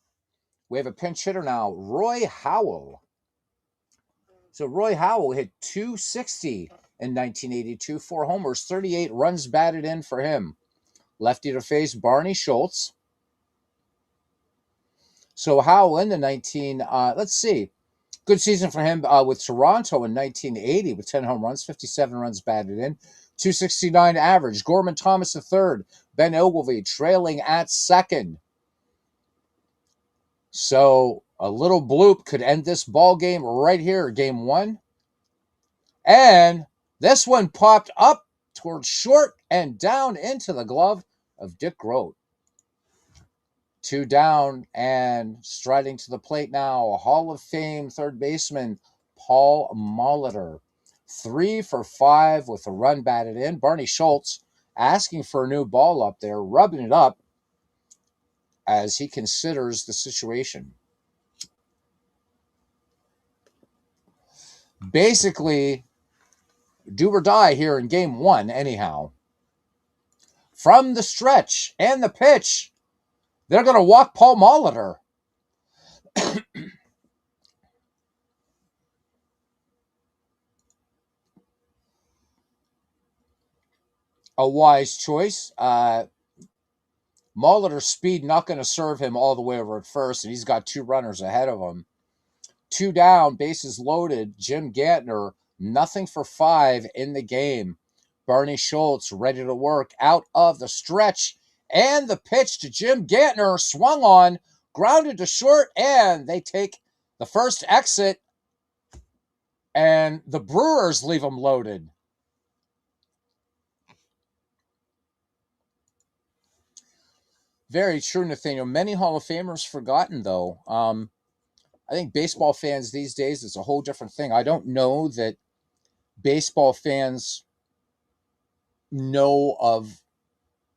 We have a pinch hitter now, Roy Howell. So Roy Howell hit 260 in 1982, 4 homers, 38 runs batted in for him. Lefty to face Barney Schultz. So Howell in the let's see. Good season for him with Toronto in 1980 with 10 home runs, 57 runs batted in, 269 average. Gorman Thomas III, Ben Ogilvy trailing at second. So a little bloop could end this ball game right here, game one. And this one popped up towards short and down into the glove of Dick Grote. 2 down and striding to the plate now, Hall of Fame third baseman Paul Molitor. 3 for 5 with a run batted in. Barney Schultz asking for a new ball up there, rubbing it up as he considers the situation. Basically, do or die here in game one, anyhow. From the stretch and the pitch, they're going to walk Paul Molitor. A wise choice. Molitor's speed not going to serve him all the way over at first, and he's got 2 runners ahead of him. 2 down, bases loaded. Jim Gantner, nothing for 5 in the game. Barney Schultz ready to work out of the stretch, and the pitch to Jim Gantner swung on, grounded to short, and they take the first exit, and the Brewers leave them loaded. Very true, Nathaniel. Many Hall of Famers forgotten, though. I think baseball fans these days, it's a whole different thing. I don't know that baseball fans know of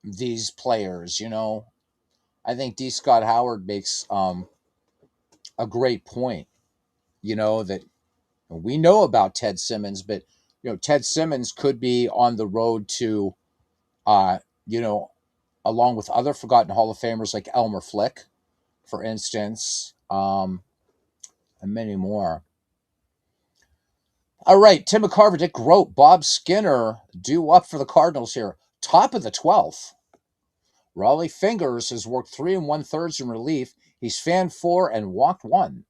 these players, you know. I think D. Scott Howard makes a great point, you know, that we know about Ted Simmons, but, you know, Ted Simmons could be on the road to, you know, along with other forgotten Hall of Famers like Elmer Flick, for instance, and many more. All right, Tim McCarver, Dick Grote, Bob Skinner due up for the Cardinals here. Top of the 12th. Raleigh Fingers has worked 3 1/3 in relief. He's fanned 4 and walked 1.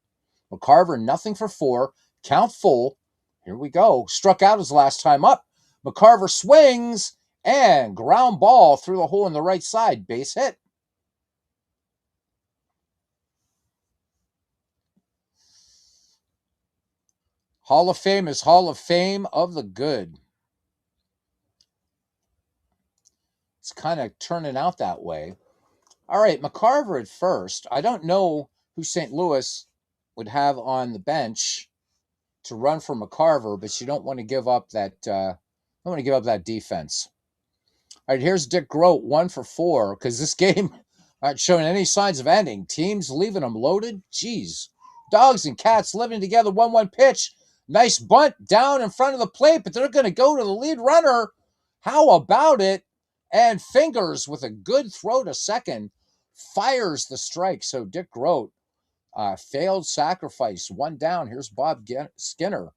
McCarver, nothing for 4. Count full. Here we go. Struck out his last time up. McCarver swings and ground ball through the hole in the right side. Base hit. Hall of Fame is Hall of Fame of the good. It's kind of turning out that way. All right, McCarver at first. I don't know who St. Louis would have on the bench to run for McCarver, but you don't want to give up that. Don't want to give up that defense. All right, here's Dick Grote, 1 for 4, because this game aren't showing any signs of ending. Teams leaving them loaded. Jeez, dogs and cats living together. 1-1 pitch. Nice bunt down in front of the plate, but they're going to go to the lead runner. How about it? And Fingers with a good throw to second fires the strike. So Dick Grote, failed sacrifice, 1 down. Here's Bob Skinner.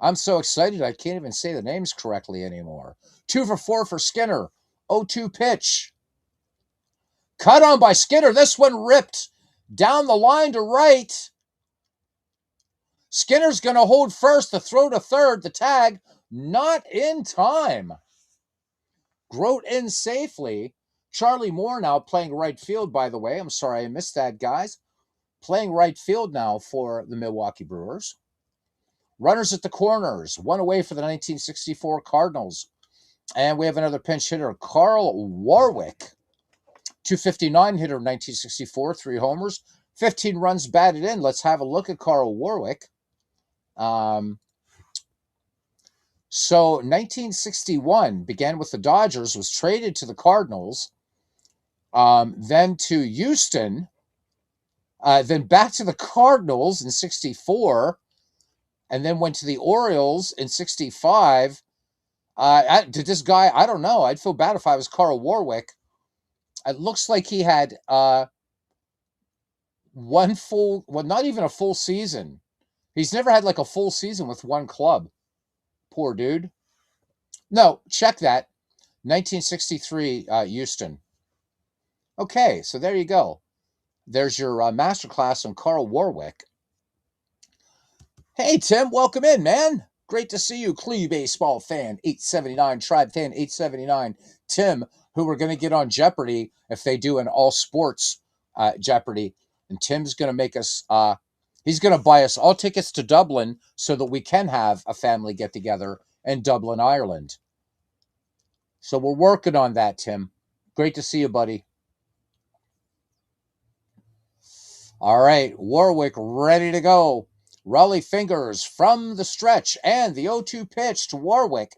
I'm so excited I can't even say the names correctly anymore. 2 for 4 for Skinner. 0-2 pitch. Cut on by Skinner. This one ripped down the line to right. Skinner's going to hold first, the throw to third, the tag. Not in time. Grote in safely. Charlie Moore now playing right field, by the way. I'm sorry I missed that, guys. Playing right field now for the Milwaukee Brewers. Runners at the corners. One away for the 1964 Cardinals. And we have another pinch hitter, Carl Warwick. 259 hitter, 1964, 3 homers, 15 runs batted in. Let's have a look at Carl Warwick. So 1961 began with the Dodgers, was traded to the Cardinals, then to Houston, then back to the Cardinals in 64, and then went to the Orioles in 65. Did this guy, I don't know. I'd feel bad if I was Carl Warwick. It looks like he had one full, well, not even a full season. He's never had like a full season with one club. Poor dude. No, check that. 1963 Houston. Okay, so there you go. There's your masterclass on Carl Warwick. Hey, Tim, welcome in, man. Great to see you, Clee Baseball Fan 879, Tribe Fan 879. Tim, who we're going to get on Jeopardy if they do an all sports Jeopardy. And Tim's going to make us, he's going to buy us all tickets to Dublin so that we can have a family get together in Dublin, Ireland. So we're working on that, Tim. Great to see you, buddy. All right, Warwick ready to go. Raleigh fingers from the stretch and the 0-2 pitch to Warwick.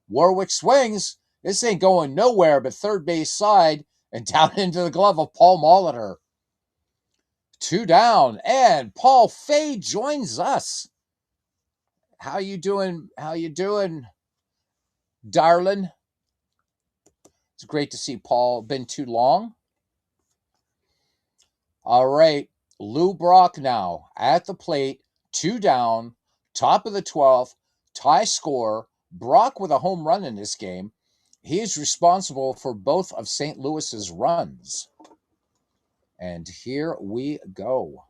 Warwick swings. This ain't going nowhere but third base side and down into the glove of Paul Molitor. 2 down, and Paul Fay joins us. How you doing? How you doing, darling? It's great to see Paul. Been too long. All right, Lou Brock now at the plate. 2 down, top of the 12th, tie score. Brock with a home run in this game. He is responsible for both of St. Louis's runs. And here we go.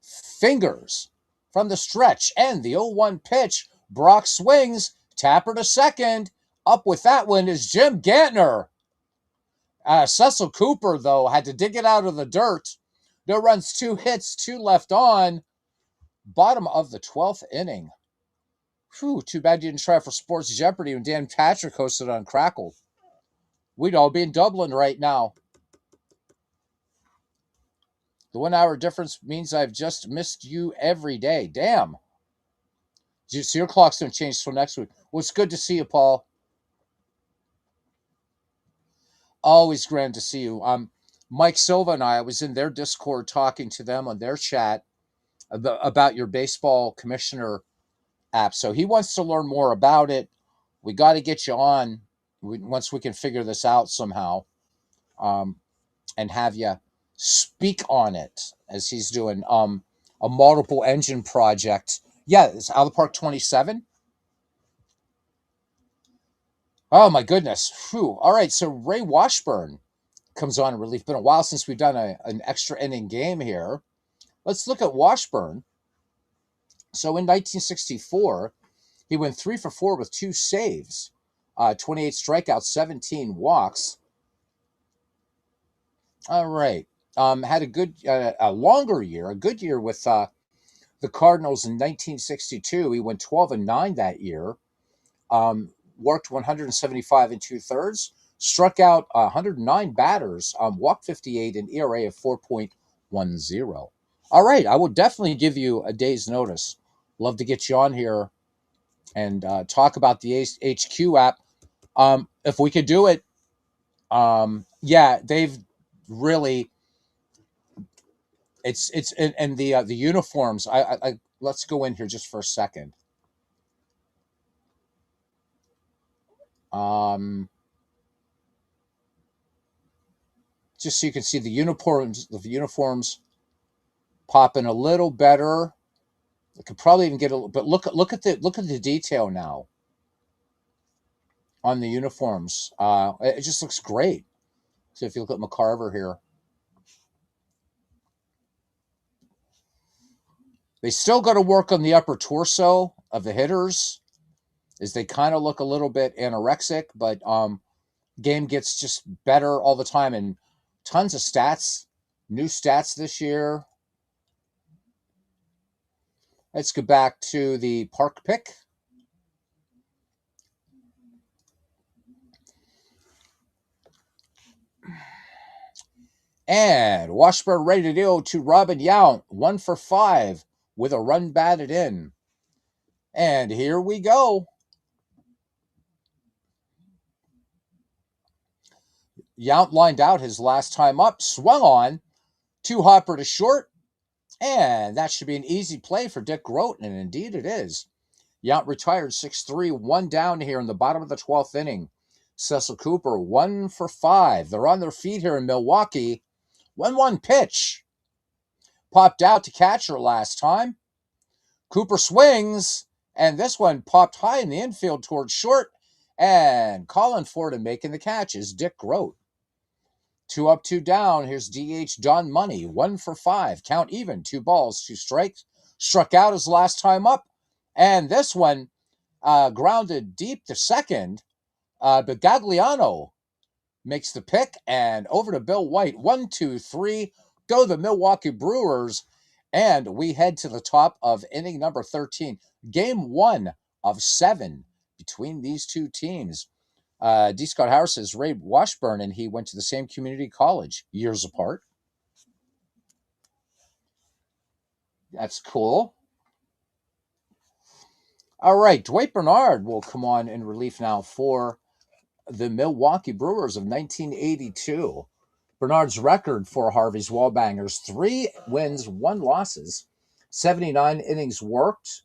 Fingers from the stretch and the 0-1 pitch. Brock swings, tapper to second. Up with that one is Jim Gantner. Cecil Cooper, though, had to dig it out of the dirt. No runs, 2 hits, 2 left on. Bottom of the 12th inning. Whew, too bad you didn't try for Sports Jeopardy when Dan Patrick hosted on Crackle. We'd all be in Dublin right now. The 1 hour difference means I've just missed you every day. Damn. So your clock's going to change till next week. Well, it's good to see you, Paul. Always grand to see you. Mike Silva and I was in their Discord talking to them on their chat about your baseball commissioner app. So he wants to learn more about it. We got to get you on once we can figure this out somehow, and have you speak on it as he's doing a multiple engine project. Yeah, it's Out of the Park 27. Oh my goodness. Whew. All right, so Ray Washburn comes on in relief. Been a while since we've done an extra inning game here. Let's look at Washburn. So in 1964, he went 3 for 4 with 2 saves, 28 strikeouts, 17 walks. All right. Had a good, a longer year, a good year with the Cardinals in 1962. He went 12-9 that year. Worked 175 2/3, struck out 109 batters, walked 58, an ERA of 4.10. All right, I will definitely give you a day's notice. Love to get you on here and talk about the HQ app. If we could do it, yeah, they've really. It's and the uniforms. I let's go in here just for a second. Just so you can see the uniforms. The uniforms popping a little better. I could probably even get a little, but look at the detail now on the uniforms. It just looks great. So if you look at McCarver here, they still got to work on the upper torso of the hitters. is they kind of look a little bit anorexic, but game gets just better all the time, and tons of stats, new stats this year. Let's go back to the park pick. And Washburn ready to go to Robin Yount, 1 for 5 with a run batted in. And here we go. Yount lined out his last time up, swung on, 2 hopper to short, and that should be an easy play for Dick Grote, and indeed it is. Yount retired 6-3, 1 down here in the bottom of the 12th inning. Cecil Cooper, 1 for 5. They're on their feet here in Milwaukee. 1-1 pitch. Popped out to catcher last time. Cooper swings, and this one popped high in the infield towards short, and calling for it and making the catch is Dick Grote. 2 up, 2 down. Here's DH Don Money, 1 for 5. Count even, 2 balls, 2 strikes. Struck out his last time up, and this one grounded deep to second, but Gagliano makes the pick, and over to Bill White. 1, 2, 3. Go the Milwaukee Brewers, and we head to the top of inning number 13. Game 1 of 7 between these two teams. D. Scott Harris is Ray Washburn, and he went to the same community college years apart. That's cool. All right, Dwight Bernard will come on in relief now for the Milwaukee Brewers of 1982. Bernard's record for Harvey's Wallbangers, 3 wins, 1 losses, 79 innings worked,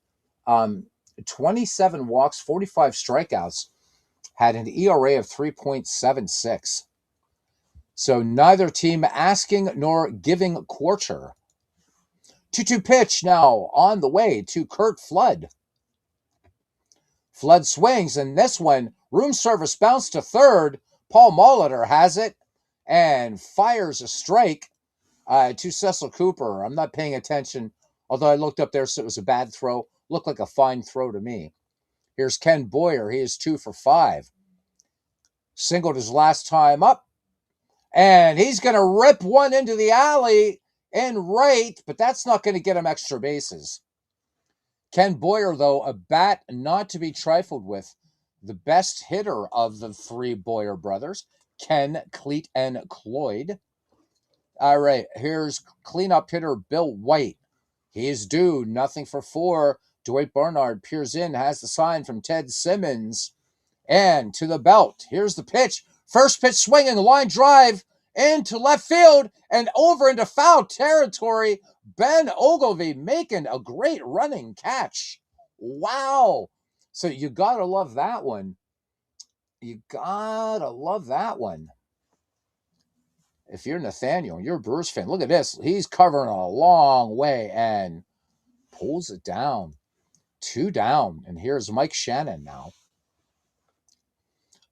27 walks, 45 strikeouts, had an ERA of 3.76. So neither team asking nor giving quarter. 2-2 pitch now on the way to Curt Flood. Flood swings, and this one, room service bounce to third. Paul Molitor has it and fires a strike to Cecil Cooper. I'm not paying attention, although I looked up there, so it was a bad throw. Looked like a fine throw to me. Here's Ken Boyer. He is 2 for 5. Singled his last time up, and he's going to rip one into the alley in right, but that's not going to get him extra bases. Ken Boyer, though, a bat not to be trifled with. The best hitter of the 3 Boyer brothers, Ken, Cleet, and Cloyd. All right, here's cleanup hitter Bill White. He is due, nothing for 4. Dwight Bernard peers in, has the sign from Ted Simmons. And to the belt. Here's the pitch. First pitch swinging, line drive into left field and over into foul territory. Ben Ogilvie making a great running catch. Wow. So you got to love that one. You got to love that one. If you're Nathaniel, you're a Brewers fan, look at this. He's covering a long way and pulls it down. 2 down. And here's Mike Shannon now.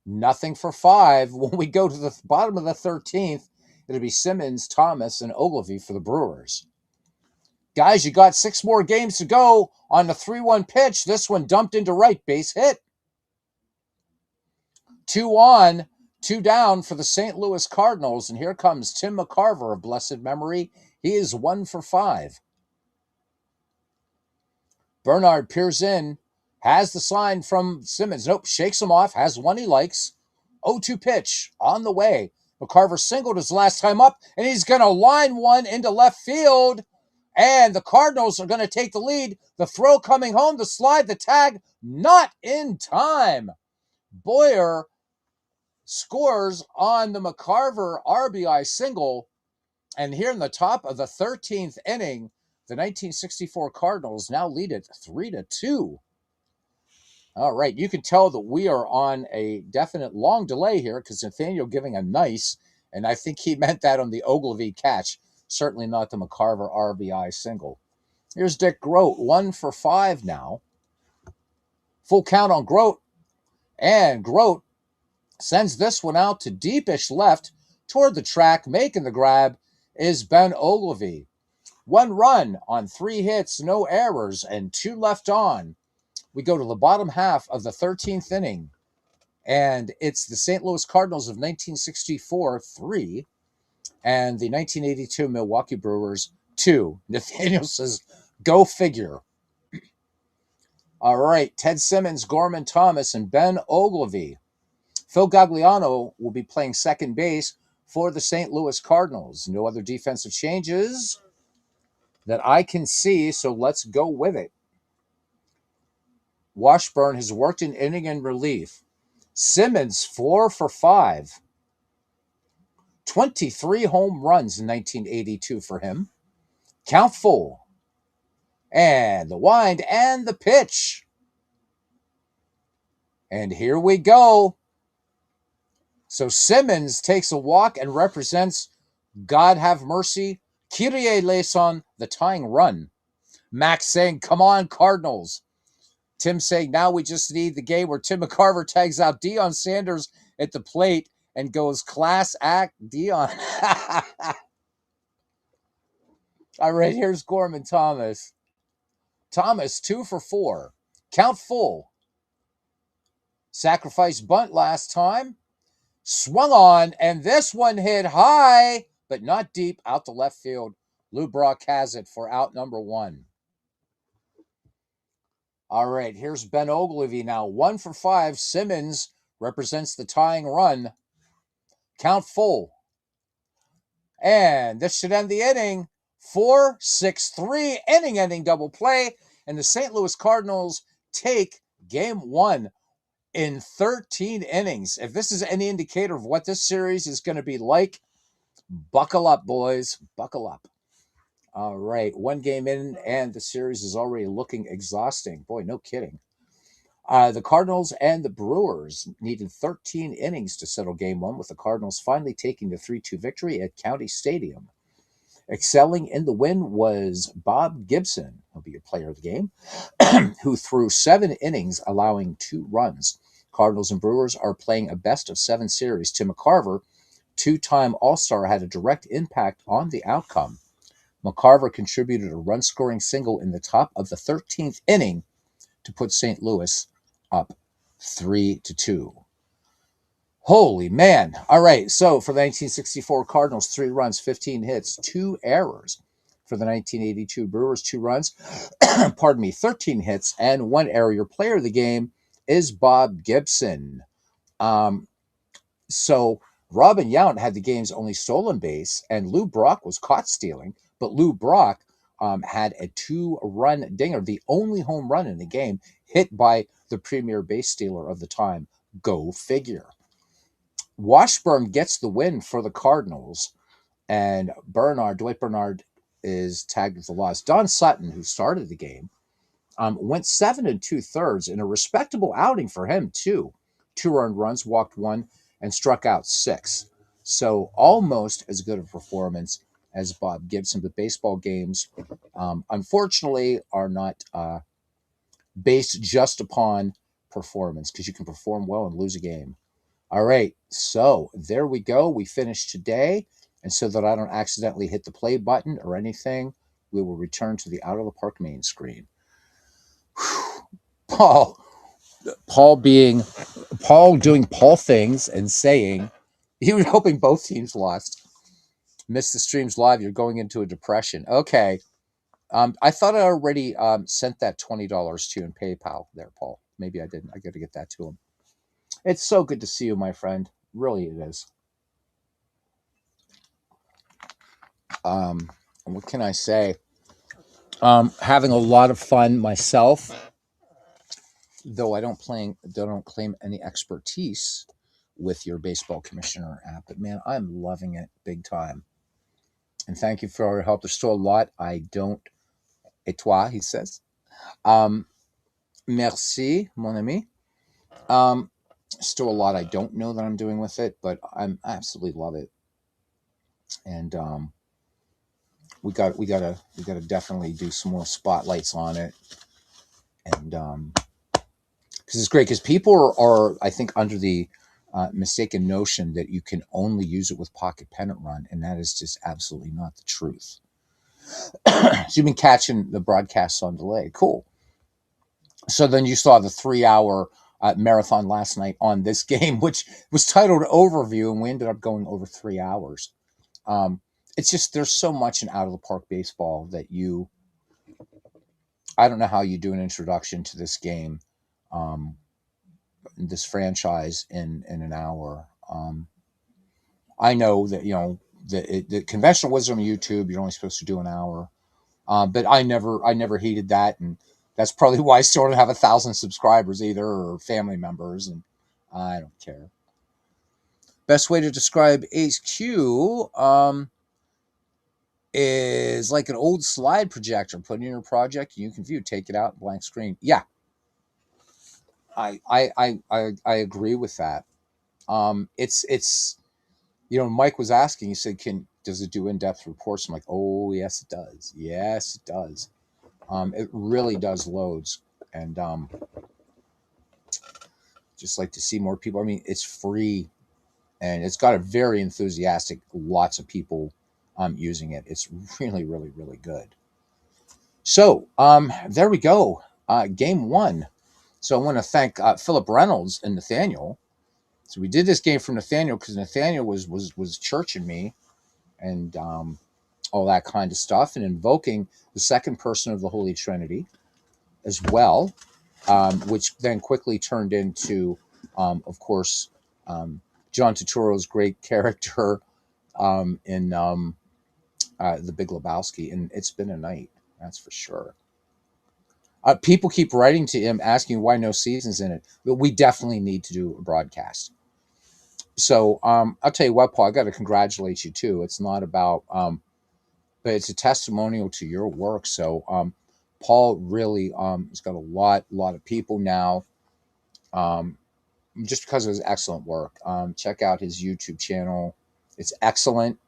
Nothing for 5. When we go to the bottom of the 13th, it'll be Simmons, Thomas, and Ogilvie for the Brewers. Guys, you got 6 more games to go on the 3-1 pitch. This one dumped into right, base hit. 2 on, 2 down for the St. Louis Cardinals. And here comes Tim McCarver of blessed memory. He is 1 for 5. Bernard peers in, has the sign from Simmons. Nope, shakes him off, has one he likes. 0-2 pitch on the way. McCarver singled his last time up, and he's going to line one into left field. And the Cardinals are going to take the lead. The throw coming home, the slide, the tag, not in time. Boyer scores on the McCarver RBI single. And here in the top of the 13th inning, the 1964 Cardinals now lead it 3-2. All right, you can tell that we are on a definite long delay here because Nathaniel giving a nice, and I think he meant that on the Ogilvie catch, certainly not the McCarver RBI single. Here's Dick Grote, 1 for 5 now. Full count on Grote, and Grote sends this one out to deepish left toward the track. Making the grab is Ben Ogilvie. 1 run on 3 hits, no errors, and 2 left on. We go to the bottom half of the 13th inning, and it's the St. Louis Cardinals of 1964, 3, and the 1982 Milwaukee Brewers, 2. Nathaniel says, go figure. All right, Ted Simmons, Gorman Thomas, and Ben Ogilvy. Phil Gagliano will be playing second base for the St. Louis Cardinals. No other defensive changes that I can see, so let's go with it. Washburn has worked in inning and relief. Simmons, 4 for 5. 23 home runs in 1982 for him. Count full. And the wind and the pitch. And here we go. So Simmons takes a walk and represents God have mercy, Kyrie eleison, the tying run. Max saying, come on, Cardinals. Tim saying, now we just need the game where Tim McCarver tags out Deion Sanders at the plate and goes, class act, Deion. All right, here's Gorman Thomas. Thomas, 2 for 4. Count full. Sacrifice bunt last time. Swung on, and this one hit high, but not deep, out to left field. Lou Brock has it for out number 1. All right, here's Ben Ogilvy now. 1 for 5. Simmons represents the tying run. Count full. And this should end the inning. 4-6-3, inning-ending double play. And the St. Louis Cardinals take game 1 in 13 innings. If this is any indicator of what this series is going to be like, buckle up, boys. Buckle up. All right, 1 game in, and the series is already looking exhausting. Boy, no kidding. The Cardinals and the Brewers needed 13 innings to settle game 1, with the Cardinals finally taking the 3-2 victory at County Stadium. Excelling in the win was Bob Gibson, he'll be your player of the game, who threw 7 innings, allowing 2 runs. Cardinals and Brewers are playing a best-of-7 series. Tim McCarver, 2-time All-Star, had a direct impact on the outcome. McCarver contributed a run-scoring single in the top of the 13th inning to put St. Louis up 3-2. Holy man. All right, so for the 1964 Cardinals, 3 runs, 15 hits, 2 errors. For the 1982 Brewers, 2 runs, 13 hits, and 1 error. Your player of the game is Bob Gibson. So Robin Yount had the game's only stolen base, and Lou Brock was caught stealing, but Lou Brock had a 2-run dinger, the only home run in the game, hit by the premier base stealer of the time. Go figure. Washburn gets the win for the Cardinals, and Dwight Bernard is tagged with the loss. Don Sutton, who started the game, went 7 2/3 in a respectable outing for him, too. 2 earned runs, walked 1, and struck out 6. So almost as good a performance as Bob Gibson. But baseball games, unfortunately, are not based just upon performance, because you can perform well and lose a game. All right, so there we go. We finished today. And so that I don't accidentally hit the play button or anything, we will return to the Out of the Park main screen. Paul doing Paul things and saying he was hoping both teams lost. Missed the streams live. You're going into a depression. Okay. I thought I already sent that $20 to you in PayPal there, Paul. Maybe I didn't. I got to get that to him. It's so good to see you, my friend. Really, it is. What can I say? Having a lot of fun myself, though I don't claim any expertise with your baseball commissioner app. But man, I'm loving it big time. And thank you for all your help. There's still a lot I don't. Et toi, he says. Merci, mon ami. Still a lot I don't know that I'm doing with it, but I absolutely love it. And we gotta definitely do some more spotlights on it. And because it's great, because people are I think under the mistaken notion that you can only use it with Pocket Pennant Run, and that is just absolutely not the truth. So you've been catching the broadcasts on delay. Cool. So then you saw the 3 hour marathon last night on this game, which was titled Overview, and we ended up going over 3 hours. It's just there's so much in out of the park baseball that I don't know how you do an introduction to this game, um, this franchise in an hour. I know that the conventional wisdom of YouTube, you're only supposed to do an hour, but I never heeded that, and that's probably why I still don't have 1,000 subscribers either, or family members, and I don't care. Best way to describe HQ is like an old slide projector. Put in your project, you can view, take it out, blank screen. Yeah, I agree with that. It's Mike was asking. He said, does it do in-depth reports? I'm like, oh yes, it does. Yes, it does. It really does loads, and just like to see more people. I mean, it's free, and it's got a very enthusiastic, lots of people using it. It's really, really, really good. So there we go. Game one. So I want to thank Philip Reynolds and Nathaniel. So we did this game for Nathaniel because Nathaniel was churching me and all that kind of stuff, and invoking the second person of the Holy Trinity as well, which then quickly turned into, of course, John Turturro's great character in The Big Lebowski, and it's been a night, that's for sure. People keep writing to him asking why no seasons in it, but we definitely need to do a broadcast. So I'll tell you what, Paul, I got to congratulate you too. It's not about, but it's a testimonial to your work. So Paul really has got a lot of people now, just because of his excellent work. Check out his YouTube channel. It's excellent.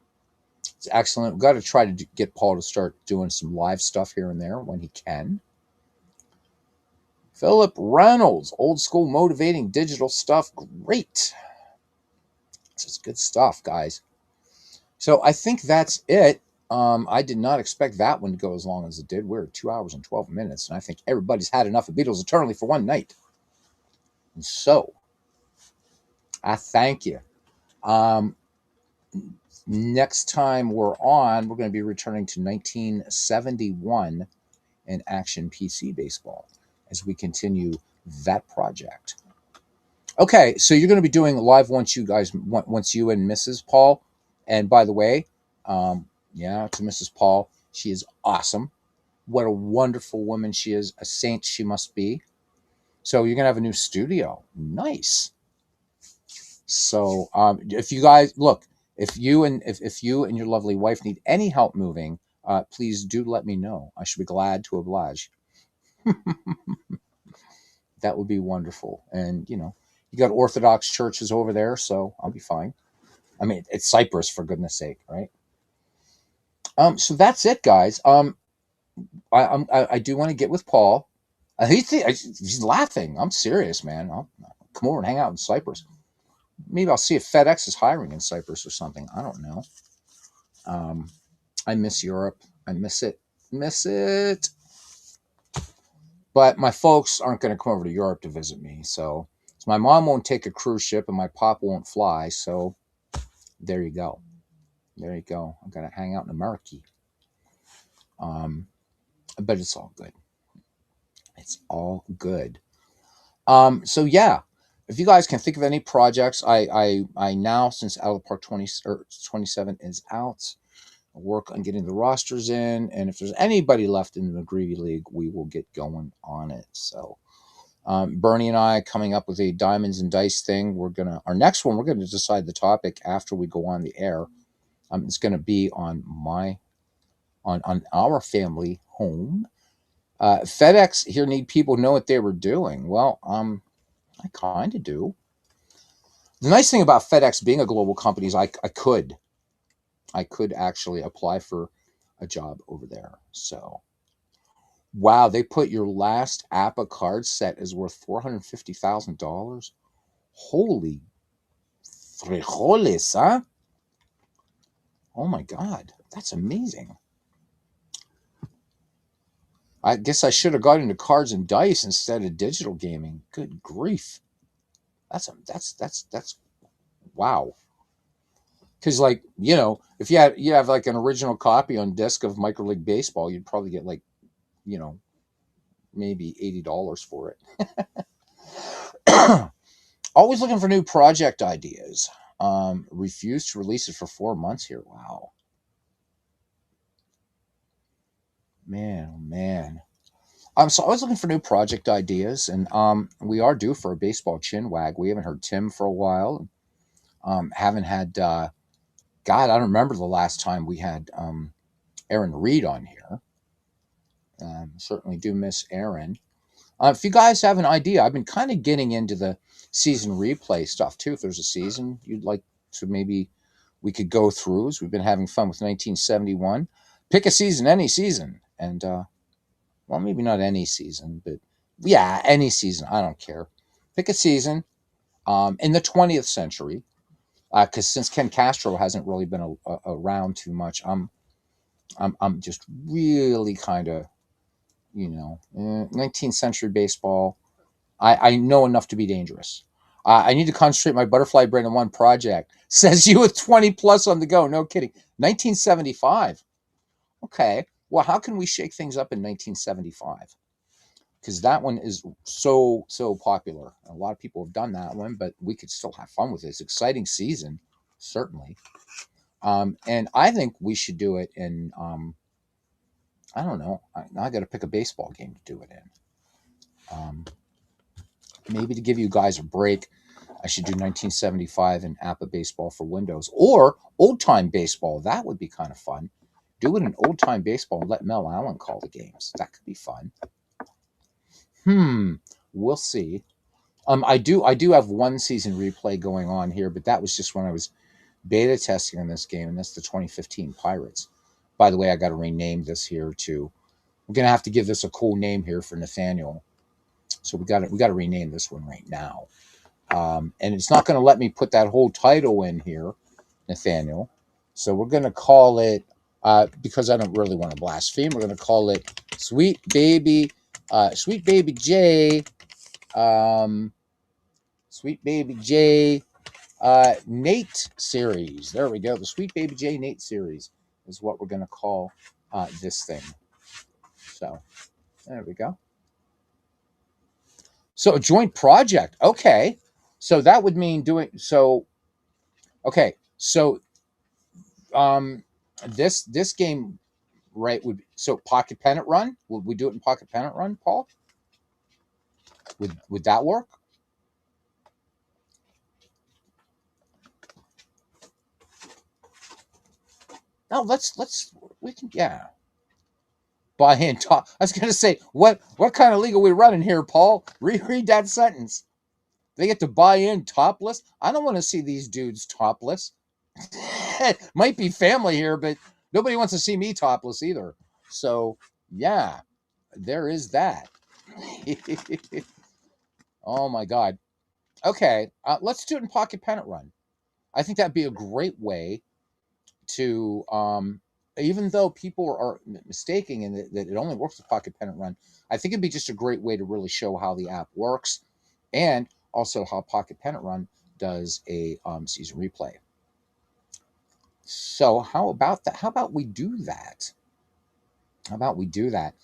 It's excellent. We've got to try to get Paul to start doing some live stuff here and there when he can. Philip Reynolds, old school motivating digital stuff. Great. This is good stuff, guys. So I think that's it. I did not expect that one to go as long as it did. We're at 2 hours and 12 minutes, and I think everybody's had enough of Beatles Eternally for one night. And so, I thank you. Next time we're on, we're going to be returning to 1971 in Action PC Baseball as we continue that project. Okay, so you're going to be doing live once you and Mrs. Paul. And by the way, yeah, to Mrs. Paul, she is awesome. What a wonderful woman she is. A saint she must be. So you're going to have a new studio. Nice. So if you guys, look, if you and your lovely wife need any help moving, please do let me know. I should be glad to oblige. That would be wonderful. And, you got Orthodox churches over there, so I'll be fine. I mean, it's Cyprus, for goodness sake, right? So that's it, guys. I do want to get with Paul. He's laughing. I'm serious, man. I'll come over and hang out in Cyprus. Maybe I'll see if FedEx is hiring in Cyprus or something. I don't know. I miss Europe. I miss it. Miss it. But my folks aren't going to come over to Europe to visit me. So my mom won't take a cruise ship and my pop won't fly. So there you go. There you go. I'm going to hang out in America. But it's all good. It's all good. So yeah, if you guys can think of any projects, I now, since Out of the Park 27 is out, work on getting the rosters in, and if there's anybody left in the McGreevy League, we will get going on it. So Bernie and I coming up with a Diamonds and Dice thing. Our next one, we're gonna decide the topic after we go on the air. It's gonna be on our family home. FedEx here need people to know what they were doing. Well, I kind of do. The nice thing about FedEx being a global company is I could actually apply for a job over there. So, wow, they put your last APA card set is worth $450,000. Holy frijoles, huh? Oh my God, that's amazing. I guess I should have got into cards and dice instead of digital gaming. Good grief. That's wow. Because like, if you have like an original copy on disc of Micro League Baseball, you'd probably get like, you know, maybe $80 for it. Always looking for new project ideas. Refused to release it for 4 months here. Wow. Man, oh man. So I was looking for new project ideas, and we are due for a baseball chin wag. We haven't heard Tim for a while. Haven't had God. I don't remember the last time we had Aaron Reed on here. Certainly do miss Aaron. If you guys have an idea, I've been kind of getting into the season replay stuff too. If there's a season you'd like to maybe we could go through, as we've been having fun with 1971. Pick a season, any season, and well, maybe not any season, but yeah, any season. I don't care. Pick a season in the 20th century, because since Ken Castro hasn't really been around too much, I'm just really kind of 19th century baseball. I know enough to be dangerous. I need to concentrate my butterfly brain on one project. Says you with 20 plus on the go. No kidding. 1975. Okay. Well, how can we shake things up in 1975? Because that one is so popular. A lot of people have done that one, but we could still have fun with it. It's an exciting season, certainly. And I think we should do it in. I don't know. I got to pick a baseball game to do it in. Maybe to give you guys a break, I should do 1975 and APA baseball for Windows, or old time baseball. That would be kind of fun. Do it in old time baseball and let Mel Allen call the games. That could be fun. We'll see. I do have one season replay going on here, but that was just when I was beta testing on this game, and that's the 2015 Pirates. By the way, I got to rename this here too. We're gonna have to give this a cool name here for Nathaniel. So we got to rename this one right now. And it's not going to let me put that whole title in here, Nathaniel. So we're going to call it, because I don't really want to blaspheme, we're going to call it Sweet Baby J, Sweet Baby J Nate series. There we go. The Sweet Baby J Nate series is what we're going to call this thing. So there we go. So a joint project. Okay. So that would mean doing so. Okay. So this game, right, so Pocket Pennant Run. Would we do it in Pocket Pennant Run, Paul? Would that work? No, we can, yeah. Buy in top. I was gonna say, what kind of league are we running here, Paul? Reread that sentence. They get to buy in topless. I don't want to see these dudes topless. Might be family here, but nobody wants to see me topless either. So yeah, there is that. Oh my god. Okay, let's do it in Pocket Pennant Run. I think that'd be a great way to, even though people are mistaking and that it only works with Pocket Pennant Run, I think it'd be just a great way to really show how the app works, and also how Pocket Pennant Run does a season replay. So how about that? How about we do that? How about we do that?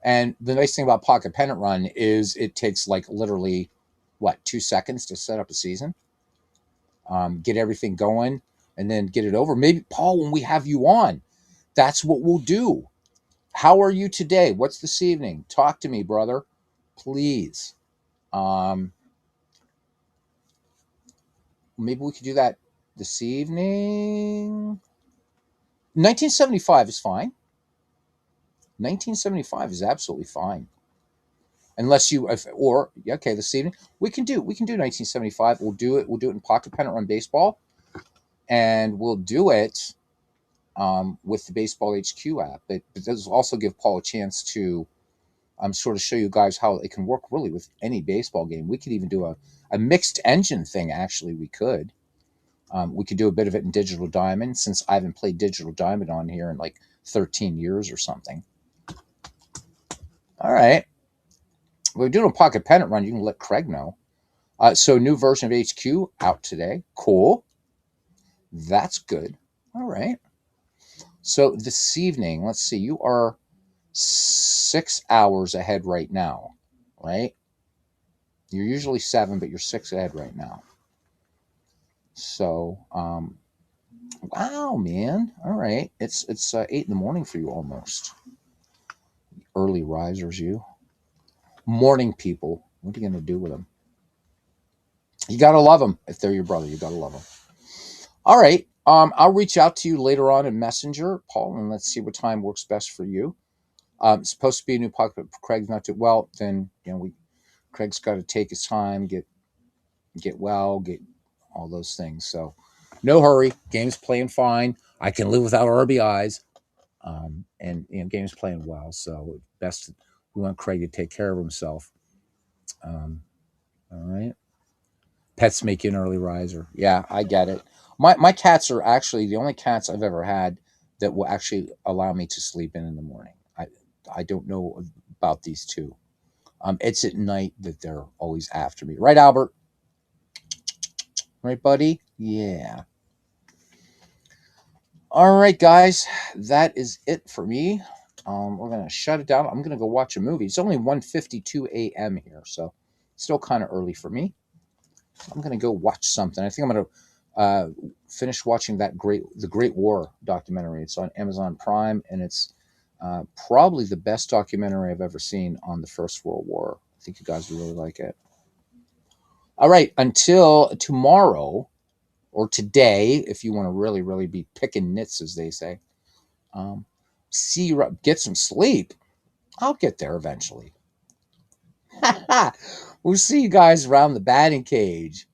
And the nice thing about Pocket Pennant Run is it takes like literally, what, 2 seconds to set up a season, get everything going, and then get it over. Maybe, Paul, when we have you on, that's what we'll do. How are you today? What's this evening? Talk to me, brother, please. Maybe we could do that this evening. 1975 is fine. 1975 is absolutely fine. Unless you, or okay, this evening we can do 1975. We'll do it in Pocket Pennant Run Baseball, and we'll do it with the Baseball HQ app. But this will also give Paul a chance to sort of show you guys how it can work really with any baseball game. We could even do a mixed engine thing. Actually, we could do a bit of it in Digital Diamond, since I haven't played Digital Diamond on here in like 13 years or something. All right. We're doing a pocket pennant run. You can let Craig know. So new version of HQ out today. Cool. That's good. All right. So this evening, let's see. You are 6 hours ahead right now, right? You're usually 7, but you're 6 ahead right now. So, wow, man. All right. It's 8 in the morning for you almost. Early risers, you. Morning people. What are you going to do with them? You got to love them. If they're your brother, you got to love them. All right. I'll reach out to you later on in Messenger, Paul, and let's see what time works best for you. It's supposed to be a new podcast, but Craig's not too well. Then Craig's got to take his time, get well, get all those things. So, no hurry. Game's playing fine. I can live without RBIs, and game's playing well. So best we want Craig to take care of himself. All right. Pets make you an early riser. Yeah, I get it. My cats are actually the only cats I've ever had that will actually allow me to sleep in the morning. I don't know about these two. It's at night that they're always after me. Right, Albert? Right, buddy? Yeah. All right, guys. That is it for me. We're going to shut it down. I'm going to go watch a movie. It's only 1:52 a.m. here, so still kind of early for me. I'm going to go watch something. I think I'm going to finish watching the Great War documentary. It's on Amazon Prime, and it's probably the best documentary I've ever seen on the First World War. I think you guys will really like it. All right, until tomorrow or today, if you want to really, really be picking nits, as they say. See you. Get some sleep. I'll get there eventually. We'll see you guys around the batting cage.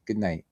Good night.